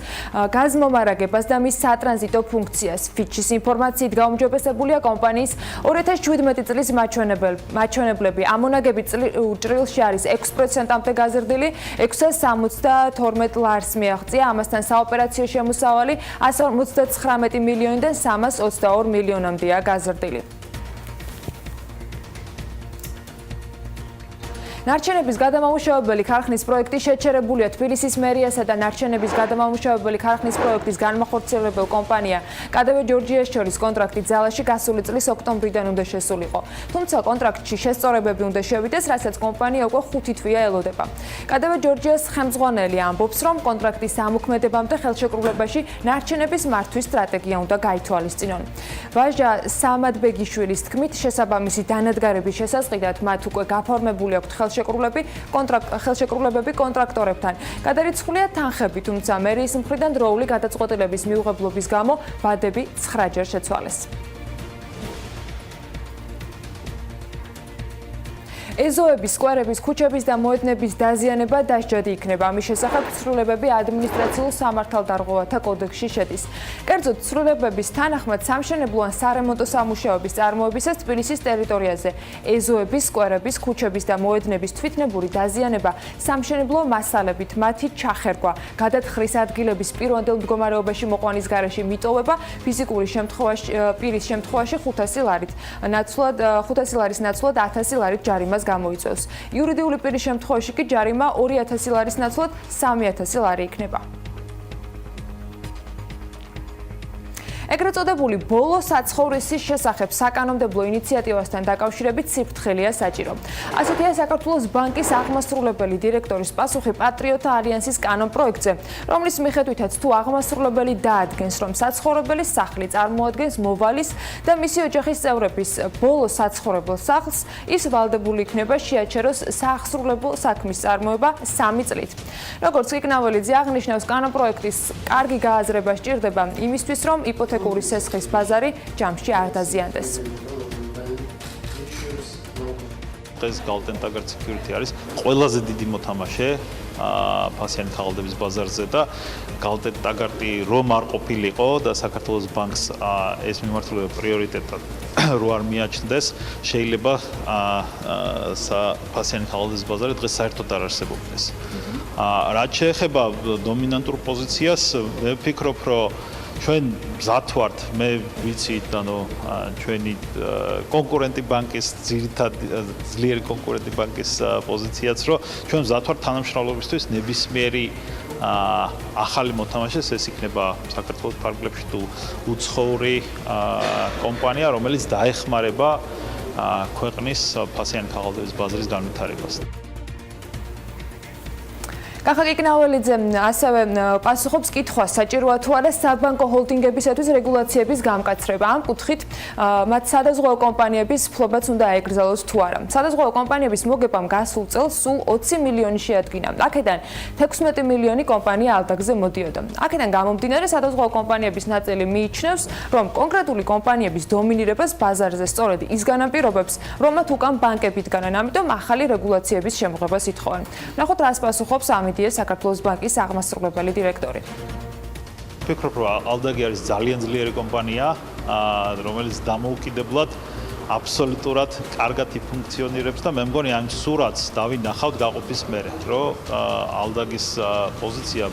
გაზმომარაგებას და მის სატრანზიტო ფუნქციას. Fitch-ის ინფორმაციით გაუმჯობესებულია კომპანიის 2017 წლის მაჩვენებლები. ამონაგები ჭრილში არის 6%-მდე გაზრდილი, 672 ლარს მიაღწია, ამასთან საოპერაციო შემოსავალი 159 მილიონიდან 322 მილიონამდეა გაზრდილი. ნარჩენების გადამამუშავებელი ქარხნის პროექტი შეჩერებულია. თბილისის მერიასა და ნარჩენების გადამამუშავებელი ქარხნის პროექტის განმახორციელებელ კომპანია კადევე ჯორჯიას შორის კონტრაქტი ძალაში გასული წლის ოქტომბრიდან უნდა შესულიყო. თუმცა კონტრაქტში შესწორებები უნდა შევიდეს, რასაც კომპანია უკვე 5 თვეა ელოდება. კადევე ჯორჯიას ხელმძღვანელი ამბობს, რომ კონტრაქტის ამოქმედებამდე ხელშეკრულებაში ნარჩენების მართვის სტრატეგია უნდა გაითვალისწინონ. ვაჟა სამადბეგიშვილის თქმით, შესაბამისი დანადგარების შესაძლებლად მათ უკვე გაფორმებული აქვთ ხელშეკრულებები კონტრაქტორებთან. გადარიცხულია თანხები, თუმცა მერიის მხრიდან დროული გადაწყვეტილების მიუღებლობის გამო ვადები 9-ჯერ შეცვალეს. ეზოების, სკვერების, ქუჩების და მოედნების დაზიანება დასჯადი იქნება. ამის შესახებ ცვლილებები ადმინისტრაციულ სამართალდარღვევათა კოდექსში შედის. კერძოდ, ცვლილებების თანახმად სამშენებლო ან სარემონტო სამუშაოების წარმოებისას თბილისის ტერიტორიაზე ეზოების, სკვერების, ქუჩების და მოედნების თვითნებური დაზიანება სამშენებლო მასალებით მათი ჩახერგვა, გადათხრის ადგილების პირვანდელ მდგომარეობაში მოყვანის გარეშე მიტოვება ფიზიკური პირის შემთხვევაში 500 ლარით, 500 ლარის ნაცვლად 1000 ლარით ჯარიმას გამოიწვევს. იურიდიული პირის შემთხვევაში კი ჯარიმა 2000 ლარის ნაცვლად 3000 ლარი იქნება. ეგრეთ წოდებული ბოლო საცხოვრისის შესახებ საკანონმდებლო ინიციატივასთან დაკავშირებით სიფრთხილეა საჭირო. ასეთია საქართველოს ბანკის აღმასრულებელი დირექტორის პასუხი პატრიოტთა ალიანსის კანონპროექტზე, რომლის მიხედვითაც თუ აღმასრულებელი დაადგენს, რომ საცხოვრებელი სახლი წარმოადგენს მოვალის და მისი ოჯახის წევრების ბოლო საცხოვრებელ სახლს, ის ვალდებული იქნება შეაჩეროს საახსრულებელ საქმის წარმოება 3 წლით. როგორც კიკნაველიძე აღნიშნავს, კანონპროექტის კარგი გააზრება სჭირდება იმისთვის, რომ იპოთეკური სესხის ბაზარი ჯამში არ დაზიანდეს. ეს Golden Tiger Security არის ყველაზე დიდი მოთამაშე ფასიანი ქაღალდების ბაზარზე და Golden Tiger-ი რომ არ ყოფილიყო და საქართველოს ბანკს ეს მიმართულება პრიორიტეტად რო არ მიაჩნდეს, შეიძლება ფასიანი ქაღალდების ბაზარი დღეს საერთოდ არ არსებობდეს. რაც შეეხება დომინანტურ პოზიციას, მე ვფიქრობ, რომ ჩვენ მზად ვართ, მე ვიცი, ჩვენი კონკურენტი ბანკის ძლიერი კონკურენტი ბანკის პოზიციაც, რომ ჩვენ მზად ვართ თანამშრომლობისთვის ნებისმიერი ახალი მოთამაშეს, ეს იქნება საქართველოს ფარგლებში თუ უცხოური კომპანია, რომელიც დაეხმარება ქვეყნის ფასიანი ქაღალდების ბაზრის განვითარებას. კახა კიკნაველიძე ასევე პასუხობს კითხვას, საჭიროა თუ არა საბანკო ჰოლდინგებისათვის რეგულაციების გამკაცრება. ამ კუთხით მათ სადაზღვევო კომპანიების ფლობაც უნდა აეკრძალოს თუ არა. სადაზღვევო კომპანიების მოგებამ გასულ წელს სულ 20 მილიონი შეადგინა. აქედან 16 მილიონი კომპანია ალდაგზე მოდიოდა. აქედან გამომდინარე, სადაზღვევო კომპანიების ნაწილი მიიჩნევს, რომ კონკრეტული კომპანიების დომინირებას ბაზარზე სწორედ ის განაპირობებს, რომ მათ უკან ბანკები დგანან, ამიტომ ახალი რეგულაციების შემოღებას ითხოვენ. ნახოთ, რას პასუხობს საქართველოს ბანკის აღმასრულებელი დირექტორი. ვფიქრობ, რომ ალდაგი არის ძალიან ძლიერი კომპანია, რომელიც დამოუკიდებლად აბსოლუტურად კარგად ფუნქციონირებს და მე მგონი ამ სურათს დავინახავთ გაყოფის მერე, რომ ალდაგის პოზიცია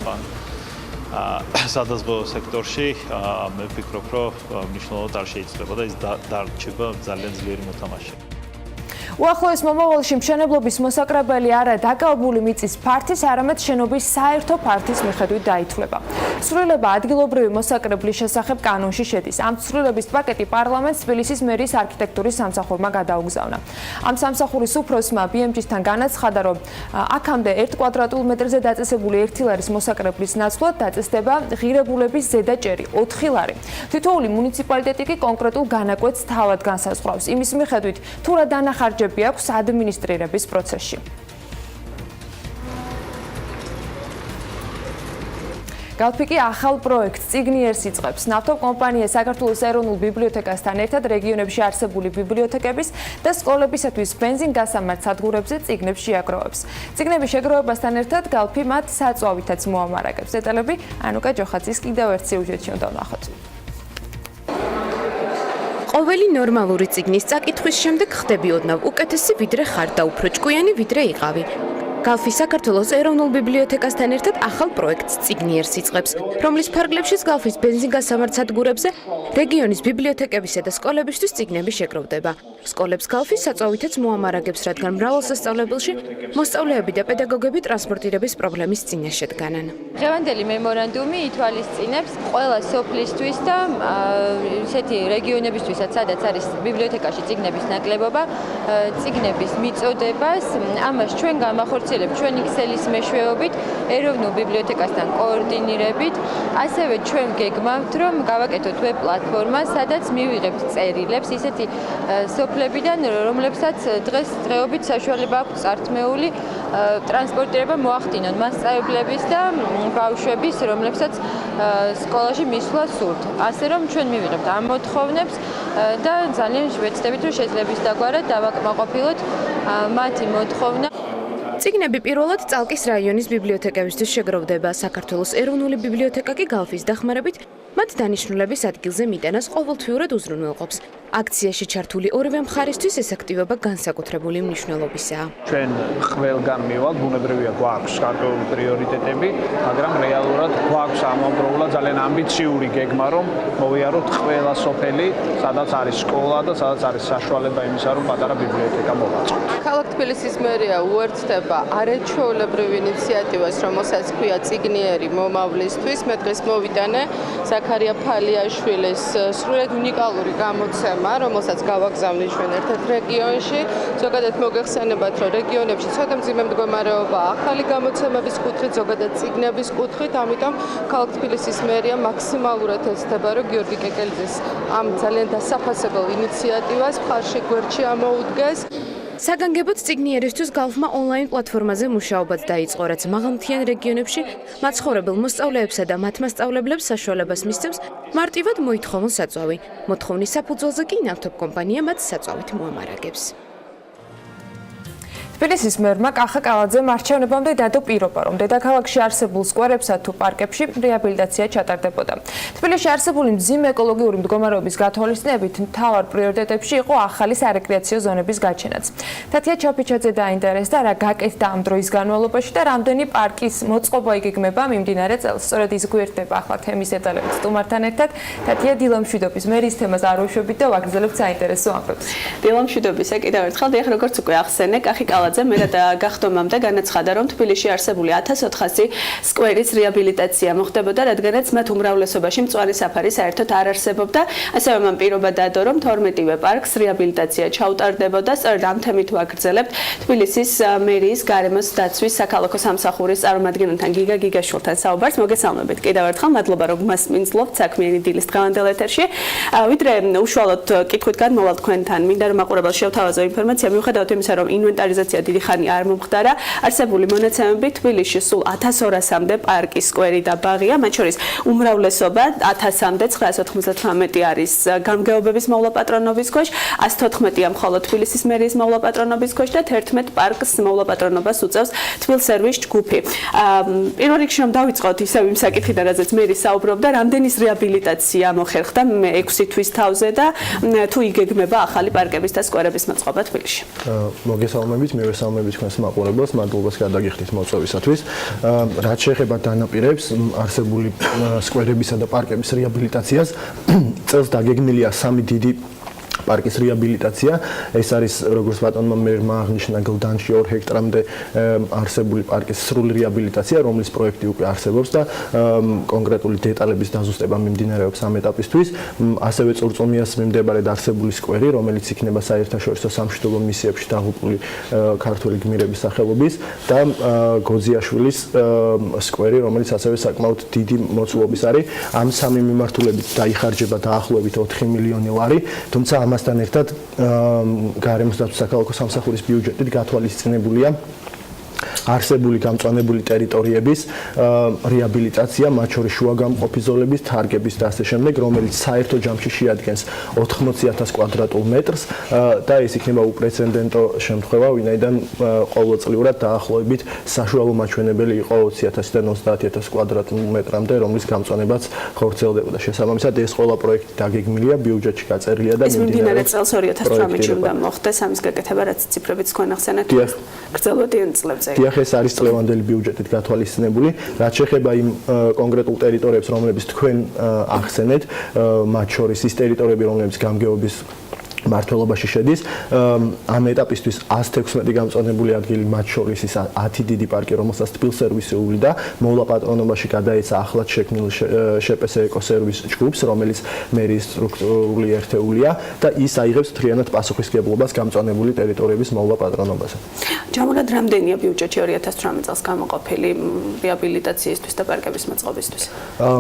სადაზღვევო სექტორში, მე ვფიქრობ, რომ მნიშვნელოვნად არ შეიძლება და ის დარჩება ძალიან ძლიერი მოთამაშე. უახლოეს მომავალში მშენებლობის მოსაკრებელი არა დაკავებული მიწის ფართის, არამედ შენობის საერთო ფართის მიხედვით დაითვლება. ცვლილება ადგილობრივი მოსაკრებლის შესახებ კანონში შედის. ამ ცვლილების პაკეტი პარლამენტს თბილისის მერის არქიტექტურის სამსახურმა გადაუგზავნა. ამ სამსახურის უფროსმა BMG-თან განაცხადა, რომ აქამდე 1 კვადრატულ მეტრზე დაწესებული 1 ლარის მოსაკრებლის ნაცვლად დაწესდება ღირებულების ზედაჭერი 4 ლარი. თითოეული მუნიციპალიტეტი კი კონკრეტულ განაკვეთს თავად განსაზღვრავს. იმის მიხედვით, თუ რა დანახარჯები აქვს ადმინისტრირების პროცესში. გალფიკი ახალ პროექტს წიგნიერს იწყებს. ნავთობ კომპანია საქართველოს ეროვნულ ბიბლიოთეკასთან ერთად რეგიონებში არსებული ბიბლიოთეკების და სკოლებისათვის ბენზინ-გასამართ სადგურებზე წიგნებს შეაგროვებს. წიგნების შეგროვებასთან ერთად გალფი მათ საწვავითაც მოამარაგებს. დეტალები ანუკა ჯოხაძის კიდევ ერთ სიუჟეტში უნდა ვნახოთ. ყოველი ნორმალური წიგნის წაკითხვის შემდეგ ხდები ოდნავ უკეთესი ვიდრე ხარ და უფრო ჭკვიანი ვიდრე იყავი. გალფი საქართველოს ეროვნულ ბიბლიოთეკასთან ერთად ახალ პროექტს წიგნიერს იწყებს, რომლის ფარგლებშიც გალფის ბენზინ-გასამართ სადგურებზე რეგიონის ბიბლიოთეკებისა და სკოლებისთვის წიგნები შეგროვდება. სკოლებს გალფი საწვავითაც მოამარაგებს, რადგან მრავალ სასწავლებელში მოსწავლეები და პედაგოგები ტრანსპორტირების პრობლემის წინაშე დგანან. დღევანდელი მემორანდუმი ითვალისწინებს ყველა სოფლისთვის და ისეთი რეგიონებისთვისაც, სადაც არის ბიბლიოთეკაში წიგნების ნაკლებობა, წიგნების მიწოდებას, ამას ჩვენ გამახორციელებთ ჩვენი ქსელის მეშვეობით, ეროვნულ ბიბლიოთეკასთან კოორდინირებით, ასევე ჩვენ გეგმავთ, რომ გავაკეთოთ ვებ პლატფორმა, სადაც მივიღებთ წერილებს, ისეთი სოფლებიდან, რომლებსაც დღესდღეობით საშუალება აქვს წართმეული ტრანსპორტირება მოახდინონ მასწავლებლების და ბავშვების, რომლებსაც სკოლაში მისვლა სურთ. ასე რომ ჩვენ მივიღებთ ამ მოთხოვნებს და ძალიან ვეცდებით, რომ შეძლებს დაგვარად დავაკმაყოფილოთ მათი მოთხოვნა. წიგნები პირველად წალკის რაიონის ბიბლიოთეკებისთვის შეგროვდება. საქართველოს ეროვნული ბიბლიოთეკა კი გალფის დახმარებით მათ დანიშნულების ადგილზე მიტანას ყოველთვიურად უზრუნველყოფს. აქციაში ჩართული ორივე მხარისთვის ეს აქტივობა განსაკუთრებული მნიშვნელობისაა. ჩვენ ყველგან მივალთ, ბუნებრივია გვაქვს გარკვეული პრიორიტეტები, მაგრამ რეალურად გვაქვს ამავდროულად ძალიან ამბიციური გეგმა, რომ მოვიაროთ ყველა სოფელი, სადაც არის სკოლა და სადაც არის საშუალება იმისა, რომ პატარა ბიბლიოთეკა მოვაწყოთ. ქალაქ თბილისის მერია უერთდება არაჩვეულებრივ ინიციატივას, რომელსაც ქვია წიგნიერი მომავლისთვის. მე დღეს მოვიტანე ზაქარია ფალიაშვილის სრულად უნიკალური გამოცემა, რომელსაც გავაგზავნე ჩვენ ერთ-ერთ რეგიონში. ზოგადად მოგეხსენებათ, რომ რეგიონებში ცოტა მძიმე მდგომარეობაა ახალი გამოცემების კუთხით, ზოგადად წიგნების კუთხით, ამიტომ ქალაქ თბილისის მერია მაქსიმალურად ეცდება, რომ გიორგი კეკელიძის ამ ძალიან დასაფასებელ ინიციატივას მხარში გვერდში ამოუდგეს. საგანგებოდ წიგნიერისთვის გალფმა ონლაინ პლატფორმაზე მუშაობაც დაიწყო, რაც მაღალმთიან რეგიონებში მაცხოვრებელ მოსწავლეებსა და მათ მასწავლებლებს საშუალებას მისცემს მარტივად მოითხოვონ საწვავი. მოთხოვნის საფუძველზე კი ნავთობ კომპანია მათ საწვავით მოამარაგებს. თბილისის მერმა კახა კალაძემ არჩევნებამდე დადო პირობა, რომ დედაქალაქში არსებულ სკვერებსა თუ პარკებში რეაბილიტაცია ჩატარდებოდა. თბილისში არსებული მძიმე ეკოლოგიური მდგომარეობის გათვალისწინებით მთავარ პრიორიტეტებში იყო ახალი სარეკრეაციო ზონების გაჩენაც. თათია ჩაფიჩაძე დაინტერესდა, რა გაკეთდა ამ დროის განმავლობაში და რამდენი პარკის მოწყობა იგეგმება მიმდინარე წელს. სწორედ ის გვერდება ახლა თემის დეტალებით სტუმართან ერთად. თათია, დილა მშვიდობის მერის თემას არ ვუშვებით და ვაგრძელებთ საინტერესო ამბებს. დილა მშვიდობისა, კიდევ ერთხელ დიახ, როგორც უკვე ახსენე, კახი კალაძე მერად გახდომამდე განაცხადა, რომ თბილისში არსებული 1400 სკვერის რეაბილიტაცია მოხდებოდა, რადგანაც მათ უმრავლესობაში მწვანე საფარი საერთოდ არ არსებობდა. ასევე მან პირობა დადო, რომ 12-ვე პარკს რეაბილიტაცია ჩაუტარდებოდა. სწორედ ამ თემით ვაგრძელებთ თბილისის მერიის გარემოს დაცვის საქალაქო სამსახურის წარმომადგენელთან გიგა გიგაშვილთან საუბარს. მოგესალმებით კიდევ ერთხელ, მადლობა რომ მასმინძლობთ საქმიანი დილის დღევანდელ ეთერში. ვიდრე უშუალოდ კითხვით გადმოვალ თქვენთან, მინდა რომ მაყურებელს შევთავაზო ინფორმაცია, მიუხედავად იმისა, რომ ინვენტარიზაცია დიდი ხანი არ მომხდარა, არსებული მონაცემებით თბილისში სულ 1200-მდე პარკი, სკვერი და ბაღია, მათ შორის უმრავლესობა 1000-მდე 998 არის გამგეობების მოვლა-პატრონობის ქვეშ, 114-ია მხოლოდ თბილისის მერიის მოვლა-პატრონობის ქვეშ და 11 პარკს მოვლა-პატრონობას უწევს თბილსერვის ჯგუფი. პირველ რიგში რომ დავიწყოთ ისევ იმ საკითხიდან, რაზეც მერი საუბრობდა, რამდენის რეაბილიტაცია მოხერხდა 6 თვის თავზე და თუ იგეგმება ახალი პარკების და სკვერების მოწყობა თბილისში. მოგესალმებით, მე ვესალმებით თქვენს მაყურებელს, მადლობას გადაგიხდით მოწვევისათვის. რაც შეეხება დანაპირებს, არსებული სკვერებისა და პარკების რეაბილიტაციას, წელს დაგეგმილია 3 დიდი პარკის რეაბილიტაცია. ეს არის, როგორც ბატონმა მერმა აღნიშნა, გლდანში 2 ჰექტარამდე არსებული პარკის სრული რეაბილიტაცია, რომლის პროექტი უკვე არსებობს და კონკრეტული დეტალების დაზუსტება მიმდინარეობს ამ ეტაპისთვის. ასევე წურწუმიას მიმდებარედ არსებული სკვერი, რომელიც იქნება საერთაშორისო სამშვიდობო მისიებში დაღუპული ქართველი გმირების სახელობის და გოძიაშვილის სკვერი, რომელიც ასევე საკმაოდ დიდი მოცულობის არის. ამ სამი მიმართულებით დაიხარჯება დაახლოებით 4 მილიონი ლარი, თუმცა ამასთან ერთად გარემოს დაცვის საქალაქო სამსახურის ბიუჯეტით გათვალისწინებულია არსებული გამწვანებული ტერიტორიების რეაბილიტაცია, მათ შორის შუაგამყოფი ზოლების, თარგების და ასე შემდეგ, რომელიც საერთო ჯამში შეადგენს 80,000 კვადრატულ მეტრს და ეს იქნება უპრეცედენტო შემთხვევა, ვინაიდან ყოველწლიურად დაახლოებით საშუალო მაჩვენებელი იყო 20,000-დან 30,000 კვადრატულ მეტრამდე, რომლის გამწვანებაც ხორციელდებოდა. შესაბამისად, ეს ყველა პროექტი დაგეგმილია, ბიუჯეტში გაწერილია და მიმდინარე წელს 2018-ში უნდა მოხდეს ამის გაკეთება, რაც ციფრებიც თქვენ ახსენეთ. გრძელვადიან წლებზე. დიახ, ეს არის წლევანდელი ბიუჯეტით გათვალისწინებული. რაც შეეხება იმ კონკრეტულ ტერიტორიებს, რომლებიც თქვენ ახსენეთ, მათ შორის ის ტერიტორიები, რომლებიც გამგეობის მართლობაში შედის, ამ ეტაპისთვის 116 გამწვანებული ადგილი, მათ შორის ის 10 დიდი პარკი, რომელსაც თბილსერვისი უვლიდა, მოვლა-პატრონობაში გადაეცა ახლად შექმნილ შპს ეკოსერვის ჯგუფს, რომელიც მერიის სტრუქტურული ერთეულია და ის აიღებს მთლიანად პასუხისმგებლობას გამწვანებული ტერიტორიების მოვლა-პატრონობაზე. ჯამურად რამდენია ბიუჯეტში 2018 წელს გამოყოფილი რეაბილიტაციისთვის და პარკების მოწყობისთვის?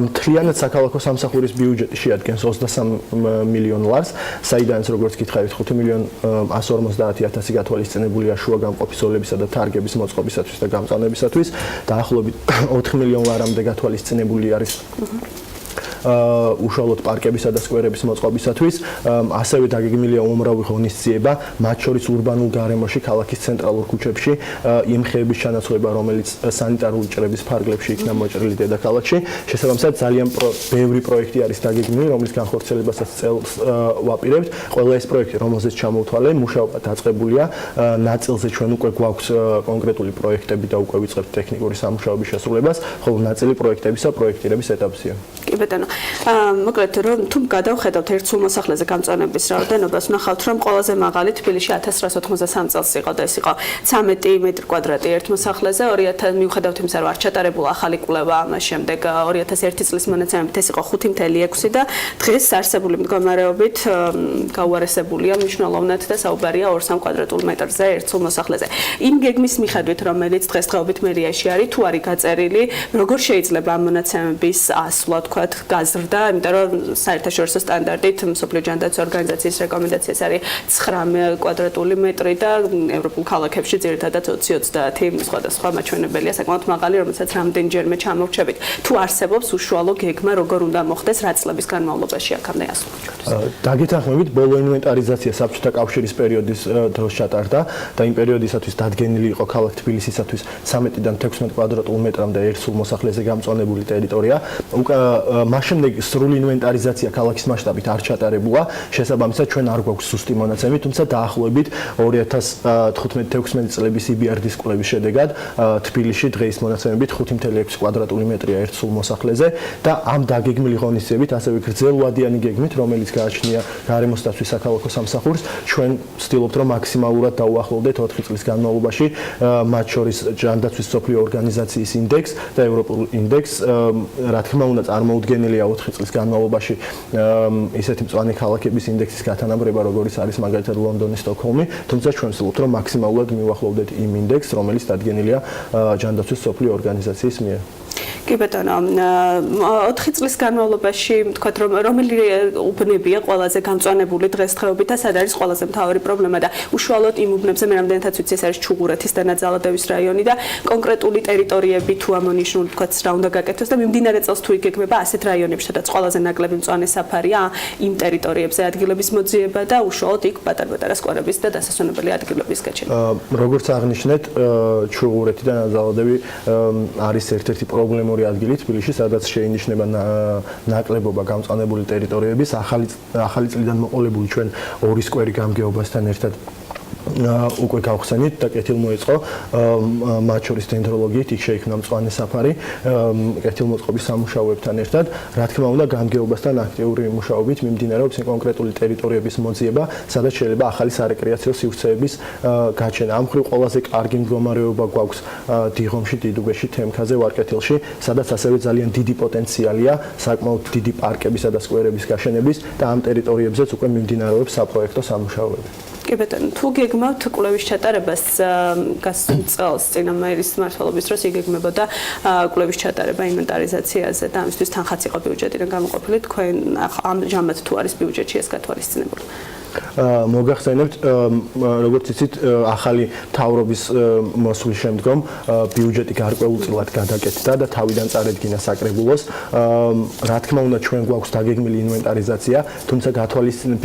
მთლიანად საქალაქო სამსახურის ბიუჯეტი შეადგენს 23 მილიონ ლარს, საიდანაც როგორც გითხარით 5,150,000 გათვალისწინებულია შუაგამყოფი ზოლებისა და თარგების მოწყობისათვის და გამწვანებისათვის, დაახლოებით 4 მილიონ ლარამდე გათვალისწინებული არის უშუალოდ პარკებისა და სკვერების მოწყობისათვის, ასევე დაგეგმილია უმრავი ღონისძიება, მათ შორის ურბანულ გარემოში, ქალაქის ცენტრალურ ქუჩებში, იმ ხეების ჩანაცვლება, რომელიც სანიტარული ჭრების ფარგლებში იქნა მოჭრილი დედაქალაქში. შესაბამისად, ძალიან ბევრი პროექტი არის დაგეგმილი, რომლის განხორციელებასაც წელს ვაპირებთ. ყველა ეს პროექტი, რომელზეც ჩამოვთვალე, მუშაობა დაწყებულია. ნაწილზე ჩვენ უკვე გვაქვს კონკრეტული პროექტები და უკვე ვიწყებთ ტექნიკური სამუშაოების შესრულებას, ხოლო ნაწილი პროექტებისა პროექტირების ეტაპზეა. კი ბატონო. მოკლედ რომ თუ გადავხედავთ ერთ სულ მოსახლეზე გამწვანების რაოდენობას, ვნახავთ რომ ყველაზე მაღალი თბილისში 1993 წელს იყო და ეს იყო 13 მეტრი კვადრატი ერთ მოსახლეზე, 2000 მიუხედავთ იმისა რომ არ ჩატარებულა ახალი კვლევა ამას შემდეგ 2001 წლის მონაცემებით ეს იყო 5.6 და დღეს არსებული მდგომარეობით გაუარესებულია მნიშვნელოვნად და საუბარია 2-3 კვადრატულ მეტრზე ერთ სულ მოსახლეზე. იმ გეგმის მიხედვით, რომელიც დღესდღეობით მერიაში არის, თუ არის გაწერილი, როგორ შეიძლება ამ მონაცემების ასვლა, თქვათ, გაზრდა, იმიტომ რომ საერთაშორისო სტანდარტით მსოფლიო ჯანდაცვის ორგანიზაციის რეკომენდაციას არის 9 კვადრატული მეტრი და ევროპულ ქალაქებში ძირითადად 20-30 სხვადასხვა მაჩვენებელია საკმაოდ მაღალი, რომელსაც რამდენჯერმე ჩამორჩებით. თუ არსებობს უშუალო გეგმა, როგორ უნდა მოხდეს რაც წლების განმავლობაში აქამდე ასვლა ჩვენთვის. დაგეთანხმებით, ბოლო ინვენტარიზაცია საბჭოთა კავშირის პერიოდის დროს ჩატარდა და იმ პერიოდისათვის დადგენილი იყო ქალაქ თბილისისათვის 13-დან 16 კვადრატულ მეტრამდე ერთ სულ მოსახლეზე გამწვანებული ტერიტორია. მას შემდეგ სრული ინვენტარიზაცია ქალაქის მასშტაბით არ ჩატარებულა. შესაბამისად, ჩვენ არ გვაქვს ზუსტი მონაცემი, თუმცა დაახლოებით 2015-16 წლების IBRD-ის კვლევის შედეგად თბილისში დღეის მონაცემებით 5.6 კვადრატული მეტრია ერთ სულ მოსახლეზე და ამ დაგეგმილი ღონისძიებით, ასევე გრძელვადიანი გეგმით, რომელიც გააჩნია გარემოს დაცვის საქალაქო სამსახურს, ჩვენ ვცდილობთ, რომ მაქსიმალურად დაუახლოვდეთ 4 წლის განმავლობაში, მათ შორის ჯანდაცვის მსოფლიო ორგანიზაციის ინდექსს და ევროპულ ინდექსს. რა თქმა უნდა, წარმოუდგენელია 4 წლის განმავლობაში ისეთი მწვანე ქალაქების ინდექსის გათანაბრება, როგორიც არის მაგალითად ლონდონი, სტოკჰოლმი, თუმცა ჩვენ ვცდილობთ, რომ მაქსიმალურად მივახლოვდეთ იმ ინდექსს, რომელიც დადგენილია ჯანდაცვის მსოფლიო ორგანიზაციის მიერ. კი ბატონო, 4 წლის განმავლობაში თქვათ რომ რომელი უბნებია ყველაზე გამწვანებული დღესდღეობით და სად არის ყველაზე მთავარი პრობლემა და უშუალოდ იმ უბნებზე მე რამდენადაც ვიცი ეს არის ჩუღურეთის და ნაძალადევის რაიონი და კონკრეტული ტერიტორიები თუ ამონიშნული თქვათ რა უნდა გაკეთოს და მიმდინარე წელს თუ იგეგმება ასეთ რაიონებში სადაც ყველაზე ნაკლები მწვანე საფარია იმ ტერიტორიებზე ადგილების მოძიება და უშუალოდ იქ პატარ-პატარა სკვერების და დასასვენებელი ადგილების გაჩენა. როგორც აღნიშნეთ, ჩუღურეთი და ნაძალადევი არის ერთ-ერთი პრობლემური ადგილი თბილისში, სადაც შეინიშნება ნაკლებობა გამწვანებული ტერიტორიების. ახალი წლიდან მოყოლებული ჩვენ ორი სკვერი გამგეობასთან ერთად უკვე გავხსენით და კეთილმოეწყო მათ შორის დენდროლოგიით იქ შეიქმნა მწვანე საფარი კეთილმოწყობის სამუშაოებთან ერთად. რა თქმა უნდა, გამგეობასთან აქტიური მუშაობით მიმდინარეობს კონკრეტული ტერიტორიების მოძიება, სადაც შეიძლება ახალი სარეკრეაციო სივრცეების გაჩენა. ამ მხრივ ყველაზე კარგი მდგომარეობა გვაქვს დიღომში, დიდუბეში, თემქაზე, ვარკეთილში, სადაც ასევე ძალიან დიდი პოტენციალია საკმაოდ დიდი პარკებისა და სკვერების გაშენების და ამ ტერიტორიებზეც უკვე მიმდინარეობს საპროექტო სამუშაოები. კი ბატონო, თუ გეგმავთ კვლევის ჩატარებას გასულ წელს წინამერის მმართველობის დროს იგეგმებოდა კვლევის ჩატარება ინვენტარიზაციაზე და ამისთვის თანხაც იყო ბიუჯეტიდან გამოყოფილი, თქვენ ამჟამად თუ არის ბიუჯეტში ეს გათვალისწინებული? მოგახსენებთ, როგორც იცით, ახალი მთავრობის მოსვლის შემდგომ ბიუჯეტი გარკვეულწილად გადაკეთდა და თავიდან წარედგინა საკრებულოს. რა თქმა უნდა, ჩვენ გვაქვს დაგეგმილი ინვენტარიზაცია, თუმცა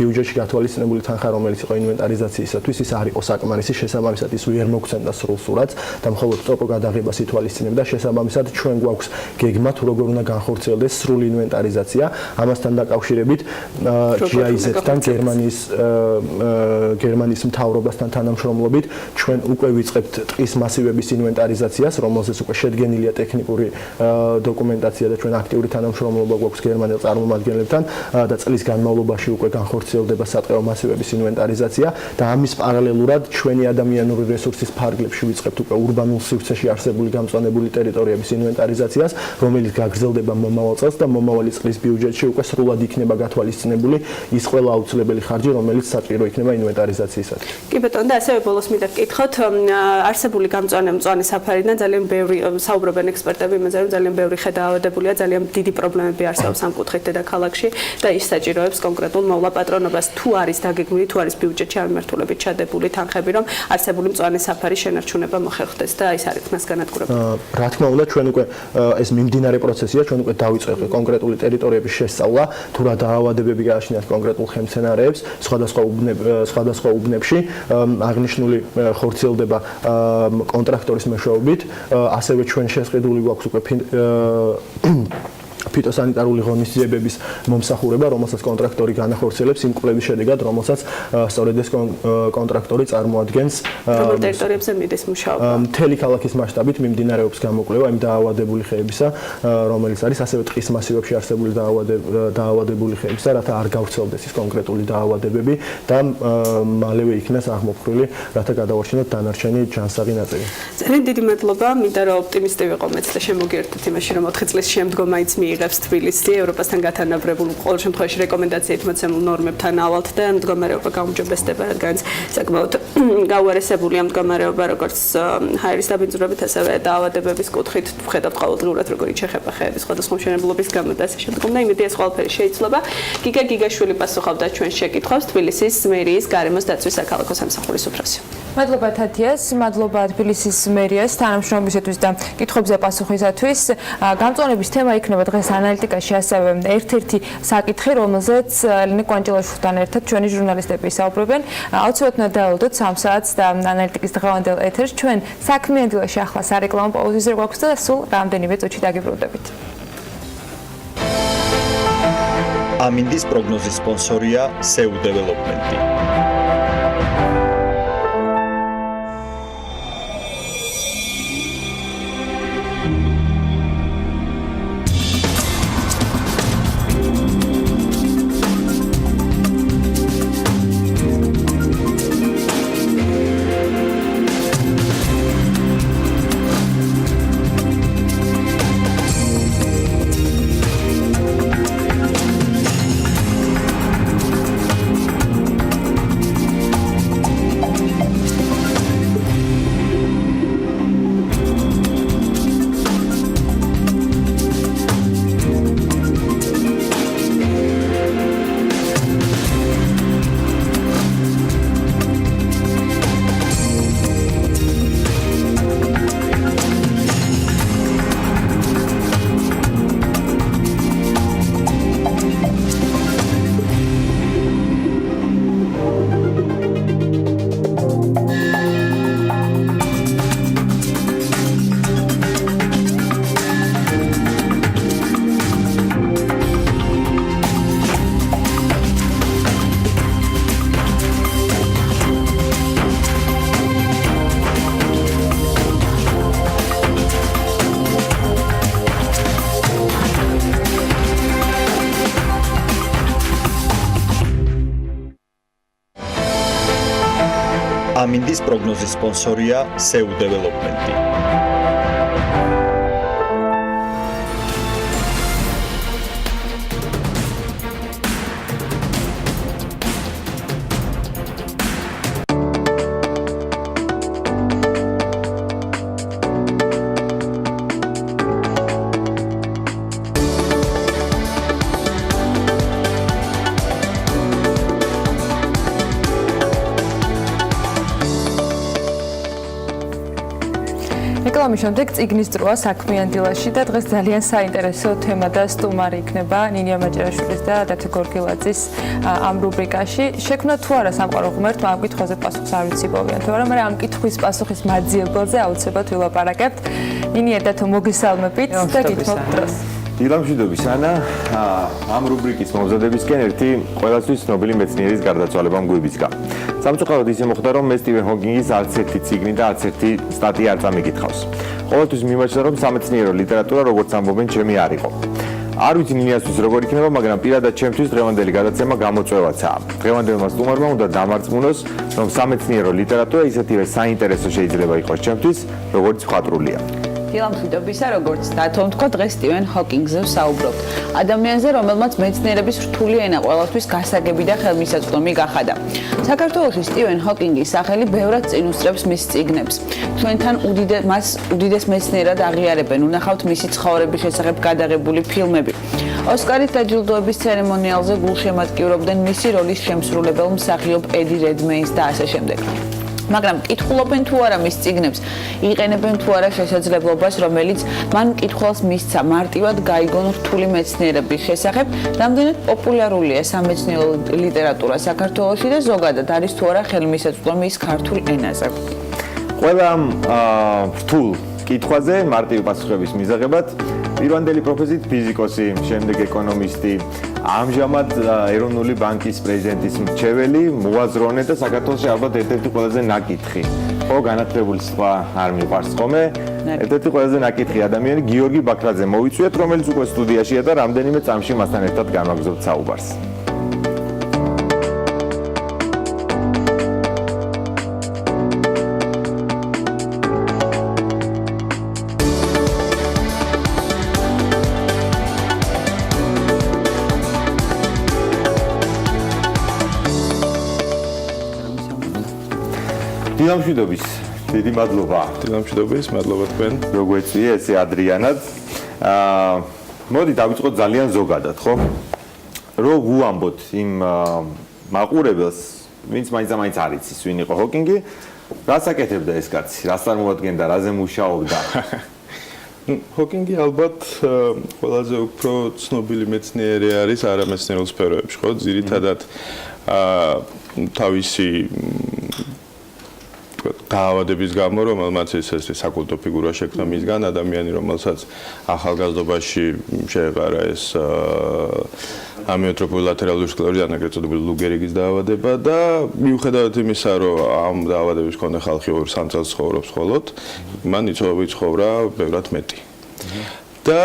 ბიუჯეტში გათვალისწინებული თანხა, რომელიც იყო ინვენტარიზაციისათვის, ის არ იყო საკმარისი, შესაბამისად ის ვერ მოგცემდა სრულ სურათს და მხოლოდ ტოპო გადაღებას ითვალისწინებდა. შესაბამისად, ჩვენ გვაქვს გეგმა, თუ როგორ უნდა განხორციელდეს სრული ინვენტარიზაცია. ამასთან დაკავშირებით GIZ-თან გერმანიის მთავრობასთან თანამშრომლობით ჩვენ უკვე ვიწყებთ ტყის მასივების ინვენტარიზაციას, რომელზეც უკვე შედგენილია ტექნიკური დოკუმენტაცია და ჩვენ აქტიური თანამშრომლობა გვაქვს გერმანელ წარმომადგენლებთან და წლის განმავლობაში უკვე განხორციელდება სატყეო მასივების ინვენტარიზაცია და ამის პარალელურად ჩვენი ადამიანური რესურსის ფარგლებში ვიწყებთ უკვე ურბანულ სივრცეში არსებული გამწვანებული ტერიტორიების ინვენტარიზაციას, რომელიც გაგრძელდება მომავალ წელს და მომავალი წლის ბიუჯეტში უკვე სრულად იქნება გათვალისწინებული ის ყველა აუცილებელი ხარჯი, რომელიც საჭირო იქნება ინვენტარიზაციისათვის. კი ბატონო, და ასევე ბოლოს მინდა ვკითხოთ, არსებული მწვანე საფარიდან ძალიან ბევრი საუბრობენ ექსპერტები იმაზე, რომ ძალიან ბევრი ხედავადებულია, ძალიან დიდი პრობლემები არსებობს ამ კუთხით დედაქალაქში და ის საჭიროებს კონკრეტულ მოვლა-პატრონობას, თუ არის დაგეგმილი, თუ არის ბიუჯეტში ამმერთულებით ჩადებული თანხები, რომ არსებული მწვანე საფარის შენარჩუნება მოხერხდეს და ის არ იქნას განადგურებული. რა თქმა უნდა, ჩვენ უკვე ეს მიმდინარე პროცესია, ჩვენ უკვე დავიწყეთ კონკრეტული ტერიტორიების შესწავლა, თუ რა დაავადებები გააჩნიათ კონკრეტულ ხელმძენარეებს, სხვადასხვა უბნებში აღნიშნული ხორციელდება კონტრაქტორის მეშვეობით, ასევე ჩვენ შესყიდული გვაქვს უკვე ფიტოსანიტარული ღონისძიებების მომსახურება, რომელსაც კონტრაქტორი განახორციელებს იმ კვლევის შედეგად, რომელსაც სწორედ ეს კონტრაქტორი წარმოადგენს. რომელ ტერიტორიებზე მიდის მუშაობა? მთელი ქალაქის მასშტაბით მიმდინარეობს გამოკვლევა იმ დაავადებული ხეებისა, რომელიც არის ასევე ტყის მასივებში არსებული დაავადებული ხეებისა, რათა არ გავრცელდეს ის კონკრეტული დაავადებები და მალევე იქნას აღმოფხვრილი, რათა გადავარჩინოთ დანარჩენი ჯანსაღი ნაწილი. ძალიან დიდი მადლობა, მინდა რომ ოპტიმისტი ვიყო მეც და შემოგიერთოთ იმაში, რომ 4 წლის შემდგომ მაინც მიიღებს თბილისი ევროპასთან გათანაბრებულ ყოველ შემთხვევაში რეკომენდაციით მოცემულ ნორმებთან ავალთ და მდგომარეობა გაუმჯობესდება, რადგანაც საკმაოდ გაუარესებულია მდგომარეობა როგორც ჰაერის დაბინძურებით, ასევე დაავადებების კუთხით. ვხედავთ ყოველდღიურად როგორ იჩეხება ხეების სხვადასხვა მშენებლობის გამო და ასე შემდგომ და იმედია ეს ყველაფერი შეიძლება. გიგა გიგაშვილი პასუხობდა ჩვენს შეკითხვებს, თბილისის მერიის გარემოს დაცვის საქალაქო სამსახურის უფროსი. მადლობა თათიას, მადლობა თბილისის მერიას თანამშრომლობისათვის და კითხვებზე პასუხისათვის. გამწვანების თემა იქნება დღეს ანალიტიკაში ასევე ერთ-ერთი საკითხი, რომელზეც ელენე კვანჭილაშვილთან ერთად ჩვენი ჟურნალისტები საუბრობენ. აუცილებლად უნდა დაელოდოთ 3 საათს და ანალიტიკის დღევანდელ ეთერს ჩვენ საქმიანი დილაში ახლა სარეკლამო პაუზაზე გვაქვს და სულ რამდენიმე წუთში დაგიბრუნდებით. ამინდის პროგნოზის სპონსორია SEU დეველოპმენტი. ამინდის პროგნოზის სპონსორია SEU დეველოპმენტი. რეკლამის შემდეგ წიგნის წრუა საქმიან დილაში და დღეს ძალიან საინტერესო თემა და სტუმარი იქნება ნინია მაჭერაშვილის და დათო გორგილაძის ამ რუბრიკაში. შექმნა თუ არა სამყარო ღმერთმა ამ კითხვაზე პასუხს არ ვიცი პოვიან თუ არა, მაგრამ ამ კითხვის პასუხის მაძიებელზე აუცილებლად ვილაპარაკებთ. ნინია დათო მოგესალმებით და გითხოვთ დროს. დილა მშვიდობის ანა, ამ რუბრიკის მომზადებისკენ ერთი ყველასთვის ცნობილი მეცნიერის გარდაცვალება მგვიბიძგა. სამწუხაროდ ისე მოხდა, რომ მე სტივენ ჰოკინგის არც ერთი წიგნი და არც ერთი სტატია არ წამიგითხავს. ყოველთვის მიმაჩნდა, რომ სამეცნიერო ლიტერატურა როგორც ამბობენ, ჩემი არ იყო. არ ვიცი ნინიასთვის როგორ იქნება, მაგრამ პირადად ჩემთვის დღევანდელი გადაცემა გამოწვევაცაა. დღევანდელმა სტუმარმა უნდა დამარწმუნოს, რომ სამეცნიერო ლიტერატურა ისეთივე საინტერესო შეიძლება იყოს ჩემთვის, როგორც მხატვრულია. დილა მშვიდობისა, როგორც დათომ თქვა, დღეს სტივენ ჰოკინგზე ვსაუბრობთ. ადამიანზე, რომელმაც მეცნიერების რთული ენა ყველასთვის გასაგები და ხელმისაწვდომი გახადა. საქართველოში სტივენ ჰოკინგის სახელი ბევრად წინ უსწრებს მის წიგნებს. ჩვენთან მას უდიდეს მეცნიერად აღიარებენ, უნახავთ მისი ცხოვრების შესახებ გადაღებული ფილმები. ოსკარის დაჯილდოების ცერემონიალზე გულშემატკივრობდნენ მისი როლის შემსრულებელ მსახიობ ედი რედმეინს და ასე შემდეგ. მაგრამ კითხულობენ თუ არა მის წიგნებს, იყენებენ თუ არა შესაძლებლობას, რომელიც მან მკითხველს მისცა მარტივად გაიგონ რთული მეცნიერების შესახებ, რამდენად პოპულარულია სამეცნიერო ლიტერატურა საქართველოში და ზოგადად არის თუ არა ხელმისაწვდომი ის ქართულ ენაზე. ყველა რთულ კითხვაზე მარტივი პასუხების მიზაღებად პირვანდელი პროფესიით ფიზიკოსი, შემდეგ ეკონომისტი, ამჟამად ეროვნული ბანკის პრეზიდენტის მრჩეველი, მოაზროვნე და საქართველოში ალბათ ერთ-ერთი ყველაზე ნაკითხი. ხო, განათლებული სხვა არ მიყვარს ხოლმე. ერთ-ერთი ყველაზე ნაკითხი ადამიანი გიორგი ბაქრაძე მოვიწვიეთ, რომელიც უკვე სტუდიაშია და რამდენიმე წამში მასთან ერთად განვაგრძობთ საუბარს. დილამშვიდობის, დიდი მადლობა. დილამშვიდობის, მადლობა თქვენ. როგვეწიე, ესე ადრიანად. მოდი დავიწყოთ ძალიან ზოგადად, ხო? რო ვუამბოთ იმ მაყურებელს, ვინც მაინც არ იცის, ვინ იყო ჰოკინგი, რას აკეთებდა ეს კაცი? რას წარმოადგენდა, რაზე მუშაობდა? ჰოკინგი ალბათ ყველაზე უფრო ცნობილი მეცნიერი არის არამეცნიერულ სფეროებში, ხო? ძირითადად თავისი დაავადების გამო, რომელმაც ეს საკულტო ფიგურა შექმნა მისგან, ადამიანი, რომელსაც ახალგაზრდობაში შეეყარა ეს ამიოტროფიული ლატერალური სკლეროზი, აგრეთვე წოდებული ლუ გეჰრიგის დაავადება და მიუხედავად იმისა, რომ ამ დაავადების მქონე ხალხი 2-3 წელს ცხოვრობს მხოლოდ, მან იცხოვრა ბევრად მეტი. და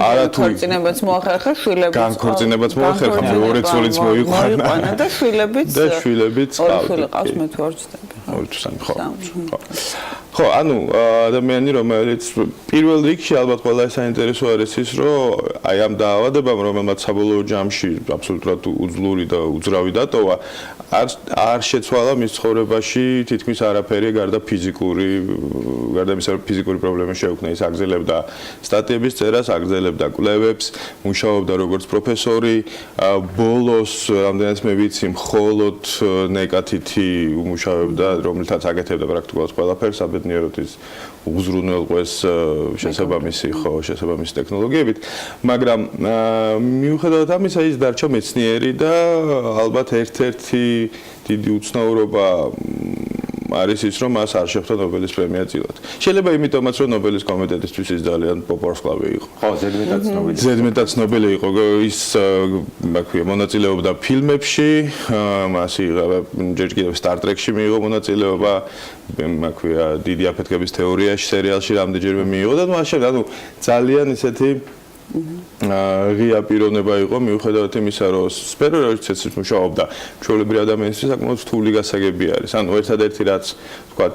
არათუ განქორწინებაც მოახერხა, შვილებიც განქორწინებაც მოახერხა, მეორე ცოლიც მოიყვანა და შვილებიც ორი შვილი ყავს, მე თუ არ ვცდები. ხო, ანუ ადამიანი, რომელიც პირველ რიგში ალბათ ყველა საინტერესო არის ის, რომ აი ამ დაავადებამ, რომელმაც საბოლოო ჯამში აბსოლუტურად უძლური და უძრავი დატოვა, არ შეცვალა მის ცხოვრებაში თითქმის არაფერი გარდა იმისა, რომ ფიზიკური პრობლემები შეუქმნა, ის აგრძელებდა სტატიების წერას, აგრძელებდა კვლევებს, მუშაობდა როგორც პროფესორი, ბოლოს რამდენიც მე ვიცი, მხოლოდ ნეკათითი უმუშავებდა, რომელთაც აკეთებდა პრაქტიკულად ყველაფერს, საბედნიეროდ ის უზრუნველყვეს შესაბამისი ტექნოლოგიებით, მაგრამ მიუხედავად ამისა, ის დარჩა მეცნიერი და ალბათ ერთ-ერთი დიდი უცნაურობა არის ის, რომ მას არ შეხვდა ნობელის პრემია წილად. შეიძლება იმიტომაც, რომ ნობელის კომიტეტისთვის ის ძალიან პოპულარსკლავი იყო. ხო, ზედმეტად ცნობილი იყო. ის მონაწილეობდა ფილმებში, მას ჯერ კიდევ Star Trek-ში მიიღო მონაწილეობა, დიდი აფეთქების თეორიაში სერიალში რამდენჯერმე მიიღო და მაშინ ძალიან ისეთი ღია პიროვნება იყო, მიუხედავად იმისა, რომ სფერო როდესაც მუშაობდა, ჩვეულებრივი ადამიანისთვის საკმაოდ რთული გასაგები არის. ანუ ერთადერთი რაც თქვა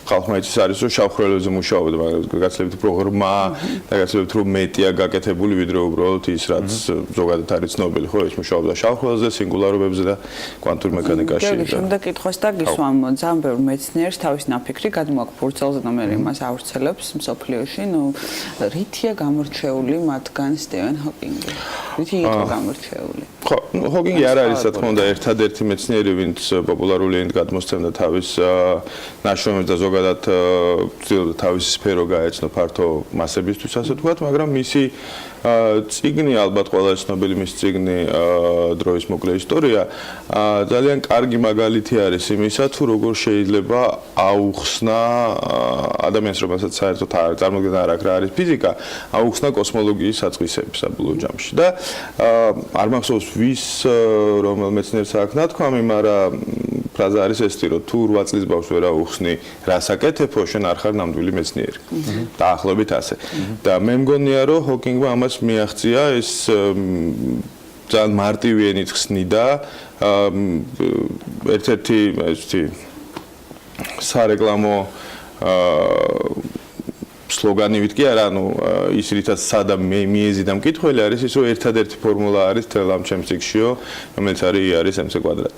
ხალხმა იცის არის, რომ შავხრელებზე მუშაობდა, მაგრამ გაცილებით უფრო ღრმა და გაცილებით უფრო მეტია გაკეთებული, ვიდრე უბრალოდ ის, რაც ზოგადად არის ცნობილი, ხო, ის მუშაობდა შავხრელზე, სინგულარობებზე და კვანტურ მექანიკაში. შემდეგ კითხოს და გისვამ, ძალიან ბევრ მეცნიერს თავის ნაფიქრი გადმოაქვს ფურცელზე და მე იმას ავრცელებს მსოფლიოში, რითია გამორჩეული მათგან სტივენ ჰოკინგი? რითი იყო გამორჩეული? ხო, ჰოკინგი არ არის, რა თქმა უნდა, ერთადერთი მეცნიერი, ვინც პოპულარული ენით გადმოსცემდა თავის ნაშრომებს და ზოგადად თავისი სფერო გაეცნო ფართო მასებისთვის, ასე ვთქვათ, მაგრამ მისი წიგნი, ალბათ ყველა ცნობილი მის წიგნი დროის მოკლე ისტორია, ძალიან კარგი მაგალითი არის იმისა, თუ როგორ შეიძლება აუხსნა ადამიანს, რომელსაც საერთოდ წარმოქმნა არ აქვს რა არის ფიზიკა, აუხსნა კოსმოლოგიის საწყისები საბოლოო ჯამში. და არ მახსოვს ვის რომელ მეცნიერს აქვს ნათქვამი, მაგრამ ფრაზა არის ეს, რომ თუ 8 წლის ბავშვს ვერ აუხსნი, რას აკეთებო, შენ არ ხარ ნამდვილი მეცნიერი. დაახლოებით ასე. და მე მგონია, რომ ჰოკინგმა ამას მიაღწია, ეს ძალიან მარტივი ენით ხსნიდა ერთ-ერთი სარეკლამო სლოგანივით კი არა, ანუ ის რითაც სადა მიეზიდა მკითხველი არის ის, რომ ერთადერთი ფორმულა არის თელ ამ ჩემს წიგშიო, რომელიც არის mc კვადრატი.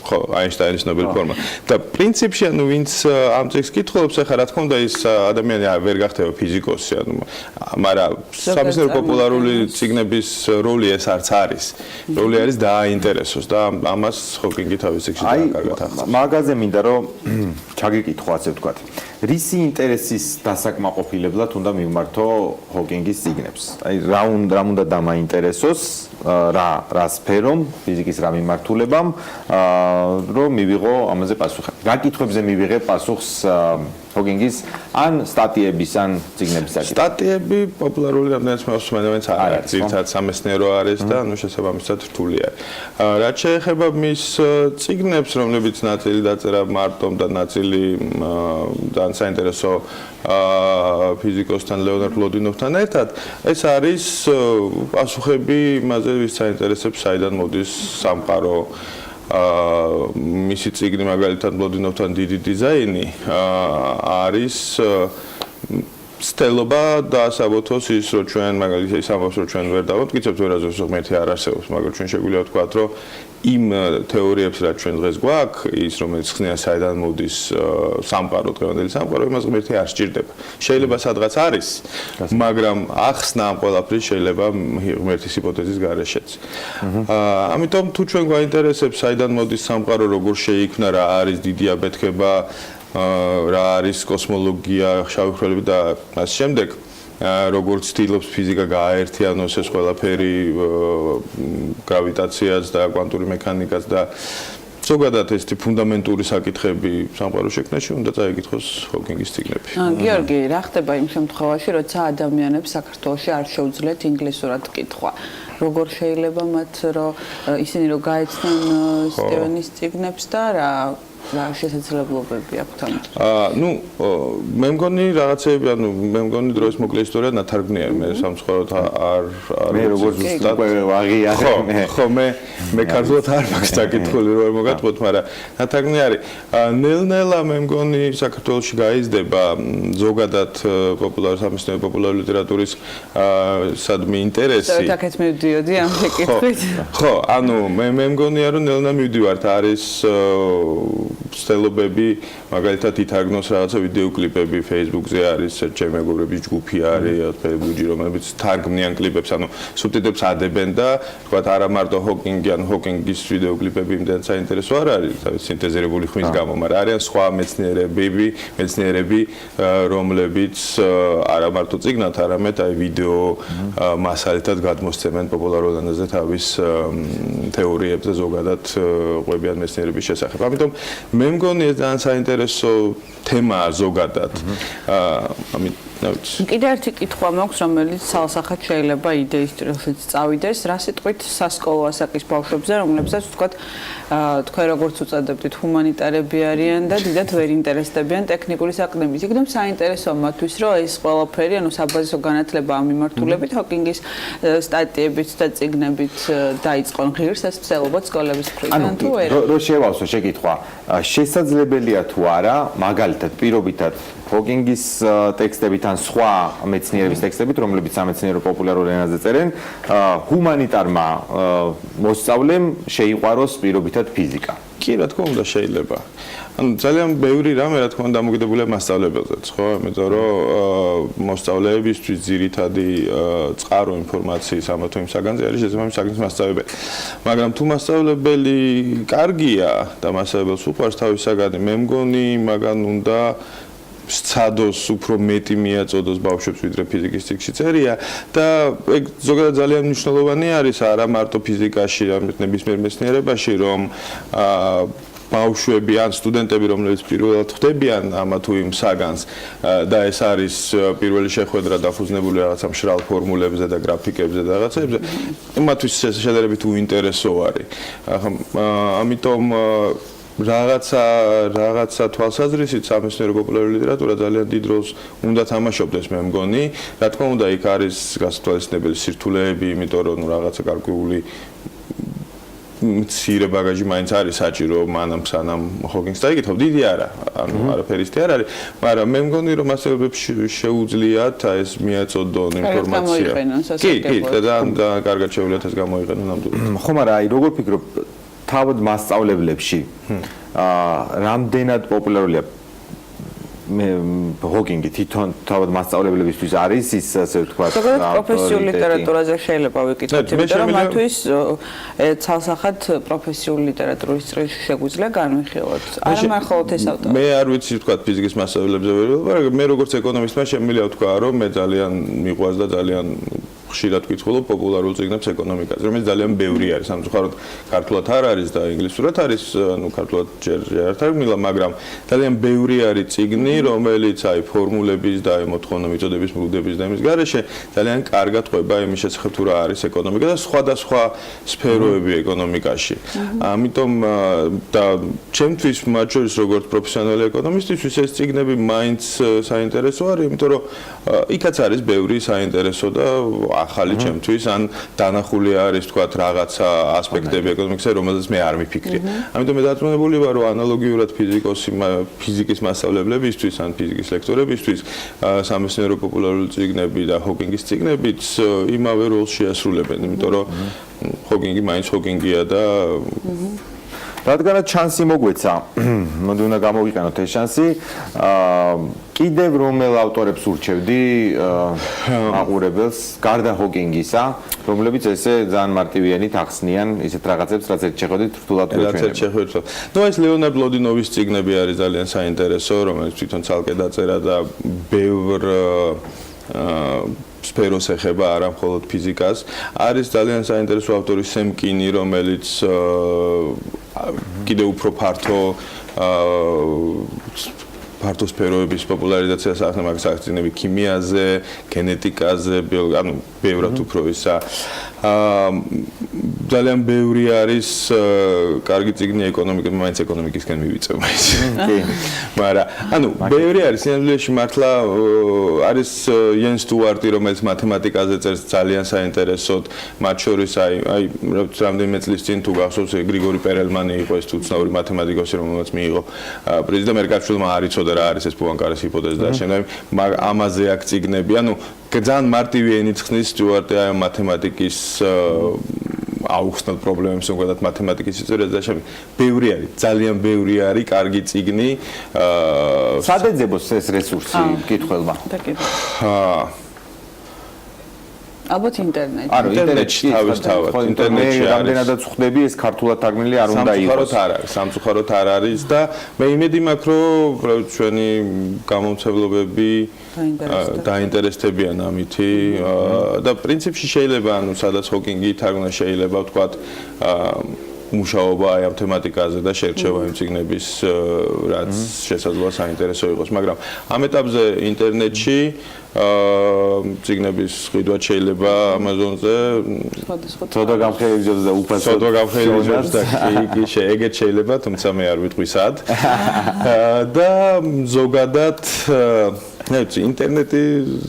ხო, აინშტაინის ნობელი ფორმა. და პრინციპში ანუ ვინც ამ წიგს კითხულობს, ახლა რა თქმა უნდა ის ადამიანი ვერ გახდება ფიზიკოსი, ანუ მაგრამ სამეცნიერო პოპულარული წიგნების როლი ეს არც არის. როლი არის დააინტერესოს და ამას ჰოკინგი თავის წიგში კარგად ახსენებს. მაგაზე მინდა რომ ჩაგიკითხო ასე ვთქვათ. რისი ინტერესის დასაკმაყოფილებლად უნდა მივმართო ჰოკინგის წიგნებს? აი რა უნდა დამაინტერესოს, რა სფერომ, ფიზიკის რა მიმართულებამ, რომ მივიღო ამაზე პასუხი. რა კითხვებზე მივიღე პასუხს ჰოკინგის ან სტატიების ან წიგნების საკითხი? სტატიები პოპულარული რამდენიც მოსმენდაც არის, ძირითადად სამეცნიერო არის და ანუ შესაბამისად რთული არის. რაც შეეხება მის წიგნებს, რომლებიც ნაწილი დაწერა მარტომ და ნაწილი ძალიან საინტერესო ფიზიკოსთან ლეონარდ ლოდინოვთან ერთად, ეს არის პასუხები იმაზე, ვის საინტერესებს საიდან მოდის სამყარო. მისი წიგნი მაგალითად ლოდინოვთან დიდი დიზაინი არის ცდელობა დაასაბუთოს ის, რომ ჩვენ მაგალითად ის ამბობს, რომ ჩვენ ვერ დავამტკიცებთ ვერასდროს ღმერთი არ არსებობს, მაგრამ ჩვენ შეგვიძლია ვთქვათ, რომ იმ თეორიებს, რაც ჩვენ დღეს გვაქვს, ის რომელიც ხსნიან საიდან მოდის სამყარო, დღევანდელი სამყარო, იმას ღმერთი არ სჭირდება. შეიძლება სადღაც არის, მაგრამ ახსნა ამ ყველაფრის შეიძლება ღმერთის ჰიპოთეზის გარეშეც. ამიტომ თუ ჩვენ გვაინტერესებს საიდან მოდის სამყარო, როგორ შეიქმნა, რა არის დიდი აფეთქება, რა არის კოსმოლოგია, შავი ხვრელები და ასე შემდეგ, როგორც ცდილობს ფიზიკა გააერთიანოს ეს ყველაფერი გრავიტაციაც და კვანტური მექანიკაც და ზოგადად ეს ფუნდამენტური საკითხები სამყაროს შექმნაში უნდა წაიკითხოს ჰოკინგის წიგნები. გიორგი, რა ხდება იმ შემთხვევაში, როცა ადამიანებს საქართველოში არ შეუძლიათ ინგლისურად კითხვა? როგორ შეიძლება მათ რომ ისინი რომ გაეცნონ სტივენის წიგნებს და რა შესაძლებლობები აქვთ ამით? ნუ მე მგონი რაღაცეები, ანუ მე მგონი დროის მოკლე ისტორია ნათარგმნია, მე სამწუხაროდ არ მე როგორც ზუსტად ვაღიარე. ხო, მე კარგად არ მაქვს საკითხული რომ მოგატყოთ, მაგრამ ნათარგმნი არის. ნელ-ნელა მე მგონი საქართველოში გაიზრდება ზოგადად სამეცნიერო პოპულარული ლიტერატურის სადმე ინტერესი. სწორედ აქეთ მივდიოდი ამ საკითხით. ხო, ანუ მე მგონია რომ ნელ-ნელა მივდივართ არის ცდელობები, მაგალითად ითარგმნოს რაღაცა ვიდეო კლიპები Facebook-ზე არის, ჩემი მეგობრების ჯგუფი არის, Facebook-ი, რომელიც თარგმნიან კლიპებს, ანუ სუბტიტრებს ადებენ და თქვათ არა მარტო ჰოკინგი ან ჰოკინგის ვიდეო კლიპები იმდენ საინტერესო არ არის, სინთეზირებული ხმის გამო, მაგრამ არიან სხვა მეცნიერები, რომლებიც არა მარტო წიგნად, არამედ აი ვიდეო მასალითად გადმოსცემენ პოპულარულ ენაზე თავის თეორიებს და ზოგადად ყვებიან მეცნიერების შესახებ. ამიტომ მე მგონი ეს ძალიან საინტერესო თემაა ზოგადად. კიდე ერთი კითხვა მაქვს, რომელიც სალსახად შეიძლება იდეის წრეშიც წავიდეს, რა სიტყვით სასკოლო ასაკის ბავშვებზე, რომლებსაც ვთქვათ, თქვენ როგორც უწოდებდით, ჰუმანიტარები არიან და დიდად ვერ ინტერესდებიან ტექნიკური საქმეებით. იქნებ საინტერესო მათთვის, რომ ეს ყველაფერი, ანუ საბაზისო განათლება ამ მიმართულებით, ჰოკინგის სტატიებით და წიგნებით დაიწყონ ღირს ეს მცდელობა სკოლების მხრიდან თუ ვერ? რო შევავსო შეკითხვა, შესაძლებელია თუ არა, მაგალითად, პირობითად ჰოკინგის ტექსტებით ან სხვა მეცნიერების ტექსტებით, რომლებიც სამეცნიერო პოპულარულ ენაზე წერენ, ჰუმანიტარმა მოსწავლემ შეიყვაროს პირობითად ფიზიკა. კი, რა თქმა უნდა, შეიძლება. ანუ ძალიან ბევრი რამე, რა თქმა უნდა, დამოკიდებულია მასწავლებელზეც, ხო? იმიტომ რომ მოსწავლეებისთვის ძირითადი წყარო ინფორმაციის ამა თუ იმ საგანზე არის შესაბამისი საგნის მასწავლებელი. მაგრამ თუ მასწავლებელი კარგია და მასწავლებელს უყვარს თავის საგანი, მე მგონი მაგან უნდა სცადოს უფრო მეტი მიაწოდოს ბავშვებს ვიდრე ფიზიკის წიგნში წერია და ეგ ზოგადად ძალიან მნიშვნელოვანი არის არა მარტო ფიზიკაში, არამედ ნებისმიერ მეცნიერებაში, რომ ბავშვები ან სტუდენტები, რომლებიც პირველად ხვდებიან ამა თუ იმ საგანს და ეს არის პირველი შეხვედრა დაფუძნებული რაღაცა მშრალ ფორმულებზე და გრაფიკებზე და რაღაცებზე, მათთვის შედარებით უინტერესო არის. ამიტომ რაღაცა თვალსაზრისით სამეცნიერო პოპულარული ლიტერატურა ძალიან დიდ როლს უნდა თამაშობდეს, მე მგონი. რა თქმა უნდა, იქ არის გასათვალისწინებელი სირთულეები, იმიტომ რომ რაღაცა გარკვეული მცირე ბაგაჟი მაინც არის საჭირო მანამ სანამ ჰოკინგს დაიკითხავ დიდი არა ანუ არაფერისთი არ არის მაგრამ მე მგონი რომ მასწავლებლებს შეუძლიათ ეს მიაწოდონ ინფორმაცია კი და კარგად შეუძლიათ ეს გამოიყენონ ნამდვილად ხო მაგრამ აი როგორ ფიქრობ თავად მასწავლებლებში რამდენად პოპულარულია ჰოკინგი თვითონ თავად მასწავლებლებისთვის არის ის ასე ვთქვათ პროფესიული ლიტერატურაზე შეიძლება ვიკითხოთ იმიტომ რომ მათთვის ცალსახად პროფესიული ლიტერატურის წრის შეგვიძლია განვიხილოთ არა მხოლოდ ეს ავტორი მე არ ვიცი ვთქვათ ფიზიკის მასწავლებლებზე მაგრამ მე როგორც ეკონომისტმა შემიძლია ვთქვა რომ მე ძალიან მიყვარს და ძალიან ხშირად ვკითხულობ პოპულარულ წიგნებს ეკონომიკაზე, რომელიც ძალიან ბევრი არის. სამწუხაროდ ქართულად არ არის და ინგლისურად არის, ანუ ქართულად ჯერ არ არის, მაგრამ ძალიან ბევრი არის წიგნი, რომელიც აი ფორმულების და მოთხოვნა მიწოდების მიგდების და იმის გარეშე ძალიან კარგად ყვება იმის შესახებ თუ რა არის ეკონომიკა და სხვადასხვა სფეროები ეკონომიკაში. ამიტომ და ჩემთვის მათ შორის როგორც პროფესიონალი ეკონომისტისთვის ეს წიგნები მაინც საინტერესო არის, იმიტომ რომ იქაც არის ბევრი საინტერესო და ახალი ჩემთვის ან დანახული არის თქვათ რაღაცა ასპექტები ეკონომიკისა, რომელზეც მე არ მიფიქრე. ამიტომ მე დარწმუნებული ვარ, რომ ანალოგიურად ფიზიკის მასწავლებლებისთვის ან ფიზიკის ლექტორებისთვის სამეცნიერო პოპულარული წიგნები და ჰოკინგის წიგნებიც იმავე როლს შეასრულებენ, იმიტომ რომ ჰოკინგი მაინც ჰოკინგია და რადგანაც შანსი მოგვეცა, მოდი უნდა გამოვიყენოთ ეს შანსი. კიდევ რომელ ავტორებს ურჩევდი აყურებელს გარდა ჰოკინგისა, რომლებიც ესე ძალიან მარტივიანით ახსნიან ისეთ რაღაცებს, რაც ერთ შეხედვით რთულად გვეჩვენება. ნუ ეს ლეონარდ ლოდინოვის წიგნები არის ძალიან საინტერესო, რომელიც თვითონ ცალკე დაწერა და ბევრ სფეროს ეხება, არა მხოლოდ ფიზიკას. არის ძალიან საინტერესო ავტორი სემ კინი, რომელიც კიდევ უფრო ფართო სფეროების პოპულარიზაციას ახდენა, მაგას აღწინები ქიმიაზე, გენეტიკაზე, ანუ ბევრად უფრო ისა. ძალიან ბევრი არის კარგი წიგნი ეკონომიკაზე, მაინც ეკონომიკისკენ მივიწევ მაინც. კი. მაგრამ ანუ ბევრი არის სინამდვილეში მართლა არის იენ სტუარტი, რომელიც მათემატიკაზე წერს ძალიან საინტერესოდ, მათ შორის აი რამდენიმე წლის წინ თუ გახსოვს გრიგორი პერელმანი იყო ეს უცნაური მათემატიკოსი, რომელმაც მიიღო პრიზი და მერკავშვილმა არ იცოდა რა არის ეს პუანკარის ჰიპოთეზა და შემდეგ ამაზე აქ წიგნები, ანუ ძალიან მარტივი ენით ხსნის სტუარტი აი მათემატიკის აუხსნელ პრობლემებს, ზოგადად მათემატიკის ისტორიაზე და შემდეგ ბევრი არის, ძალიან ბევრი არის კარგი წიგნი. სად ეძებოს ეს რესურსი მკითხველმა? ალბათ ინტერნეტში. ანუ ინტერნეტში თავისთავად. ინტერნეტში რამდენადაც ხვდები ეს ქართულად თარგმნილი არ უნდა იყოს. სამწუხაროდ არ არის და მე იმედი მაქვს, რომ ჩვენი გამომცემლობები დაინტერესდებიან ამითი და პრინციპში შეიძლება ანუ სადაც ჰოკინგი ითარგმნა შეიძლება ვთქვათ მუშაობა აი ამ თემატიკაზე და შერჩევა იმ წიგნების რაც შესაძლოა საინტერესო იყოს, მაგრამ ამ ეტაპზე ინტერნეტში წიგნების ყიდვა შეიძლება Amazon-ზე ცოტა გამხელიძებს და უფასოდ ცოტა გამხელიძებს და კი ეგეთ შეიძლება, თუმცა მე არ ვიტყვი სად და ზოგადად ნეცი ინტერნეტი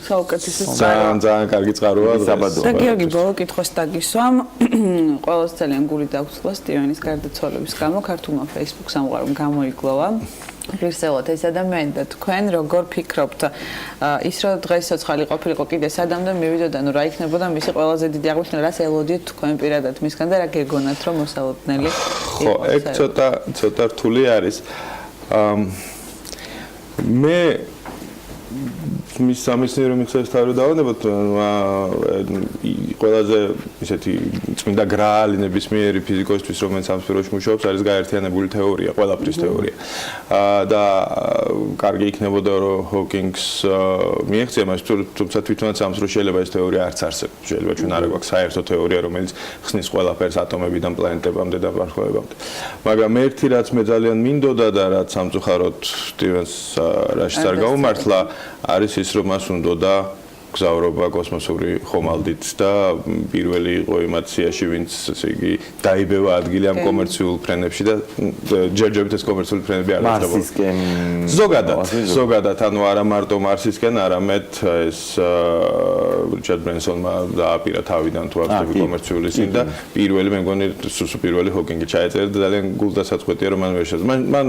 ძალიან კარგი წყაროა საბადოა. და გიორგი ბოლო კითხვას დაგისვამ, ყველას ძალიან გული დაგვსვლა სტივენის გარდაცვალების გამო ქართულმა Facebook სამყარომ გამოიგლოვა. ღირსეულად ეს ადამიანი და თქვენ როგორ ფიქრობთ, ის რომ დღეს სოციალი ყოფილიყო კიდე სადამდე მივიდოდა, ნუ რა იქნებოდა მისი ყველაზე დიდი აღმოჩენა, რას ელოდით თქვენ პირადად მისგან და რა გეგონათ რომ მოსალოდნელი? ხო, ეგ ცოტა რთული არის. მე მის სამეცნიერო მიღწევებს თავი დავანებოთ, ყველაზე ისეთი წმინდა გრაალი ნებისმიერი ფიზიკოსთვის, რომელიც ამ სფეროში მუშაობს, არის გაერთიანებული თეორია, ყველაფრის თეორია. და კარგი იქნებოდა, რომ ჰოკინგს მიეღწია, თუმცა თვითონაც ამ სფეროში შეიძლება ეს თეორია არც არსებობს. შეიძლება ჩვენ არ გვაქვს საერთო თეორია, რომელიც ხსნის ყველაფერს ატომებიდან პლანეტებამდე და პარხოლებამდე. მაგრამ ერთი რაც მე ძალიან მინდოდა და რაც სამწუხაროდ სტივენს რაშიც არ გაუმართლა, არის ის რომ მას უნდოდა გზავრობა კოსმოსური ხომალდით და პირველი იყო იმათ სიაში, ვინც ესე იგი დაიბევა ადგილი ამ კომერციულ ფრენებში და ჯერჯერობით ეს კომერციული ფრენები არ არის. მარსისკენ ზოგადად, ანუ არა მარტო მარსისკენ, არამედ ეს რიჩარდ ბრენსონმა დააპირა თავიდან თუ აქვს კომერციული წინ და პირველი მე მგონი სუსუ პირველი ჰოკინგი ჩაეწერა და ძალიან გულდასაწყვეტია რომ მან ვერ შეძლო.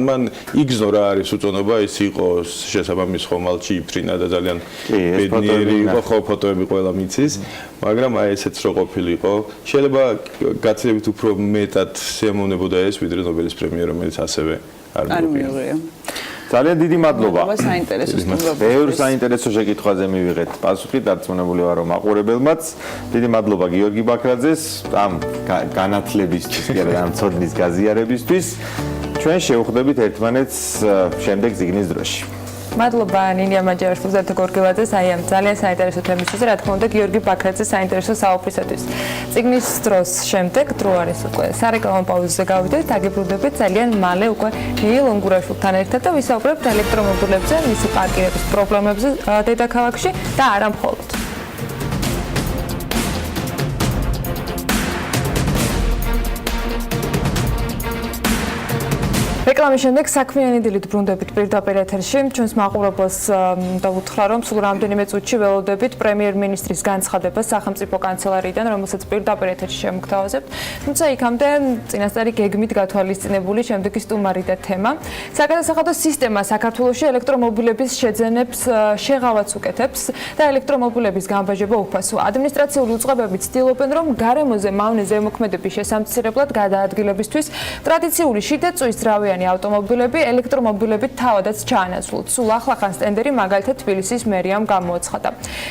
მან იგზნო რა არის უწონება, ის იყო შესაბამის ხომალდში იფრინა და ძალიან ბედნიერი იყო, ხო ფოტოები ყველა მიცის, მაგრამ აი ესეც რო ყოფილიყო, შეიძლება გაცილებით უფრო მეტად შემოვნებოდა ეს ვიდრე ნობელის პრემია, რომელიც ასევე არ მიიღია. ძალიან დიდი მადლობა. საინტერესო ბევრ საინტერესო შეკითხვაზე მივიღეთ პასუხი, დარწმუნებული ვარ რომ მაყურებელმაც. დიდი მადლობა გიორგი ბაქრაძეს ამ განათლებისთვის, კი არა, ამ ცოდნის გაზიარებისთვის. ჩვენ შევხვდებით ერთმანეთს შემდეგ ზიგნის დროში. მადლობა ნინია მაჯავაშვილზე და გორგილაძეს აი ამ ძალიან საინტერესო თემისთვის, რა თქმა უნდა გიორგი ბაქრაძეს საინტერესო საუბრისათვის. წიგნის დროს შემდეგ დრო არის უკვე სარეკლამო პაუზაზე გავიდეთ, დაგიბრუნდებით ძალიან მალე უკვე ნიილ ონგურაშვილთან ერთად და ვისაუბრებთ ელექტრომობილებზე, მისი პარკირების პრობლემებზე დედაქალაქში და არა მხოლოდ. რეკლამის შემდეგ საქმიანი დილით ბრუნდებით პირდაპირ ეთერში. ჩვენს მაყურებელს დავუთხრა, რომ სულ რამდენიმე წუთში ველოდებით პრემიერ-მინისტრის განცხადებას სახელმწიფო კანცელარიიდან, რომელსაც პირდაპირ ეთერში შემოგთავაზებთ. თუმცა იქამდე წინასწარი გეგმით გათვალისწინებული შემდეგი სტუმარი და თემა. საგადასახადო სისტემა საქართველოში ელექტრომობილების შეძენებს შეღავაც უკეთებს და ელექტრომობილების გამბაჟება უფასო. ადმინისტრაციული უწყებები ცდილობენ, რომ გარემოზე მავნე ზემოქმედების შესამცირებლად გადაადგილებისთვის ტრადიციული შიდა წვის ძრავიანი ავტომობილები ელექტრომობილებით თავადაც ჩაანაცვლოთ. სულ ახლახანს ტენდერი მაგალითად თბილისის მერიამ გამოაცხადა.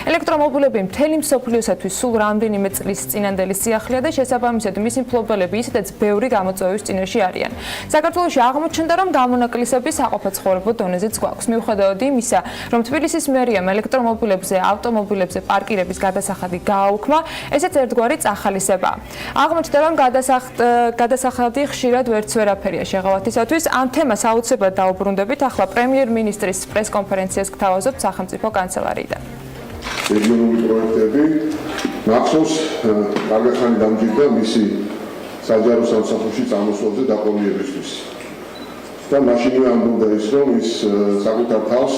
ელექტრომობილები მთელი მსოფლიოსათვის სულ რამდენიმე წლის წინანდელი სიახლეა და შესაბამისად მისი მფლობელები ისედაც ბევრი გამოწვევის წინაშე არიან. საქართველოში აღმოჩნდა, რომ გამონაკლისები საყოფაცხოვრებო დონეზეც გვაქვს. მიუხედავად იმისა, რომ თბილისის მერიამ ელექტრომობილებზე, ავტომობილებზე პარკირების გადასახადი გააუქმა, ესეც ერთგვარი წახალისებაა. აღმოჩნდა, რომ გადასახადი ხშირად ვერც ვერაფერია შეღავათისათვის. ამ თემას აუცილებლად დაუბრუნდებით. ახლა პრემიერ-მინისტრის პრესკონფერენციას გთავაზობთ სახელმწიფო კანცელარიიდან. რეგიონული პროექტები მახსოვს გარგახანი დამჯერდა მისი საჯარო სამსახურში წამოსვლაზე დაყოლიერისთვის. და მაშინვე ამბობდა ის, რომ ის საკუთარ თავს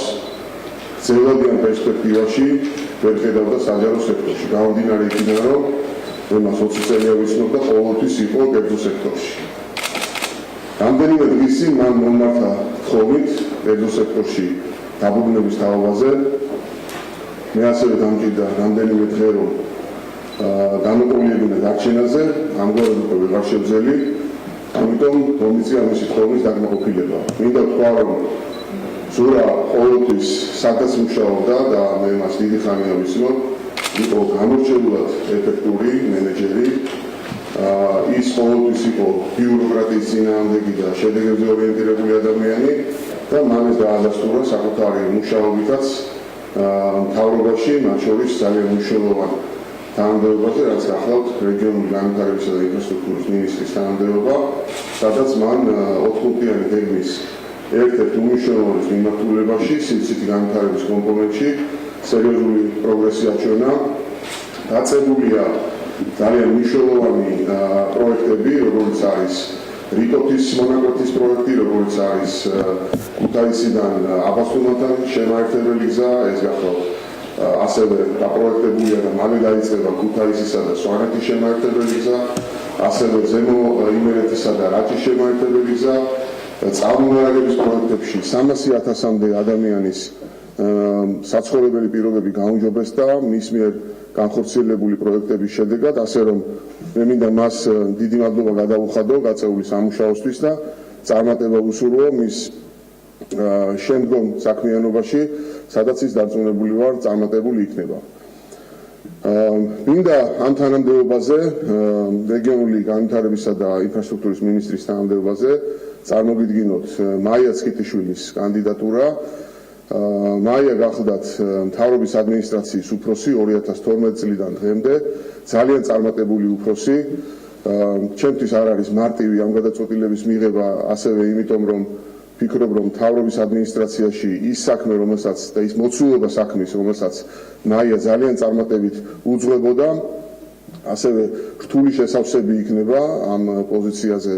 ძელადიან პერსპექტივაში ვერ ხედავდა საჯარო სექტორში. გამომდინარე იქიდან, რომ მას 20 წელია ვიცნობდა ყოველთვის იყო კერძო სექტორში. რამდენიმე დღის წინ მან მომართა თხოვნით კერძო სექტორში დაბრუნების თავაზე. მე ასევე დამჭირდა რამდენიმე დღე რომ განმოყოლიებინა დარჩენაზე, ამგვარად უკვე ვეღარ შევძელი, ამიტომ მომიწია მისი თხოვნით დაკმაყოფილება. მინდა ვთქვა, რომ ზურა ყოველთვის სადაც მუშაობდა და მე მას დიდი ხანია ვიცნობ, იყო გამორჩეულად ეფექტური მენეჯერი. ის ყოველთვის იყო ბიუროკრატიის წინააღმდეგი და შედეგებზე ორიენტირებული ადამიანი და მან ეს დაადასტურა საკუთარი მუშაობითაც მთავრობაში, მათ შორის ძალიან მნიშვნელოვან თანამდებობაზე, რაც გახლავთ რეგიონული განვითარებისა და ინფრასტრუქტურის მინისტრის თანამდებობა, სადაც მან 4-ხუთიანი გეგმის ერთ-ერთ უმნიშვნელოვანეს მიმართულებაში, სიცივი განვითარების კომპონენტში სერიოზული პროგრესი აჩვენა. დაწებულია ძალიან მნიშვნელოვანი პროექტები, როგორც არის რიკოთის მონაკვეთის პროექტი, როგორც არის ქუთაისიდან აბასთუმანთან შემაერთებელი გზა, ეს გახლავთ ასევე დაპროექტებულია და მალე დაიწყება ქუთაისისა და სვანეთის შემაერთებელი გზა, ასევე ზემო იმერეთისა და რაჭის შემაერთებელი გზა, წყალმომარაგების პროექტებში 300,000-მდე ადამიანის საცხოვრებელი პირობები გაუმჯობესდა მის მიერ განხორციელებული პროექტების შედეგად, ასე რომ მე მინდა მას დიდი მადლობა გადავუხადო გაწეული სამუშაოსთვის და წარმატება უსურვო მის შემდგომ საქმიანობაში, სადაც ის დარწმუნებული ვარ, წარმატებული იქნება. მინდა ამ თანამდებობაზე, რეგიონული განვითარებისა და ინფრასტრუქტურის მინისტრის თანამდებობაზე წარმოგიდგინოთ მაია ცქიტიშვილის კანდიდატურა. მაია გახლდათ მთავრობის ადმინისტრაციის უფროსი 2012 წლიდან დღემდე, ძალიან წარმატებული უფროსი. ჩემთვის არ არის მარტივი ამ გადაწყვეტილების მიღება, ასევე იმიტომ რომ ვფიქრობ, რომ მთავრობის ადმინისტრაციაში ის საქმე, რომელსაც და ის მოცულობა საქმის, რომელსაც მაია ძალიან წარმატებით უძღვებოდა, ასევე რთული შესავსები იქნება ამ პოზიციაზე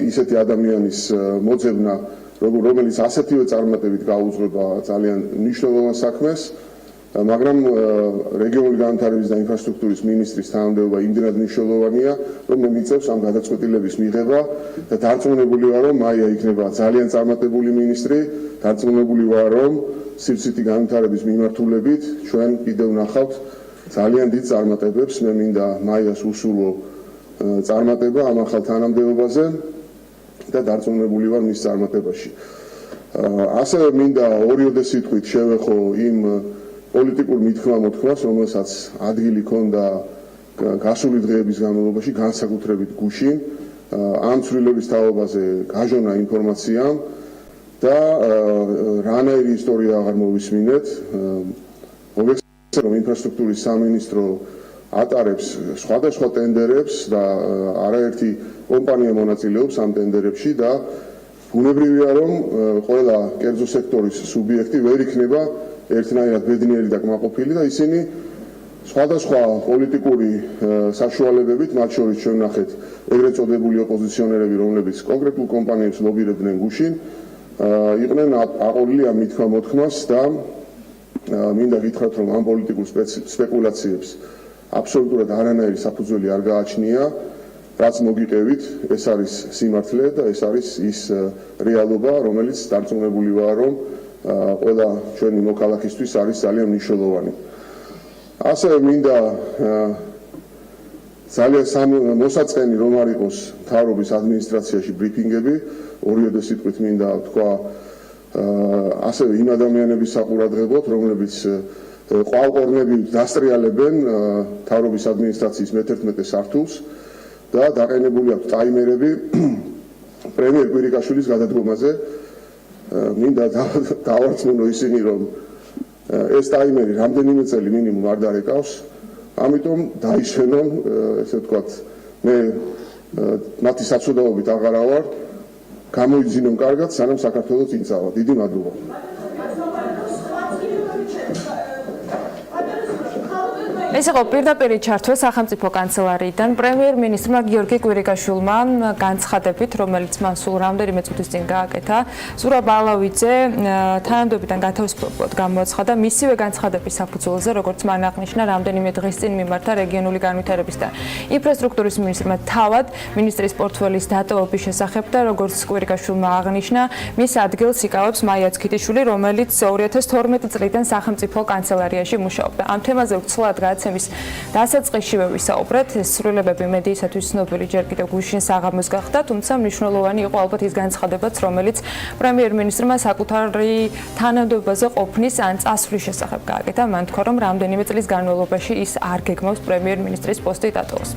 ისეთი ადამიანის მოძებნა, რომელიც ასეთივე წარმატებით გაუძღვება ძალიან მნიშვნელოვან საქმეს, მაგრამ რეგიონული განვითარების და ინფრასტრუქტურის მინისტრის თანამდებობა იმდენად მნიშვნელოვანია, რომ მე მიწევს ამ გადაწყვეტილების მიღება და დარწმუნებული ვარ, რომ მაია იქნება ძალიან წარმატებული მინისტრი, დარწმუნებული ვარ, რომ სივრცითი განვითარების მიმართულებით ჩვენ კიდევ ვნახავთ ძალიან დიდ წარმატებებს. მე მინდა მაიას უსულო წარმატება ამ ახალ თანამდებობაზე და დარწმუნებული ვარ მის წარმატებაში. ასევე მინდა ორიოდე სიტყვით შევეხო იმ პოლიტიკურ მithქმა-მოთქმას, რომელსაც ადგილი ჰქონდა გასული დღეების განმავლობაში, განსაკუთრებით გუშინ, ამ ცვლილების თაობაზე გაჟონა ინფორმაციამ და რანაირი ისტორია აღარ მოვისმინეთ. მოგეხსენებათ, რომ ინფრასტრუქტურის სამინისტრო ატარებს სხვადასხვა ტენდერებს და არაერთი კომპანია მონაწილეობს ამ ტენდერებში და ბუნებრივია, რომ ყველა კერძო სექტორის სუბიექტი ვერ იქნება ერთნაირად ბედნიერი და კმაყოფილი და ისინი სხვადასხვა პოლიტიკური საშუალებებით, მათ შორის ჩვენ ვნახეთ ეგრეთ წოდებული ოპოზიციონერები, რომლებიც კონკრეტულ კომპანიებს ლობირებდნენ გუშინ, იყვნენ აყოლილი ამ მithქმა-მოთქმას და მინდა გითხრათ, რომ ამ პოლიტიკურ სპეკულაციებს აბსოლუტურად არანაირი საფუძველი არ გააჩნია, რაც მოგიყევით, ეს არის სიმართლე და ეს არის ის რეალობა, რომელიც დარწმუნებული ვარ, რომ ყველა ჩვენი მოქალაქისთვის არის ძალიან მნიშვნელოვანი. ასევე მინდა ძალიან მოსაწყენი რომ არ იყოს მთავრობის ადმინისტრაციაში ბრიფინგები, ორიოდე სიტყვით მინდა თქვა ასევე იმ ადამიანების საყურადღებოდ, რომლებიც ყვალყორნებით დასტრიალებენ მთავრობის ადმინისტრაციის მე-11 სართულს და დაყენებული აქვს ტაიმერები პრემიერ კვირიკაშვილის გადადგომაზე. მინდა დავარწმუნო ისინი, რომ ეს ტაიმერი რამდენიმე წელი მინიმუმ არ დარეკავს, ამიტომ დაიშენონ, ესე ვთქვათ, მე მათი საცოდაობით აღარა ვარ, გამოიძინონ კარგად, სანამ საქართველოს წინ წავა. დიდი მადლობა. ეს იყო პირდაპირი ჩართვა სახელმწიფო კანცელარიიდან პრემიერ-მინისტრმა გიორგი კვირიკაშვილმა განცხადებით, რომელიც მან სულ რამდენიმე წუთის წინ გააკეთა. ზურაბ ალავიძე თანამდებობიდან გათავისუფლებლად გამოაცხადა მისივე განცხადების საფუძველზე, როგორც მან აღნიშნა, რამდენიმე დღის წინ მიმართა რეგიონული განვითარების და ინფრასტრუქტურის მინისტრმა თავად მინისტრის პორტფელის დატოვების შესახებ და როგორც კვირიკაშვილმა აღნიშნა, მის ადგილს იკავებს მაია ცქიტიშვილი, რომელიც 2012 წლიდან სახელმწიფო კანცელარიაში მუშაობდა. ამ თემაზე უცვლად გადაცემის დასაწყისშივე ვისაუბრეთ. სრულებები მედიისათვის ცნობილი ჯერ კიდევ გუშინ საღამოს გახდა, თუმცა მნიშვნელოვანი იყო ალბათ ის განცხადებაც, რომელიც პრემიერ-მინისტრმა საკუთარი თანამდებობაზე ყოფნის ან წასვლის შესახებ გააკეთა. მან თქვა, რომ რამდენიმე წლის განმავლობაში ის არ გეგმავს პრემიერ-მინისტრის პოსტი დატოვოს.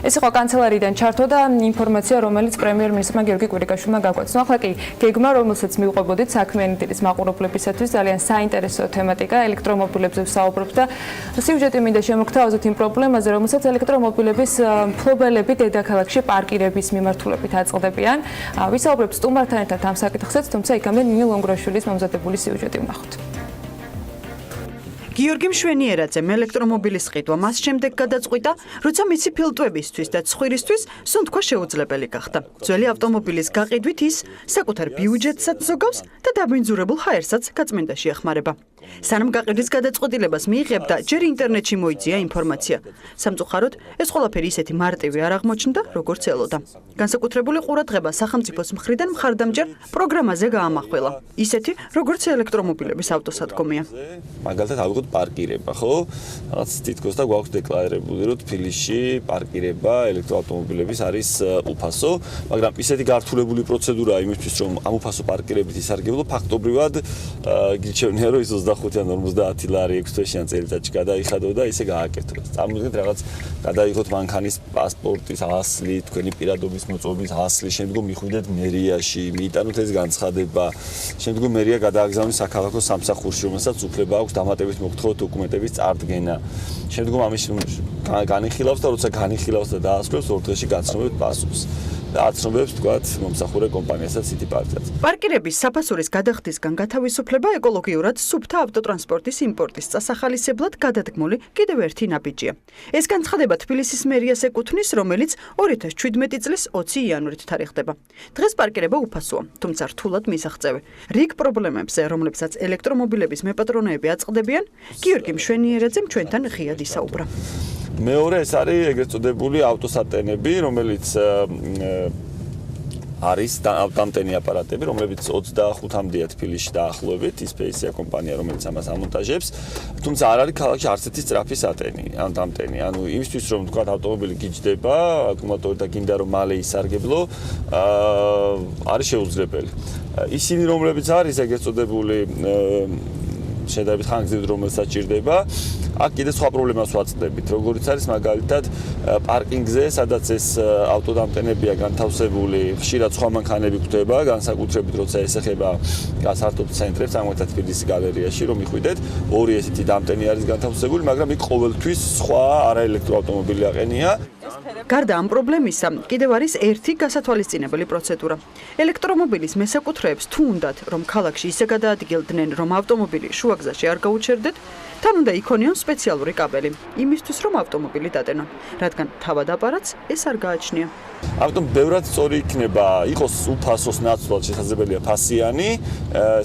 ეს იყო კანცელარიიდან ჩართვა და ინფორმაცია, რომელიც პრემიერ-მინისტრმა გიორგი კვირიკაშვილმა გაგვაცნო. ახლა კი გეგმა, რომელსაც მივყვებოდით საქმიანი დილის მაყურებლისათვის, ძალიან საინტერესო თემატიკა, ელექტრომობილებზე ვსაუბრობთ და სიუჟეტი მინდა შემოგთავაზოთ იმ პრობლემაზე, რომელსაც ელექტრომობილების მფლობელები დედაქალაქში პარკირების მიმართულებით აწყდებიან. ვისაუბრებთ სტუმართან ერთად ამ საკითხზეც, თუმცა იქამდე ნინო ლონგრაშვილის მომზადებული სიუჟეტი ვნახოთ. გიორგი მშვენიერაძემ ელექტრომობილის ყიდვა მას შემდეგ გადაწყვიტა, როცა მისი ფილტვებისთვის და ცხვირისთვის სუნთქვა შეუძლებელი გახდა. ძველი ავტომობილის გაყიდვით ის საკუთარ ბიუჯეტსაც ზოგავს და დაბინძურებულ ჰაერსაც გაწმენდაში ეხმარება. სანამ გაყიდვის გადაწყვეტილებას მიიღებდა, ჯერ ინტერნეტში მოიწია ინფორმაცია. სამწუხაროდ, ეს ყველაფერი ისეთი მარტივი არ აღმოჩნდა, როგორც ელოდა. განსაკუთრებული ყურადღება სახელმწიფოს მხრიდან მხარდამჭერ პროგრამაზე გაამახვილა. ისეთი, როგორც ელექტრომობილების ავტოსადგომია. მაგალითად, ავიღოთ პარკირება, ხო? რაღაც თითქოს და გვაქვს დეკლარირებული, რომ თბილისში პარკირება ელექტროავტომობილების არის უფასო, მაგრამ ისეთი გართულებული პროცედურაა იმისთვის, რომ ამ უფასო პარკირებით ისარგებლო, ფაქტობრივად გირჩევნია, რომ ის 25 ან 50 ლარი 6 თვეში ან წელიწადში გადაიხადო და ისე გააკეთო. წარმოგიდგენთ რაღაც გადაიღოთ მანქანის პასპორტის ასლი, თქვენი პირადობის მოწვევის ასლი, შემდგომ მიხვიდეთ მერიაში, მიიტანოთ ეს განცხადება, შემდგომ მერია გადააგზავნოს საქალაქო სამსახურში, რომელსაც უფლება აქვს დამატებით მოგთხოვოთ დოკუმენტების წარდგენა. შემდგომ ამის განიხილავს და როცა განიხილავს და დაასრულებს ორ დღეში გაცნობებს პასუხს. და აცნობებს თქვათ მომსახურე კომპანიასაც city park-საც. პარკირების საფასურის გადახდისგან გათავისუფლება ეკოლოგიურად სუფთა ავტოტრანსპორტის იმპორტის წასახალისებლად გადადგმული კიდევ ერთი ნაბიჯია. ეს განცხადება თბილისის მერიას ეკუთვნის, რომელიც 2017 წლის 20 იანვრით თარიღდება. დღეს პარკირება უფასოა, თუმცა რთულად მისაღწევი. რიგ პრობლემებზე, რომლებსაც ელექტრომობილების მეპატრონეები აწყდებიან, გიორგი მშვენიერაძემ ჩვენთან ღიად ისაუბრა. მეორე ეს არის ეგრეთ წოდებული ავტოსატენები, რომელიც არის დამტენი აპარატები, რომლებიც 25-მდეა თბილისში დაახლოებით, ისპეისია კომპანია, რომელიც ამას ამონტაჟებს, თუმცა არ არის ქალაქში არც ერთი სწრაფი სატენი, ან დამტენი. ანუ იმისთვის რომ თქვა ავტომობილი გიჯდება, აკუმულატორი და გინდა რომ მალე ისარგებლო, არის შეუძლებელი. ისინი რომლებიც არის ეგრეთ წოდებული შედარებით ხანგრძლივი რომელსაც ჭირდება, აქ კიდე სხვა პრობლემას ვაწყდებით, როგორიც არის მაგალითად პარკინგზე, სადაც ეს ავტოდამტენებია განთავსებული, ხშირად სხვა მანქანები გვხვდება, განსაკუთრებით როცა ესეხება გასართობ ცენტრებს, აღმოჩნდა თბილისის გალერეაში, რომ მიხვიდეთ, ორი ესეთი დამტენი არის განთავსებული, მაგრამ იქ ყოველთვის სხვა არაელექტროავტომობილი აყენია. გარდა ამ პრობლემისა, კიდევ არის ერთი გასათვალისწინებელი პროცედურა. ელექტრომობილის მესაკუთრეებს თუ უნდათ, რომ ქალაქში ისე გადაადგილდნენ, რომ ავტომობილი შუაგზაში არ გაუჩერდეთ, თან უნდა იქონიონ სპეციალური კაბელი, იმისთვის რომ ავტომობილი დადენონ, რადგან თავად აპარატს ეს არ გააჩნია. ამიტომ ბევრად სწორი იქნება იყოს უფასოს ნაცვლად შესაძლებელია ფასიანი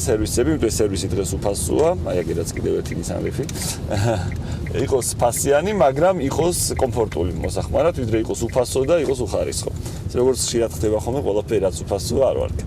სერვისები, იმიტომ სერვისი დღეს უფასოა, აი აგერაც კიდევ ერთი მისამრიფი. იყოს ფასიანი, მაგრამ იყოს კომფორტული მოსახმარად, ვიდრე იყოს უფასო და იყოს უხარისხო. როგორც ხშირად ხდება ხოლმე, ყველაფერი რაც უფასოა არ ვარგ.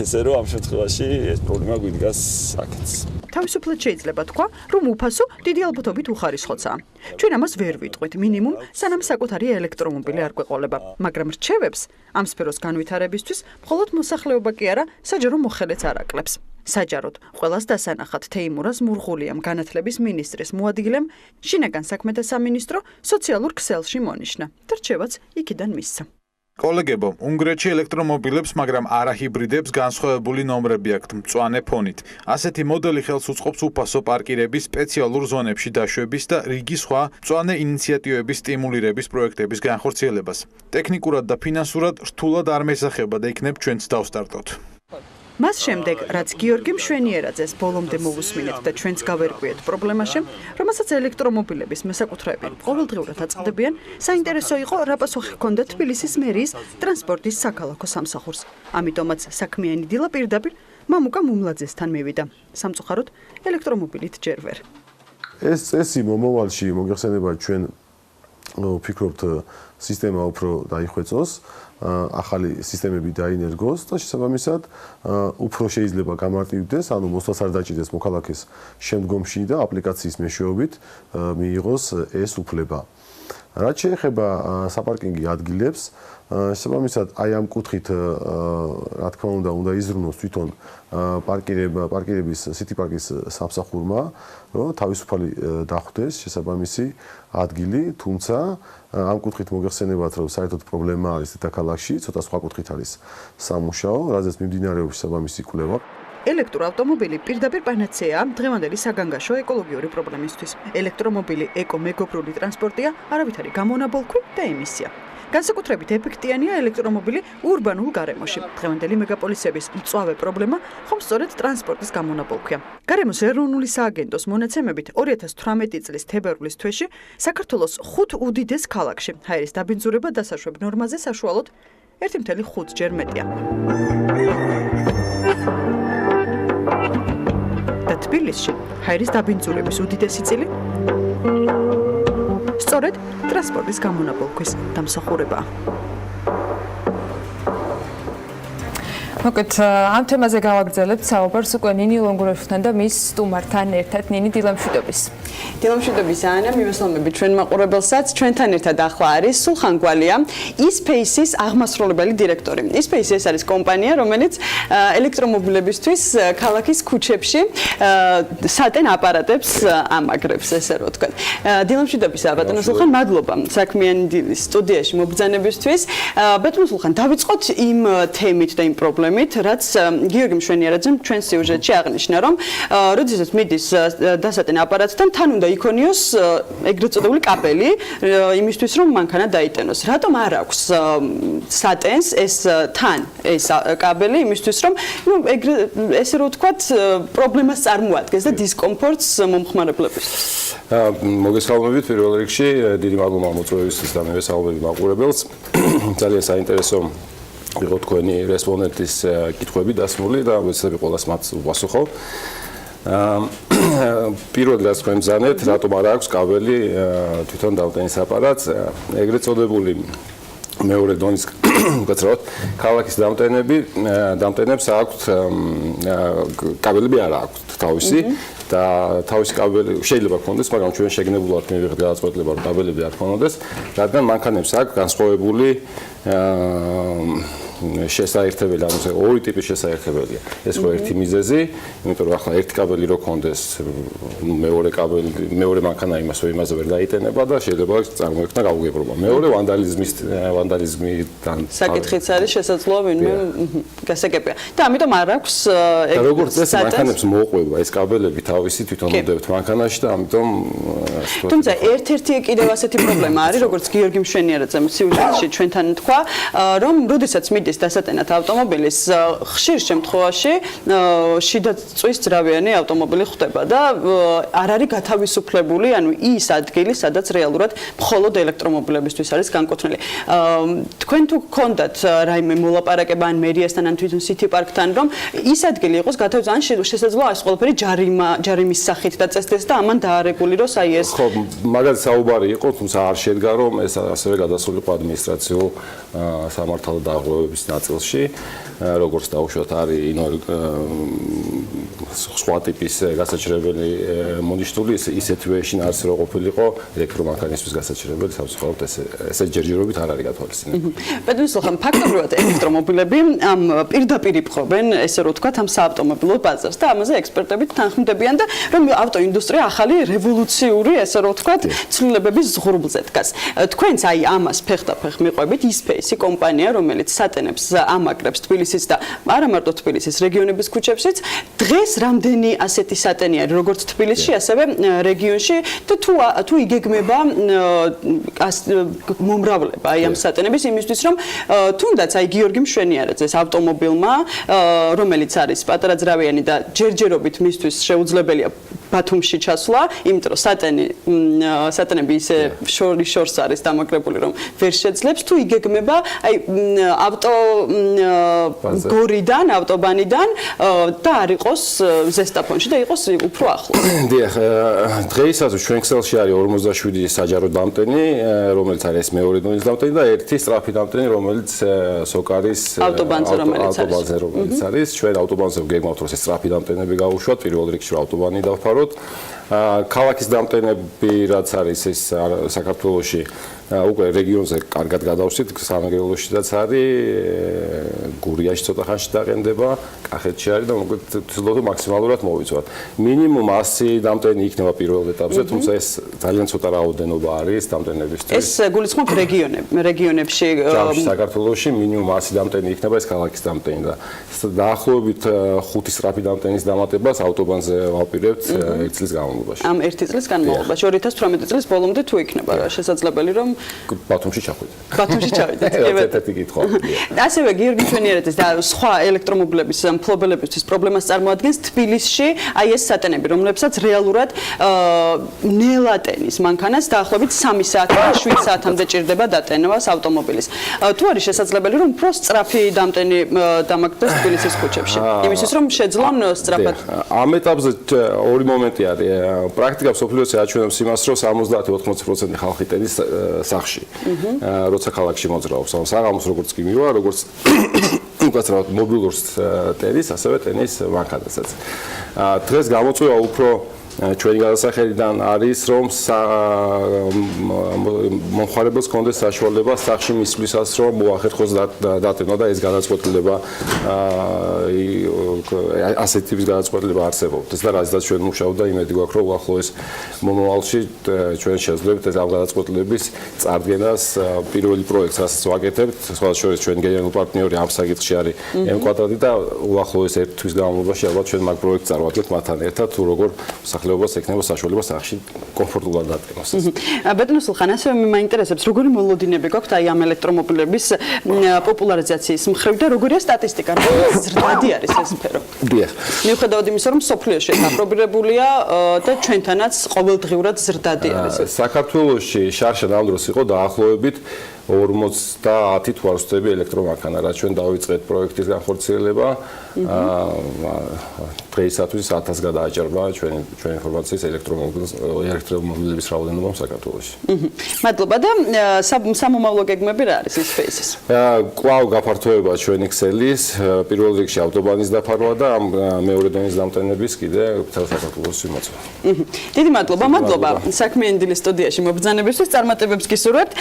ესე რომ ამ შემთხვევაში ეს პრობლემა გვიდგას აქაც. თავისუფლად შეიძლება თქვა, რომ უფასო დიდი ალბათობით უხარისხოცაა. ჩვენ ამას ვერ ვიტყვით, მინიმუმ სანამ საკუთარი ელექტრომობილი არ გვეყოლება, მაგრამ რჩევებს ამ სფეროს განვითარებისთვის მხოლოდ მოსახლეობა კი არა, საჯარო მოხელეც არ აკლებს. საჯაროდ ყველას დასანახად თეიმურას მურღულიამ განათლების მინისტრის მოადგილემ შინაგან საქმეთა სამინისტრო სოციალურ ქსელში მონიშნა და რჩევაც იქიდან მისცა. კოლეგებო, უნგრეთში ელექტრომობილებს, მაგრამ არა ჰიბრიდებს განსხვავებული ნომრები აქვთ მწვანე ფონით. ასეთი მოდელი ხელს უწყობს უფასო პარკირების სპეციალურ ზონებში დაშვების და რიგი სხვა მწვანე ინიციატივების სტიმულირების პროექტების განხორციელებას. ტექნიკურად და ფინანსურად რთულად არ მესახება და იქნებ ჩვენც დავსტარტოთ. მას შემდეგ, რაც გიორგი მშვენიერაძეს ბოლომდე მოვუსმინეთ და ჩვენც გავერკვიეთ პრობლემაში, რომელსაც ელექტრომობილების მესაკუთრეები ყოველდღიურად აწყდებიან, საინტერესო იყო რა პასუხი ჰქონდა თბილისის მერიის ტრანსპორტის საქალაქო სამსახურს. ამიტომაც საქმიანი დილა პირდაპირ მამუკა მუმლაძესთან მივიდა. სამწუხაროდ ელექტრომობილით ჯერ ვერ. ეს წესი მომავალში მოგეხსენება ჩვენ ვფიქრობთ სისტემა უფრო დაიხვეწოს. ახალი სისტემები დაინერგოს და შესაბამისად უფრო შეიძლება გამარტივდეს, ანუ მოსვლას არ დაჭირდეს მოქალაქეს შემდგომში და აპლიკაციის მეშვეობით მიიღოს ეს უფლება. რაც შეეხება საპარკინგი ადგილებს, შესაბამისად აი ამ კუთხით რა თქმა უნდა იზრუნოს თვითონ პარკირების city park-ის სამსახურმა, რომ თავისუფალი დახვდეს შესაბამისი ადგილი, თუმცა ამ კუთხით მოგეხსენებათ, რომ საერთოდ პრობლემა არის დედაქალაქში, ცოტა სხვა კუთხით არის სამუშაო, რაზეც მიმდინარეობს შესაბამისი კვლევა. ელექტროავტომობილი პირდაპირ პანაცეაა დღევანდელი საგანგაშო ეკოლოგიური პრობლემისთვის. ელექტრომობილი ეკომეგობრული ტრანსპორტია, არავითარი გამონაბოლქვი და ემისია. განსაკუთრებით ეფექტიანია ელექტრომობილი ურბანულ გარემოში. დღევანდელი მეგაპოლისების მწვავე პრობლემა ხომ სწორედ ტრანსპორტის გამონაბოლქვია. გარემოს ეროვნული სააგენტოს მონაცემებით 2018 წლის თებერვლის თვეში საქართველოს 5 უდიდეს ქალაქში ჰაერის დაბინძურება დასაშვებ ნორმაზე საშუალოდ 1.5 ჯერ მეტია. და თბილისში ჰაერის დაბინძურების უდიდესი წილი სწორედ ტრანსპორტის გამონაბოლქვის დამსახურებაა. მოკლედ ამ თემაზე გავაგრძელებთ საუბარს უკვე ნინი ლონგურაშვილთან და მის სტუმართან ერთად ნინი დილამშვიდობის. დილამშვიდობის ანა, მივესალმებით ჩვენ მაყურებელსაც. ჩვენთან ერთად ახლა არის სულხან გვალია, ispace-ის აღმასრულებელი დირექტორი. ispace ეს არის კომპანია, რომელიც ელექტრომობილებისთვის ქალაქის ქუჩებში სატენ აპარატებს ამაგრებს, ესე რომ ვთქვათ. დილამშვიდობის ბატონო სულხან, მადლობა საქმიანი დილის სტუდიაში მობრძანებისთვის. ბატონო სულხან, დავიწყოთ იმ თემით და იმ პრობლემით, პრობლემით, რაც გიორგი მშვენიერაძემ ჩვენ სიუჟეტში აღნიშნა, რომ როდესაც მიდის დასატენ აპარატთან, თან უნდა იქონიოს ეგრეთ წოდებული კაბელი, იმისთვის რომ მანქანა დაიტანოს. რატომ არ აქვს სატენს ეს თან ეს კაბელი იმისთვის რომ ესე რომ ვთქვათ პრობლემას წარმოადგენს და დისკომფორტს მომხმარებლებისთვის. მოგესალმებით პირველ რიგში, დიდი მადლობა მოწვევისთვის და მესალმები მაყურებელს. ძალიან საინტერესო იყო თქვენი რესპონდენტის კითხვები დასმული და ვეცდები ყველას მათ ვასუხო. პირველ რიგს ხმემზანეთ, რატომ არ აქვს კაბელი თვითონ დამტენის აპარატს, ეგრეთ წოდებული მეორე დონის უკაცრავად ქალაქის დამტენებს აქვთ კაბელები არ აქვთ თავისი და თავისი კაბელი შეიძლება ქონდეს, მაგრამ ჩვენ შეგნებულად მივიღეთ გადაწყვეტილება რომ კაბელები არ ქონოდეს, რადგან მანქანებს აქვს განსხვავებული შესაერთებელი, ანუ ორი ტიპის შესაერთებელია. ეს ხო ერთი მიზეზი, იმიტომ რომ ახლა ერთი კაბელი რო ქონდეს, მეორე მანქანა იმაზე ვერ დაიტენება და შეიძლება წარმოექმნა გაუგებრობა. მეორე ვანდალიზმიდან საკითხიც არის შესაძლოა ვინმე გასაგებია. და ამიტომ არ აქვს და როგორც წესი მანქანებს მოყვება ეს კაბელები თავისი თვითონ მოდებთ მანქანაში და ამიტომ თუმცა ერთ-ერთი კიდევ ასეთი პრობლემა არის, როგორც გიორგი მშვენიერაძემ სიუჟეტში ჩვენთან თქვა, რომ როდესაც დასატენად ავტომობილის ხშირ შემთხვევაში შიდა წვის ძრავიანი ავტომობილი ხდება და არ არის გათავისუფლებული, ანუ ის ადგილი, სადაც რეალურად მხოლოდ ელექტრომობილებისთვის არის განკუთვნილი. თქვენ თუ გქონდათ რაიმე მოლაპარაკება ან მერიასთან ან თვითონ City Park-თან, რომ ის ადგილი იყოს გათავისუფლებული, ან შესაძლოა ეს ყველაფერი ჯარიმის სახით დაწესდეს და ამან დაარეგულიროს აი ეს. ხო, მაგალითად საუბარი იყო, თუმცა არ შედგა, რომ ეს ასევე გადასულიყო ადმინისტრაციულ სამართალ დაღუპვების ნაწილში, როგორც დაუშვათ არის სხვა ტიპის გასაჩერებელი მონიშნული, ისეთვე შინ არის რო ყოფილიყო ელექტრომანქანისთვის გასაჩერებელი, სამწუხაროდ ესე ჯერჯერობით არ არის გათვალისწინებული. პედაგოგიურად ფაქტობრივად ელექტრომობილები ამ პირდაპირ იპყრობენ, ესე რომ ვთქვათ, ამ საავტომობილო ბაზარს და ამაზე ექსპერტები თანხმდებიან და რომ ავტოინდუსტრია ახალი რევოლუციური, ესე რომ ვთქვათ, ცვლილებების ზღურბლზე დგას. თქვენც აი ამას ფეხდაფეხ მიყვებით ისპეისი კომპანია, რომელიც სატენებს ამაგრებს თბილისის და არა მარტო თბილისის რეგიონების ქუჩებშიც. დღეს რამდენი ასეთი სატენი არის როგორც თბილისში, ასევე რეგიონში და თუ იგეგმება მომრავლება აი ამ სატენების იმისთვის, რომ თუნდაც აი გიორგი მშვენიერაძეს ავტომობილმა, რომელიც არის პატარა ძრავიანი და ჯერჯერობით მისთვის შეუძლებელია ბათუმში ჩასვლა, იმიტომ რომ სატენები ისე შორს არის დამაგრებული, რომ ვერ შეძლებს, თუ იგეგმება აი ავტოგორიდან, ავტობანიდან და არ იყოს ზესტაფონში და იყოს უფრო ახლოს. დიახ, დღეისათვის ჩვენ ქსელში არის 47 საჯარო დამტენი, რომელიც არის მეორე დონის დამტენი და ერთი სწრაფი დამტენი, რომელიც სოკარის ავტობანზე არის. ჩვენ ავტობანზე ვგეგმავთ, რომ ეს სწრაფი დამტენები გაუშვათ, პირველ რიგში ავტობანი დავფაროთ. ქალაქის დამტენები რაც არის ეს საქართველოში უკვე რეგიონზე კარგად გადავსვით, სამეგრელოშიც არის, გურიაში ცოტა ხანში დაყენდება, კახეთში არის და მოკლედ ვცდილობთ მაქსიმალურად მოვიცვათ. მინიმუმ 100 დამტენი იქნება პირველ ეტაპზე, თუმცა ეს ძალიან ცოტა რაოდენობა არის დამტენებისთვის. ეს გულისხმობთ რეგიონებში საქართველოში მინიმუმ 100 დამტენი იქნება ეს ქალაქის დამტენი და დაახლოებით 5 სწრაფი დამტენის დამატებას ავტობანზე ვაპირებთ 1 წლის განმავლობაში. ამ 1 წლის განმავლობაში 2018 წლის ბოლომდე თუ იქნება შესაძლებელი რომ ბათუმში ჩახვიდეთ. ბათუმში ჩავიდეთ. ერთ-ერთი კითხვა. ასევე გიორგი მშვენიერაძის და სხვა ელექტრომობილების მფლობელებისთვის პრობლემას წარმოადგენს თბილისში აი ეს სატენები, რომლებსაც რეალურად ნელატენის მანქანას დაახლოებით 3 საათიდან 7 საათამდე ჭირდება დატენებას ავტომობილის. თუ არის შესაძლებელი რომ უფრო სწრაფი დამტენი დამაგდეს თბილისის ქუჩებში, იმისთვის რომ შეძლონ სწრაფად. ამ ეტაპზე ორი მომენტი არის. პრაქტიკა მსოფლიოში აჩვენებს იმას, რომ 70-80% ხალხი ტენის სახში. როცა ქალაქში მოძრაობს, საღამოს როგორც კი მივა, როგორც უკაცრავად მობილურს ტენის, ასევე ტენის მანქანასაც. დღეს გამოწვევა უფრო ჩვენი გადასახედიდან არის რომ მომხმარებელს კონდეს საშუალება სახში მისვლისას რომ მოახერხოს დატვირთვა და ეს გადაწყვეტილება ასეთ ტიპის გადაწყვეტილება არსებობს და რაზეც ჩვენ მუშაობთ და იმედი გვაქვს რომ უახლოეს მომავალში ჩვენ შეძლებს ეს ამ გადაწყვეტილების წარდგენას პირველი პროექტს რასაც ვაკეთებთ სხვა შორის ჩვენ გენერალური პარტნიორი ამ საკითხში არის M-კვადრატი და უახლოეს ერთ თვის განმავლობაში ალბათ ჩვენ მაგ პროექტს წარმოვადგენთ მათთან ერთად თუ როგორ მოსახლეობას ექნება საშუალება სახში კომფორტულად დატვირთვას. ბატონო სულხან, ასევე მე მაინტერესებს როგორი მოლოდინები გაქვთ აი ამ ელექტრომობილების პოპულარიზაციის მხრივ და როგორია სტატისტიკა, როგორი ზრდადი არის ეს სფერო? დიახ. მიუხედავად იმისა, რომ სოფლიოში დაპრობირებულია და ჩვენთანაც ყოველდღიურად ზრდადი არის. საქართველოში შარშან ამ დროს იყო დაახლოებით 50 თუ არ ვცდები ელექტრომანქანა, რაც ჩვენ დავიწყეთ პროექტის განხორციელება. დღეისათვის 1000 გადააჭარბა ჩვენი ინფორმაციის ელექტრომობილების რაოდენობა საქართველოში. მადლობა და სამომავლო გეგმები რა არის ის ფეისის? კვლავ გაფართოება ჩვენი ქსელის, პირველ რიგში ავტობანის დაფარვა და მეორე დონის დამტენების კიდე მთელ საქართველოს მიმოწვა. დიდი მადლობა საქმიანი დილის სტუდიაში მობრძანებისთვის წარმატებებს გისურვებთ.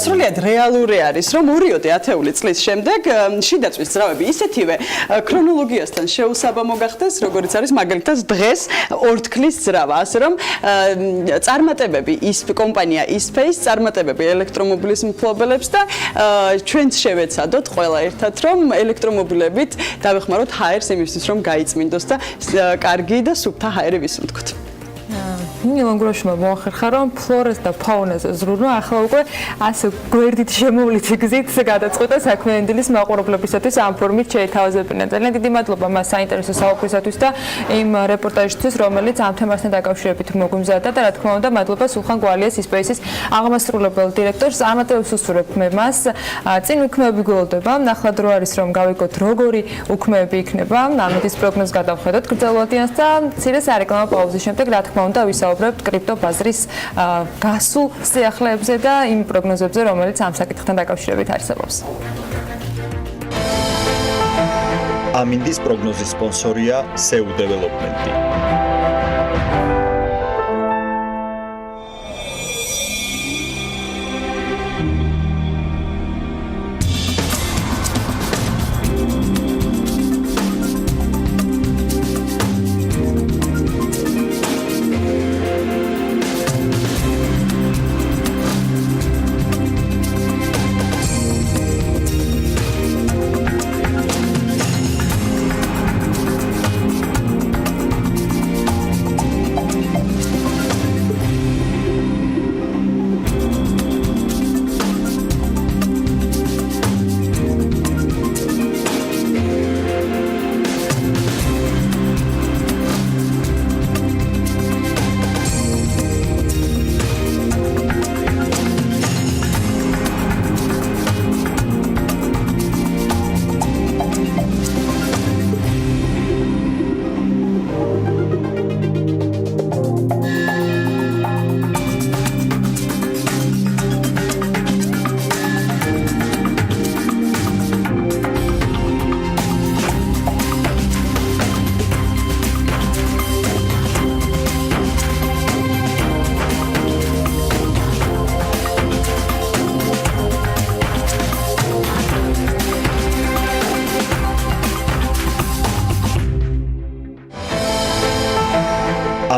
სრულად რეალური არის რომ 2 ათეული წლის შემდეგ შიდაწვის ძრავები ისეთივე ქრონოლოგიასთან შეუსაბამო გახდეს, როგორც არის მაგალითად დღეს ორთქლის ძრავა, ასე რომ წარმატებები ის კომპანია Ispace წარმატებები ელექტრომობილის მფლობელებს და ჩვენც შევეცადოთ ყველა ერთად რომ ელექტრომობილებით დავეხმაროთ ჰაერს იმისთვის რომ გაიწმინდოს და კარგი და სუფთა ჰაერი ვისუნთქოთ. ნილონგროშმა მოახერხა რომ ფლორას და ფაუნაზე ზრუნვა ახლა უკვე ასე გვერდით შემოვლითი გზით გადაწყვეტა საქმიანი დილის მაყურებლებისათვის ამ ფორმით შეეთავაზებინა. ძალიან დიდი მადლობა მას საინტერესო საუბრისათვის და იმ რეპორტაჟისთვის, რომელიც ამ თემასთან დაკავშირებით მოგვიმზადა და რა თქმა უნდა მადლობა სულხან გვალიას Ispace-ის აღმასრულებელ დირექტორს. წარმატებებს უსურვებ მე მას. წინ უქმეები გველდება. ნახლა დრო არის რომ გავიგოთ როგორი უქმეები იქნება. ამის პროგნოზს გადავხედოთ გრძელვადიანს და მცირე სარეკლამო პაუზის შემდეგ რა თქმა უნდა ვისაუბრებთ კრიპტობაზრის გასულ სიახლეებზე და იმ პროგნოზებზე, რომელიც ამ საკითხთან დაკავშირებით არსებობს. ამინდის პროგნოზის სპონსორია SEU Development.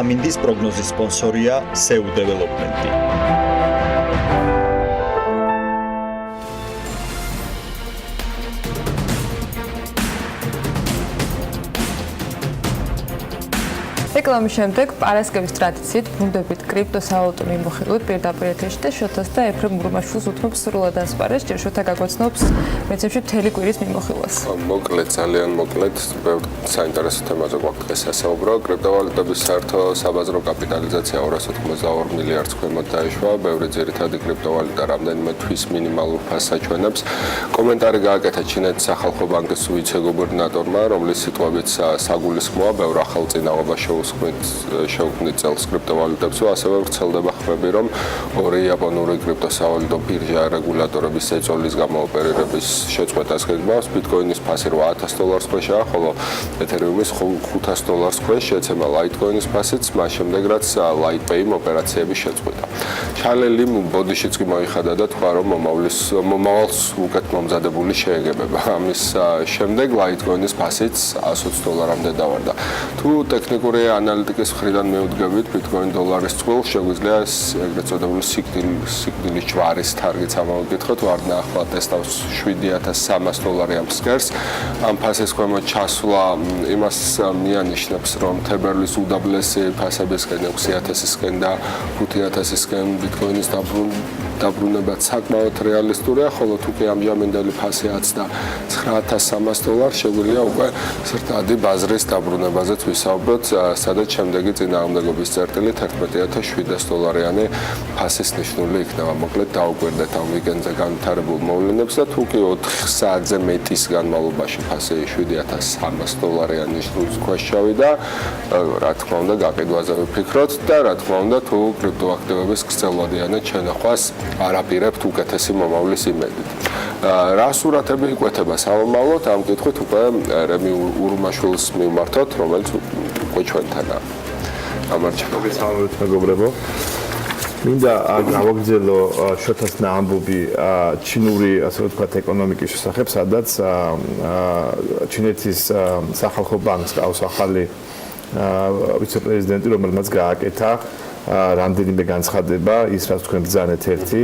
ამინდის პროგნოზის სპონსორია SEU Development. რეკლამის შემდეგ პარასკევის ტრადიციით ბრუნდებით კრიპტოსავალუტო მიმოხილვით პირდაპირ ეთერში და შოთას და ეფრემ მურმაშვილს უთმობს სრულად ასპარეზს, ჯერ შოთა გაგოცნობს პრინციპში მთელი კვირის მიმოხილვას. მოკლედ, ძალიან მოკლედ, საინტერესო თემაზე გვაქვს დღეს ასაუბრო. კრიპტოვალუტების საერთო საბაზრო კაპიტალიზაცია 282 მილიარდს ქვემოთ დაიშვა. ბევრი ძირითადი კრიპტოვალუტა რამდენიმე თვის მინიმალურ ფასს აჩვენებს. კომენტარი გააკეთა ჩინეთის სახალხო ბანკის ვიცე-გუბერნატორმა, რომლის სიტყვებით საგულისხმოა ბევრ ახალ წინააღმდეგ გულისხმით შევქმნით წელს კრიპტოვალუტებს, ასევე ვრცელდება ხმები, რომ ორი იაპონური კრიპტოსავალუტო ბირჟა რეგულატორების ეწოლის გამო ოპერირების შეწყვეტას გეგმავს. ბიტკოინის ფასი $8,000 ქვეშაა, ხოლო ეთერიუმის $500 ქვეშ შეეცემა ლაიტკოინის ფასიც, მას შემდეგ რაც ლაიტპეიმ ოპერაციების შეწყვეტა. ჩალელი ბოდიშიც კი მოიხადა და თქვა, რომ მომავალს უკეთ მომზადებული შეეგებება. ამის შემდეგ ლაიტკოინის ფასიც $120-მდე დავარდა. თუ ტექნიკური ანალიტიკის მხრიდან მივდგებით, ბიტკოინ დოლარის წყვილ შეგვიძლია ეგრეთ წოდებული სიკვდილის ჯვარის თარგიც ამოვიკითხოთ, ვარდნა ახლა ტესტავს $7,300 ამ ფსკერს. ამ ფასის ქვემოთ ჩასვლა იმას მიანიშნებს, რომ თებერვლის უდაბლესი ფასებისკენ 6,000-ისკენ და 5,000-ისკენ ბიტკოინის დაბრუნებაც საკმაოდ რეალისტურია, ხოლო თუ კი ამჟამინდელი ფასი აცდა $9,300, შეგვიძლია უკვე ზრდადი ბაზრის დაბრუნებაზეც ვისაუბროთ, სადაც შემდეგი წინააღმდეგობის წერტილი $11,700-იანი ფასის ნიშნული იქნება. მოკლედ დაუკვირდეთ ამ ვიკენდზე განვითარებულ მოვლენებს და თუ კი 4 საათზე მეტის განმავლობაში ფასი $7,300-იანი ნიშნულის ქვეშ ჩავიდა, რა თქმა უნდა, გაყიდვაზე ვფიქროთ და რა თქმა უნდა, თუ კრიპტოაქტივების გრძელვადიანად შენახვას არ აპირებთ უკეთესი მომავლის იმედით. რა სურათები იკვეთება სამომავლოდ, ამ კითხვით უკვე რემი ურმაშვილს მივმართოთ, რომელიც უკვე ჩვენთანაა. გამარჯობა. მოგესალმებით მეგობრებო. მინდა გავაგრძელო შოთას ამბობი ჩინური, ასე ვთქვათ, ეკონომიკის შესახებ, სადაც ჩინეთის სახალხო ბანკს ყავს ახალი ვიცე-პრეზიდენტი, რომელმაც გააკეთა რამდენიმე განცხადება, ის რაც თქვენ ბრძანეთ ერთი,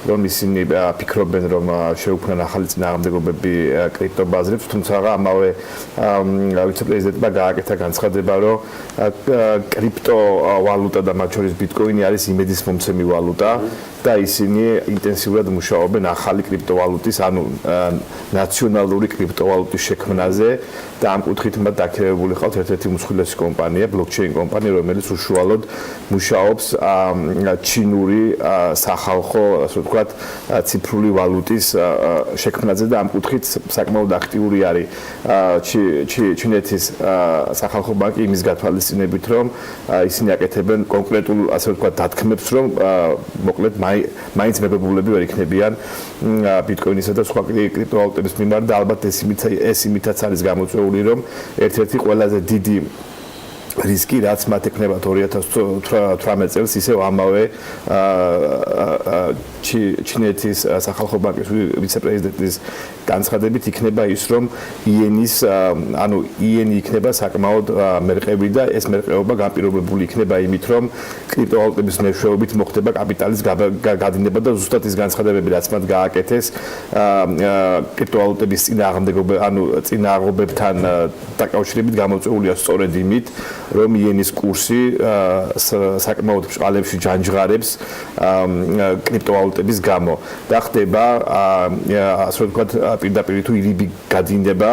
რომ ისინი ფიქრობენ, რომ შეუქმნან ახალი წინააღმდეგობები კრიპტობაზრებს, თუმცა ამავე ვიცე-პრეზიდენტმა გააკეთა განცხადება, რომ კრიპტოვალუტა და მათ შორის ბიტკოინი არის იმედის მომცემი ვალუტა და ისინი ინტენსიურად მუშაობენ ახალი კრიპტოვალუტის, ანუ ნაციონალური კრიპტოვალუტის შექმნაზე და ამ კუთხით მათ დაქირავებული ხალხ ერთ-ერთი უმსხვილესი კომპანია, ბლოკჩეინ კომპანია, რომელიც უშუალოდ მუშაობს ჩინური სახალხო, ასე ვთქვათ, ციფრული ვალუტის შექმნაზე და ამ კუთხით საკმაოდ აქტიური არის ჩინეთის სახალხო ბანკი იმის გათვალისწინებით, რომ ისინი აკეთებენ კონკრეტულ, ასე ვთქვათ, დათქმებს, რომ მოკლედ მაინც მებებულები ვერ იქნებიან ბიტკოინისა და სხვა კრიპტოვალუტების მიმართ და ალბათ ეს იმითაც არის გამოწვეული, რომ ერთ-ერთი ყველაზე დიდი რისკი, რაც მათ ექნებათ 2018 წელს, ისევ ამავე ჩინეთის სახალხო ბანკის ვიცე-პრეზიდენტის განცხადებით იქნება ის, რომ იენი იქნება საკმაოდ მერყევი და ეს მერყეობა განპირობებული იქნება იმით, რომ კრიპტოვალუტების მეშვეობით მოხდება კაპიტალის გადინება და ზუსტად ის განცხადებები, რაც მათ გააკეთეს კრიპტოვალუტების წინააღმდეგობებთან დაკავშირებით გამოწვეულია სწორედ იმით, რომ იენის კურსი საკმაოდ ბრწყალებში ჯანჯღარებს კრიპტოვალუტების გამო და ხდება, ასე ვთქვათ, პირდაპირ თუ ირიბი გადინდება,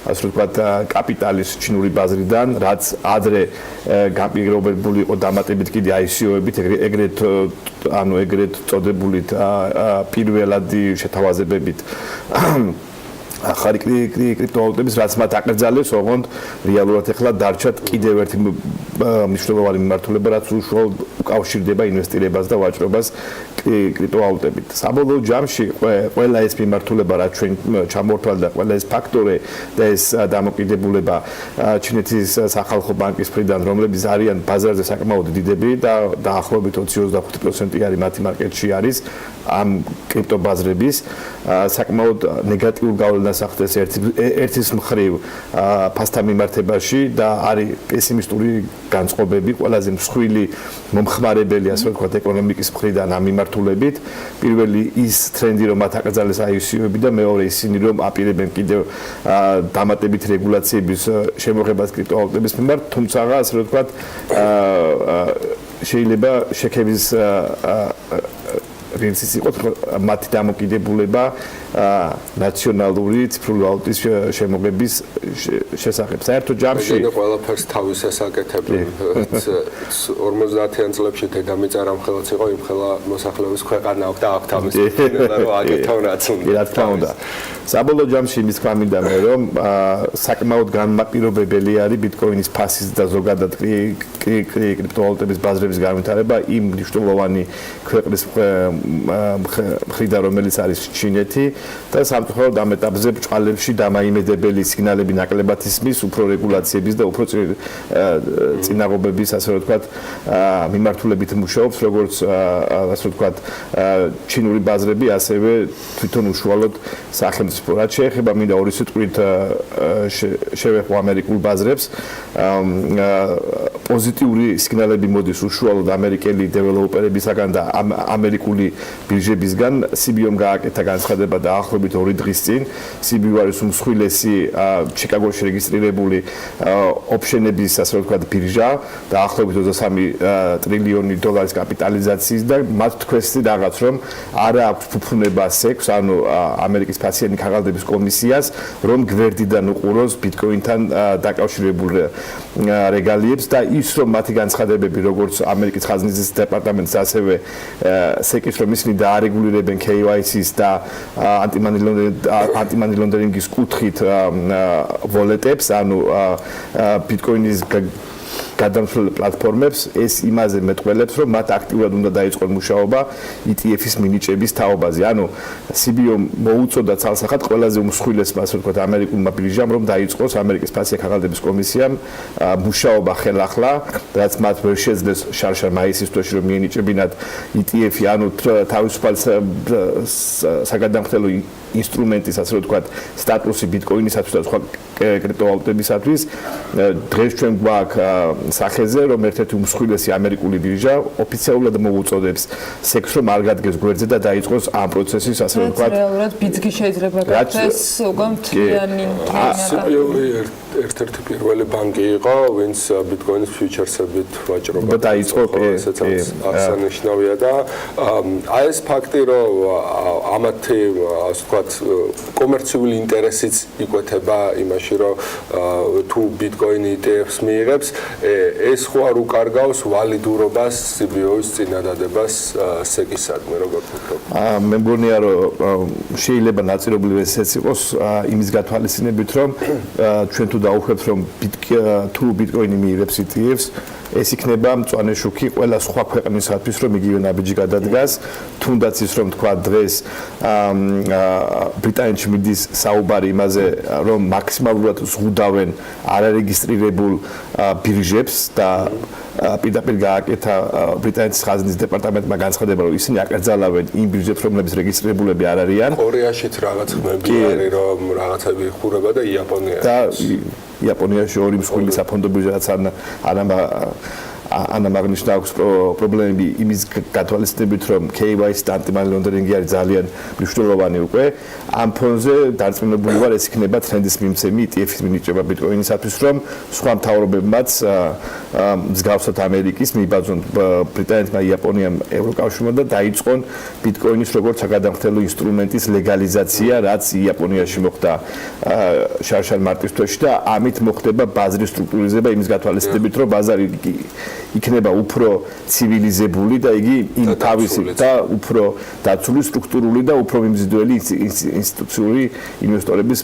ასე ვთქვათ, კაპიტალის ჩინური ბაზრიდან, რაც ადრე განპირობებული იყო დამატებით კიდე ICO-ებით, ეგრეთ წოდებულით პირველადი შეთავაზებებით ახალი კრიპტოვალუტების, რაც მათ აკრძალეს, ოღონდ რეალურად ახლა დარჩათ კიდევ ერთი მნიშვნელოვანი მიმართულება, რაც უშუალოდ უკავშირდება ინვესტირებას და ვაჭრობას კრიპტოვალუტებით. საბოლოო ჯამში ყველა ეს მიმართულება, რაც ჩვენ ჩამორთვალ და ყველა ეს ფაქტორი და ეს დამოკიდებულება ჩინეთის სახალხო ბანკის მხრიდან, რომლებიც არიან ბაზარზე საკმაოდ დიდები და დაახლოებით 20-25% არის მათი მარკეტში არის ამ კრიპტობაზრების, საკმაოდ ნეგატიურ გავლენას ახდენს ერთის მხრივ ფასთან მიმართებაში და არის პესიმისტური განწყობები, ყველაზე მსხვილი მომხმარებელი, ასე ვთქვათ, ეკონომიკის მხრიდან ამ მიმართულებით. პირველი ის ტრენდი, რომ მათ აკრძალეს ICO-ები და მეორე ისინი, რომ აპირებენ კიდევ დამატებით რეგულაციების შემოღებას კრიპტოვალუტების მიმართ, თუმცა ასე ვთქვათ, შეიძლება შექების პრინციპი იყო მათი დამოკიდებულება ნაციონალური ციფრული ვალუტის შემოღების შესახებ. საერთოდ ჯამში ყველაფერს თავის ასაკეთებენ. 50-იან წლებში დედამიწა რამხელაც იყო, იმხელა მოსახლეობის ქვეყანა აქვს და აქვს თავის ფინალა რომ აკეთონ რაც უნდა. რა თქმა უნდა. საბოლოო ჯამში იმის თქვა მინდა მე რომ საკმაოდ განმაპირობებელი არის ბიტკოინის ფასის და ზოგადად კრიპტოვალუტების ბაზრების განვითარება იმ მნიშვნელოვანი ქვეყნის მხრიდან რომელიც არის ჩინეთი და სამწუხაროდ ამ ეტაპზე ბჭყალებში დამაიმედებელი სიგნალები ნაკლებად ისმის უფრო რეგულაციების და უფრო წინაღობების ასე რომ ვთქვათ მიმართულებით მუშაობს როგორც ასე რომ ვთქვათ ჩინური ბაზრები ასევე თვითონ უშუალოდ სახელმწიფო რაც შეეხება მინდა ორი სიტყვით შევეხო ამერიკულ ბაზრებს პოზიტიური სიგნალები მოდის უშუალოდ ამერიკელი დეველოპერებისგან და ამერიკული ბირჟებისგან CBO-მ გააკეთა განცხადება დაახლოებით 2 დღის წინ CBO არის უმსხვილესი ჩიკაგოში რეგისტრირებული ოპშენების ასე ვთქვათ ბირჟა დაახლოებით 23 ტრილიონი დოლარის კაპიტალიზაციის და მათ თქვეს რაღაც რომ არა აქვს ფუფუნება SEC-ს ანუ ამერიკის ფასიანი ქაღალდების კომისიას რომ გვერდიდან უყუროს ბიტკოინთან დაკავშირებულ რეგალიებს და ის რომ მათი განცხადებები როგორც ამერიკის ხაზინების დეპარტამენტს ასევე SEC-ის რომ ისინი დაარეგულირებენ KYC-ს და ანტიმანი ლონდერინგის კუთხით ვალეტებს ანუ ბიტკოინის გადამცვლელ პლატფორმებს ეს იმაზე მეტყველებს რომ მათ აქტიურად უნდა დაიწყონ მუშაობა ETF-ის მინიჭების თაობაზე. ანუ CBO მოუწოდა ცალსახად ყველაზე უმსხვილესმა ასე ვთქვათ ამერიკულმა ბირჟამ რომ დაიწყოს ამერიკის ფასიანი ქაღალდების კომისიამ მუშაობა ხელახლა რაც მათ ვერ შეძლეს შარშან მაისის თვეში რომ მიენიჭებინათ ETF-ი ანუ თავისუფალ საგადამხდელო ინსტრუმენტის ასე ვთქვათ სტატუსი ბიტკოინისათვის და სხვა კრიპტოვალუტებისათვის დღეს ჩვენ გვაქვს სახეზე რომ ერთ-ერთი უმსხვილესი ამერიკული ბირჟა ოფიციალურად მოუწოდებს SEC-ს რომ არ გადგეს გვერდზე და დაიწყოს ამ პროცესის ასე ვთქვათ რეალურად ბიძგი შეიძლება გახდეს უკვე მთლიანი ერთ-ერთი პირველი ბანკი იყო ვინც ბიტკოინის ფიუჩერსებით ვაჭრობა დაიწყო ესეც აღსანიშნავია და აი ეს ფაქტი რომ ამათი ასე ვთქვათ კომერციული ინტერესიც იკვეთება იმაში რომ თუ ბიტკოინი ETF-ს მიიღებს ეს ხო არ უკარგავს ვალიდურობას CBO-ის წინადადებას SEC-ისადმი როგორ ვთქვათ მე მგონია რომ შეიძლება ნაწილობრივ ესეც იყოს იმის გათვალისწინებით რომ ჩვენ თუ დაუხვევთ რომ თუ ბიტკოინი მიიღებს ETF-ს ეს იქნება მწვანე შუქი ყველა სხვა ქვეყნისათვის რომ იგივე ნაბიჯი გადადგას თუნდაც ის რომ თქვა დღეს ბრიტანეთში მიდის საუბარი იმაზე რომ მაქსიმალურად ზღუდავენ არარეგისტრირებულ ბირჟებს და პირდაპირ გააკეთა ბრიტანეთის ხაზინის დეპარტამენტმა განცხადება რომ ისინი აკრძალავენ იმ ბირჟებს რომლებიც რეგისტრირებულები არ არიან კორეაშიც რაღაც ხმები არის რომ რაღაცები იხურება და იაპონიაში და იაპონიაში ორი მსხვილი საფონდო ბირჟაც ანამაგნიშნა აქვს პრობლემები იმის გათვალისწინებით რომ KYC და ანტიმანი ლონდერინგი არის ძალიან მნიშვნელოვანი უკვე ამ ფონზე დარწმუნებული ვარ ეს იქნება ტრენდის მიმცემი ETF-ის მინიჭება ბიტკოინისათვის რომ სხვა მთავრობებმაც მსგავსად ამერიკის მიიბაძონ ბრიტანეთმა იაპონიამ ევროკავშირმა და დაიწყონ ბიტკოინის როგორც საგადამხდელო ინსტრუმენტის ლეგალიზაცია რაც იაპონიაში მოხდა შარშან მარტის თვეში და ამით მოხდება ბაზრის სტრუქტურიზება იმის გათვალისწინებით რომ ბაზარი იქნება უფრო ცივილიზებული და იგი იმ თავისი და უფრო დაცული სტრუქტურული და უფრო მიმზიდველი ინსტიტუციური ინვესტორების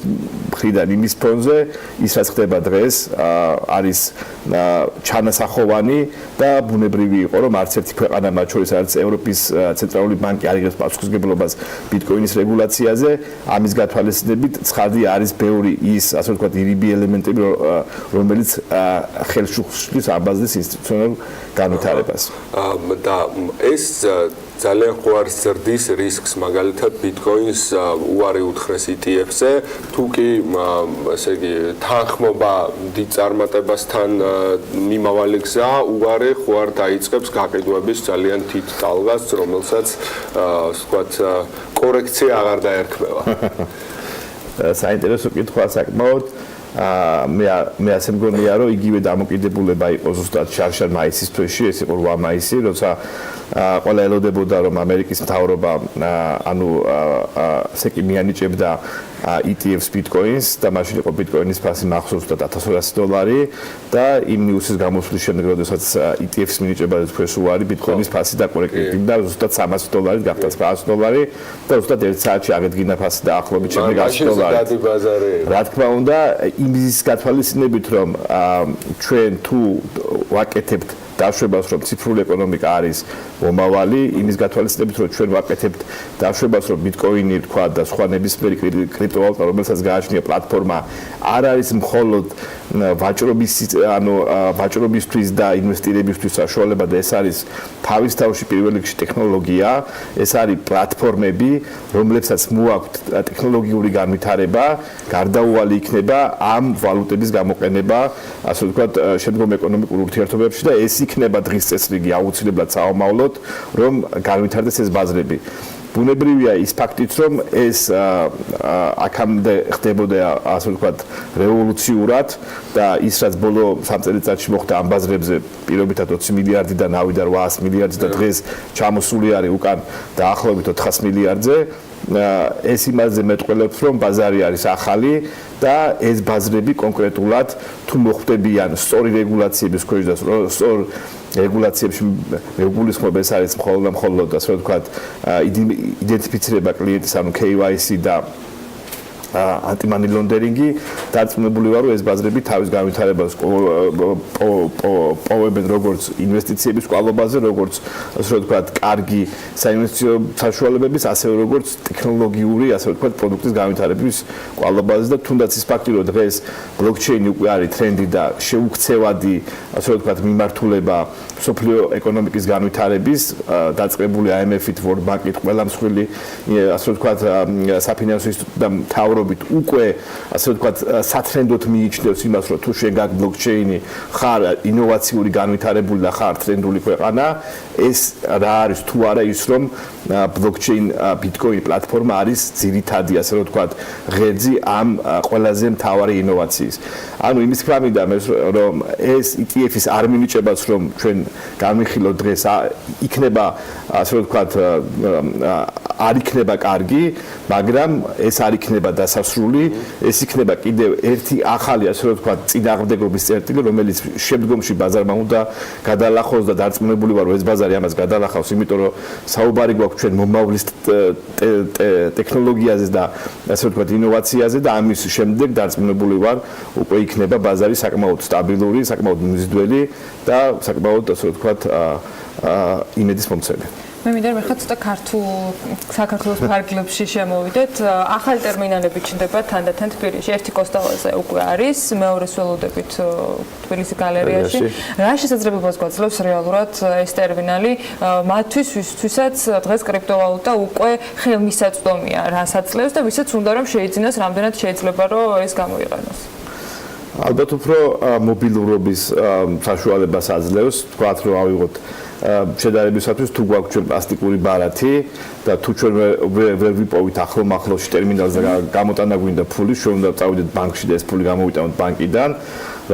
მხრიდან იმის ფონზე ის რაც ხდება დღეს არის ჩანასახოვანი და ბუნებრივი იყო რომ არც ერთი ქვეყანა მათ შორის არც ევროპის ცენტრალური ბანკი არ იღებს პასუხისმგებლობას ბიტკოინის რეგულაციაზე ამის გათვალისწინებით ცხადი არის ბევრი ის ასე ვთქვათ ირიბი ელემენტები რომელიც ხელს უხსნის ამ ბაზრის ინსტიტუციონალურ განვითარებას და ეს ძალიან ხوار ზრდის რისკს მაგალითად ბიტკოინს უარი უთხრეს ETF-ზე თუ კი ესე იგი თანხმობა დიდ წარმატებასთან მიმავალი გზა უარი ხوار დაიწყებს გაყიდვების ძალიან დიდ ტალღას რომელსაც ვთქვათ კორექცია აღარ დაერქმევა საინტერესო კითხვა საკმაოდ მე ასე მგონია რომ იგივე დამოკიდებულება იყო ზუსტად შარშან მაისის თვეში, ეს იყო 8 მაისი, როცა ყველა ელოდებოდა რომ ამერიკის მთავრობა ანუ საქმიანი ETF-ს Bitcoin-ს და მაშინ იყო Bitcoin-ის ფასი მახსოვს $1200 და იმ ნიუსის გამოსვლის შემდეგ როდესაც ETF-ს მინიჭება თქვენს უარი Bitcoin-ის ფასი დაკორექტდა ზუსტად $300 გახდა $900 და ზუსტად 1 საათში აღედგინა ფასი და ახლობით შემდეგ $100. რა თქმა უნდა, იმის გათვალისწინებით რომ ჩვენ თუ ვაკეთებთ დაშვებას რომ ციფრული ეკონომიკა არის მომავალი, იმის გათვალისწინებით რომ ჩვენ ვაკეთებთ დაშვებას რომ Bitcoin-ი თქვა და სხვა ნებისმიერი კრიპტოვალუტა, რომელსაც გააჩნია პლატფორმა, არ არის მხოლოდ ვაჭრობისთვის და ინვესტირებისთვის საშუალება და ეს არის თავის თავში პირველ რიგში ტექნოლოგია, ეს არის პლატფორმები, რომლებსაც მოაქვთ ტექნოლოგიური განვითარება, გარდაუვალი იქნება ამ ვალუტების გამოყენება, ასე ვთქვათ, შემდგომ ეკონომიკურ ურთიერთობებში და ეს იქნება დღის წესრიგი აუცილებლად საომავლოდ, რომ განვითარდეს ეს ბაზრები. ბუნებრივია ის ფაქტიც, რომ ეს აქამდე ხდებოდა ასე ვთქვათ რევოლუციურად და ის რაც ბოლო 3 წელიწადში მოხდა ამ ბაზრებზე პირობითად 20 მილიარდიდან ავიდა 800 მილიარდზე და დღეს ჩამოსული არის უკან დაახლოებით 400 მილიარდზე. ეს იმაზე მეტყველებს, რომ ბაზარი არის ახალი და ეს ბაზრები კონკრეტულად თუ მოხდებიან სწორი რეგულაციების ქვეშ და სწორ რეგულაციებში მეგულისხმობა ეს არის მხოლოდ ასე ვთქვათ იდენტიფიცირება კლიენტის ანუ KYC და anti-money laundering-ი დარწმუნებული ვარ რომ ეს ბაზრები თავის განვითარებას პოვებენ როგორც ინვესტიციების კვალობაზე, როგორც ასე ვთქვათ კარგი საინვესტიციო საშუალებების, ასევე როგორც ტექნოლოგიური, ასე ვთქვათ პროდუქტის განვითარების კვალობაზე და თუნდაც ის ფაქტი რომ დღეს ბლოკჩეინი უკვე არის ტრენდი და შეუქცევადი, ასე ვთქვათ მიმართულება სოფლიო ეკონომიკის განვითარების დაწყებული IMF-ით, World Bank-ით, ყველა მსხვილი ასე ვთქვათ საფინანსო ინსტიტუტი და მთავრობით უკვე ასე ვთქვათ სატრენდოდ მიიჩნევს იმას, რომ თუ შენ გაქვს ბლოკჩეინი, ხარ ინოვაციური განვითარებული და ხარ ტრენდული ქვეყანა, ეს რა არის თუ არა ის რომ ბლოკჩეინ Bitcoin პლატფორმა არის ძირითადი ასე ვთქვათ ღერძი ამ ყველაზე მთავარი ინოვაციის. ანუ იმის თქმა მინდა რომ ეს ETF-ის არ მინიჭებას რომ ჩვენ გამიხილოთ დღეს იქნება ასე ვთქვათ არ იქნება კარგი, მაგრამ ეს არ იქნება დასასრული, ეს იქნება კიდევ ერთი ახალი ასე ვთქვათ წინააღმდეგობის წერტილი, რომელიც შემდგომში ბაზარმა უნდა გადალახოს და დარწმუნებული ვარ, რომ ეს ბაზარი ამას გადალახავს, იმიტომ რომ საუბარი გვაქვს ჩვენ მომავლის ტექნოლოგიაზე და ასე ვთქვათ ინოვაციაზე და ამის შემდეგ დარწმუნებული ვარ, უკვე იქნება ბაზარი საკმაოდ სტაბილური, საკმაოდ მიზიდველი და საკმაოდ ასე ვთქვათ იმედის მომცემი. მე მინდა რომ ახლა ცოტა ქართულ საქართველოს ფარგლებში შემოვიდეთ. ახალი ტერმინალები ჩნდება თანდათან თბილისში. ერთი კოსტალაზე უკვე არის, მეორე სველოდებით თბილისის გალერეაში. რა შესაძლებლობას გვაძლევს რეალურად ეს ტერმინალი მათთვის, ვისაც დღეს კრიპტოვალუტა უკვე ხელმისაწვდომია, რასაც აძლევს და ვისაც უნდა რომ შეიძინოს, რამდენად შეიძლება რომ ეს გამოიყენოს. ალბათ უფრო მობილურობის საშუალებას აძლევს, თქვათ რომ ავიღოთ შედარებისათვის თუ გვაქვს ჩვენ პლასტიკური ბარათი და თუ ჩვენ ვერ ვიპოვით ახლო-მახლოში ტერმინალზე გამოტანა გვინდა ფული, ჩვენ უნდა წავიდეთ ბანკში და ეს ფული გამოვიტანოთ ბანკიდან,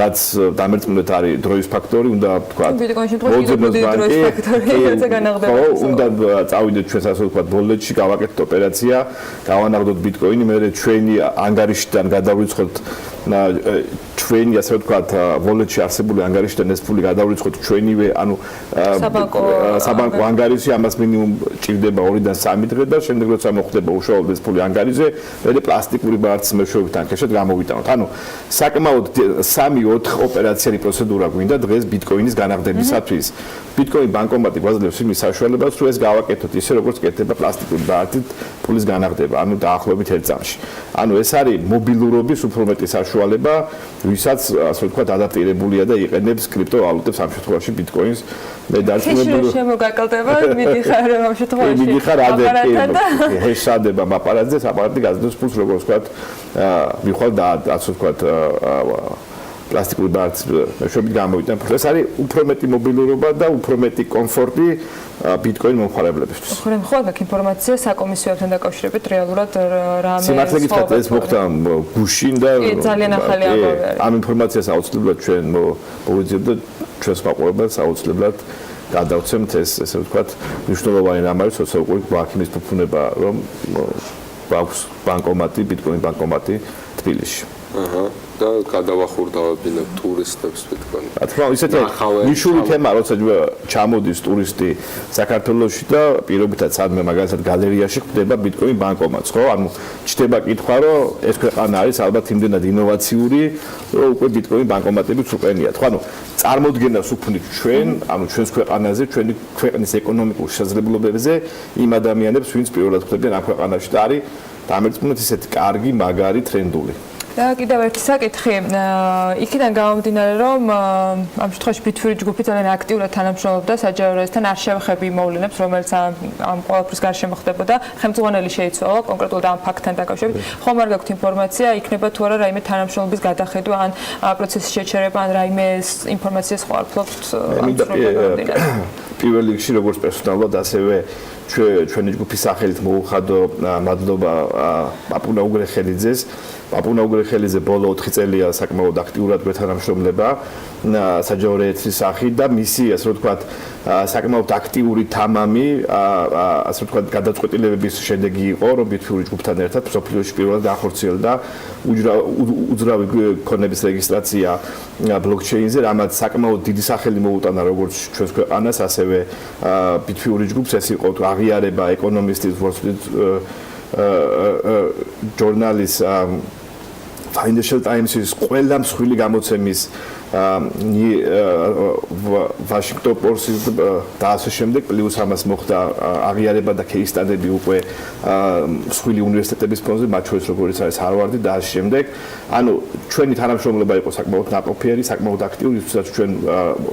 რაც დამერწმუნდეთ არის დროის ფაქტორი, უნდა თქვა მოძებნოს ბანკი, უნდა წავიდეთ ჩვენ ასე ვთქვათ ბოლეთში, გავაკეთოთ ოპერაცია, გავანაღდოთ ბიტკოინი, მერე ჩვენი ანგარიშიდან გადავრიცხოთ ჩვენი ასე ვთქვათ ვოლეტში არსებული ანგარიშიდან ეს ფული გადავრიცხოთ ჩვენივე ანუ საბანკო ანგარიში, ამას მინიმუმ ჭირდება 2-დან 3 დღე და შემდეგ როცა მოხდება უშუალოდ ეს ფული ანგარიზე, მე პლასტიკური ბარათის მეშვეობით ანკეშად გამოვიტანოთ. ანუ საკმაოდ 3-4 ოპერაციული პროცედურა გვინდა დღეს ბიტკოინის განაღდებისათვის. ბიტკოინ ბანკომატი გვაძლევს იმის საშუალებას, რომ ეს გავაკეთოთ ისე როგორც კეთდება პლასტიკური ბარათით ფულის განაღდება, ანუ დაახლოებით 1 წამში. ანუ ეს არის მობილურობის უფრო მეტი საშუალება, ვისაც ასე ვთქვათ ადაპტირებულია და იყენებს კრიპტოვალუტებს ამ შემთხვევაში ბიტკოინს. მე დარწმუნებული ვარ შემოგაკალდება, მიდიხარ ამ შემთხვევაში. მიდიხარ ჰეშადება აპარატზე, აპარატი გაზრდოს ფულს როგორც ვთქვათ, მიხვალ და ასე ვთქვათ პლასტიკური ბარათის მეშვეობით გამოვიდა. ეს არის უფრო მეტი მობილურობა და უფრო მეტი კომფორტი ბიტკოინ მომხმარებლებისთვის. ხო, აქ ინფორმაცია საკომისიოებთან დაკავშირებით რეალურად რამე სიმართლე გითხრათ ეს მოხდა გუშინ და ძალიან ახალი ამბავი არის. ამ ინფორმაციას აუცილებლად ჩვენ მოვიძიებთ და ჩვენს მაყურებელს აუცილებლად გადავცემთ ეს ესე ვთქვათ მნიშვნელოვანი რამ არის, როცა უკვე გვაქვს იმის ფუფუნება, რომ გვაქვს ბანკომატი, ბიტკოინ ბანკომატი თბილისში. და გადავახურდავებინებ ტურისტებს თვითონ. რა თქმა უნდა, ისეთი ნიშური თემა, როცა ჩამოდის ტურისტი საქართველოში და პირობითად სადმე მაგალითად გალერეაში ხდება ბიტკოინ ბანკომატს, ხო? ანუ ჩდება კითხვა, რომ ეს ქვეყანა არის ალბათ იმდენად ინოვაციური, რომ უკვე ბიტკოინ ბანკომატებიც უყენიათ. ხო, ანუ წარმოდგენას უქმნით ჩვენ, ანუ ჩვენს ქვეყანაზე, ჩვენი ქვეყნის ეკონომიკურ შესაძლებლობებზე იმ ადამიანებს, ვინც პირველად ხდებიან ამ ქვეყანაში და არის დამერწმუნეთ ისეთი კარგი, მაგარი, ტრენდული. და კიდევ ერთი საკითხი, იქიდან გამომდინარე, რომ ამ შემთხვევაში ბიტფირი ჯგუფი ძალიან აქტიურად თანამშრომლობდა საჯარო რეესტრთან არ შევხები მოვლენებს, რომელიც ამ ყველაფრის გარშემო ხდებოდა, ხელმძღვანელი შეიცვალა კონკრეტულად ამ ფაქტთან დაკავშირებით. ხომ არ გაქვთ ინფორმაცია, იქნება თუ არა რაიმე თანამშრომლობის გადახედვა ან პროცესის შეჩერება ან რაიმე ინფორმაციას ხვარფლობთ ამ შემთხვევაში? პირველ რიგში როგორც პერსონალურად, ასევე ჩვენი ჯგუფის სახელით მოუხადო მადლობა პაპუნა უგრეხელიძეს. პაპუნა უგრეხელიძე ბოლო 4 წელია საკმაოდ აქტიურად გვეთანამშრომლება საჯარო რეესტრის სახით და მისი, ასე რომ ვთქვათ, საკმაოდ აქტიური თამამი, ასე რომ ვთქვათ, გადაწყვეტილებების შედეგი იყო, რომ ბიტფირი ჯგუფთან ერთად სოფლიოში პირველად განხორციელდა უძრავი ქონების რეგისტრაცია ბლოკჩეინზე, რამაც საკმაოდ დიდი სახელი მოუტანა როგორც ჩვენს ქვეყანას, ასევე ბიტფირი ჯგუფს. ეს იყო აღიარება ეკონომისტის ჟურნალის Financial Times-ის ყველა მსხვილი გამოცემის Washington Post-ის და ასე შემდეგ, პლუს ამას მოხდა აღიარება და case study-ები უკვე მსხვილი უნივერსიტეტების ფონზე, მათ შორის როგორც არის Harvard-ი და ასე შემდეგ. ანუ ჩვენი თანამშრომლობა იყო საკმაოდ ნაყოფიერი, საკმაოდ აქტიური, თუმცა ჩვენ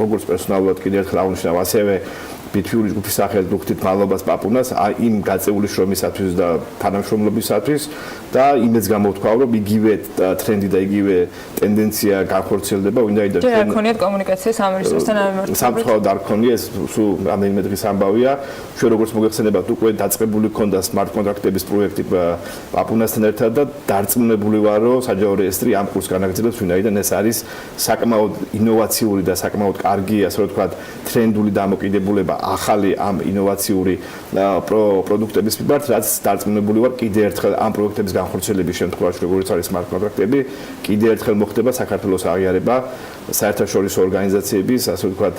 როგორც პერსონალურად კიდევ ერთხელ აღნიშნავ, ასევე ბიტფირი ჯგუფის სახელით ვუხდით მადლობას პაპუნას იმ გაწეული შრომისათვის და თანამშრომლობისათვის და იმეც გამოვთქვა, რომ იგივე ტრენდი და იგივე ტენდენცია განხორციელდება, ვინაიდან ჩვენ არ ქონიათ კომუნიკაციის ამ რესურსთან ამემართებით. სამწუხაროდ არ ქონია, ეს სულ რამდენიმე დღის ამბავია. ჩვენ როგორც მოგეხსენებათ, უკვე დაწყებული ქონდა smart კონტრაქტების პროექტი პაპუნასთან ერთად და დარწმუნებული ვარ, რომ საჯარო რეესტრი ამ კურსს განაგრძელებს, ვინაიდან ეს არის საკმაოდ ინოვაციური და საკმაოდ კარგი, ასე რომ ვთქვათ, ტრენდული დამოკიდებულება ახალი ამ ინოვაციური პროდუქტების მიმართ, რაც დარწმუნებული ვარ, კიდევ ერთხელ ამ პროექტების განხორციელების შემთხვევაში, როგორც არის smart კონტრაქტები, კიდევ ერთხელ მოხდება საქართველოს აღიარება საერთაშორისო ორგანიზაციების, ასე ვთქვათ,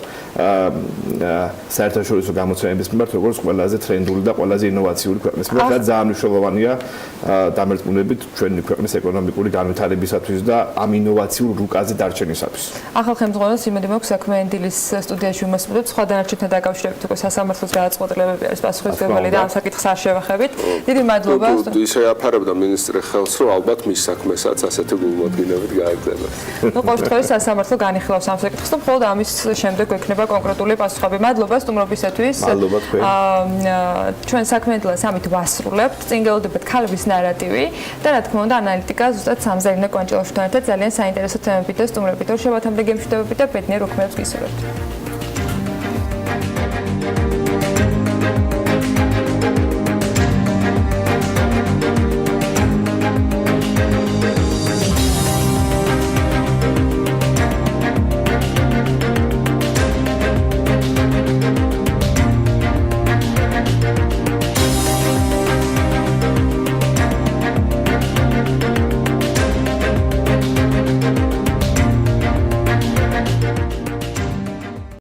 საერთაშორისო გამოცემების მიმართ, როგორც ყველაზე ტრენდული და ყველაზე ინოვაციური ქვეყნის მიმართ, რაც ძალიან მნიშვნელოვანია დამერწმუნებით ჩვენი ქვეყნის ეკონომიკური განვითარებისათვის და ამ ინოვაციურ რუკაზე დარჩენისათვის. ახალ ხელმძღვანელს იმედი მაქვს საქმიანი დილის სტუდიაში უმასპინძლობთ, სხვა დანარჩენთან დაკავშირებით უკვე სასამართლოს გადაწყვეტილებები არის პასუხისმგებელი და ამ საკითხს არ შევახებით. დიდი მადლობა. ისე აფარებდა მინისტრი ხელს, რომ ალბათ მის საქმესაც ასეთი გულმოდგინებით გააგრძელებს. ნუ ყოველ შემთხვევაში სასამართლო განიხილავს ამ საკითხს და მხოლოდ ამის შემდეგ ექნება კონკრეტული პასუხები. მადლობა სტუმრობისათვის. მადლობა თქვენ. ჩვენ საქმიანი დილას ამით ვასრულებთ. წინ გელოდებათ ქალების ნარატივი და რა თქმა უნდა ანალიტიკა ზუსტად სამზარენა კვანჭელაშვილთან ერთად ძალიან საინტერესო თემებით და სტუმრებით. ორ შაბათამდე გემშვიდობებით და ბედნიერ უქმეებს გისურვებთ.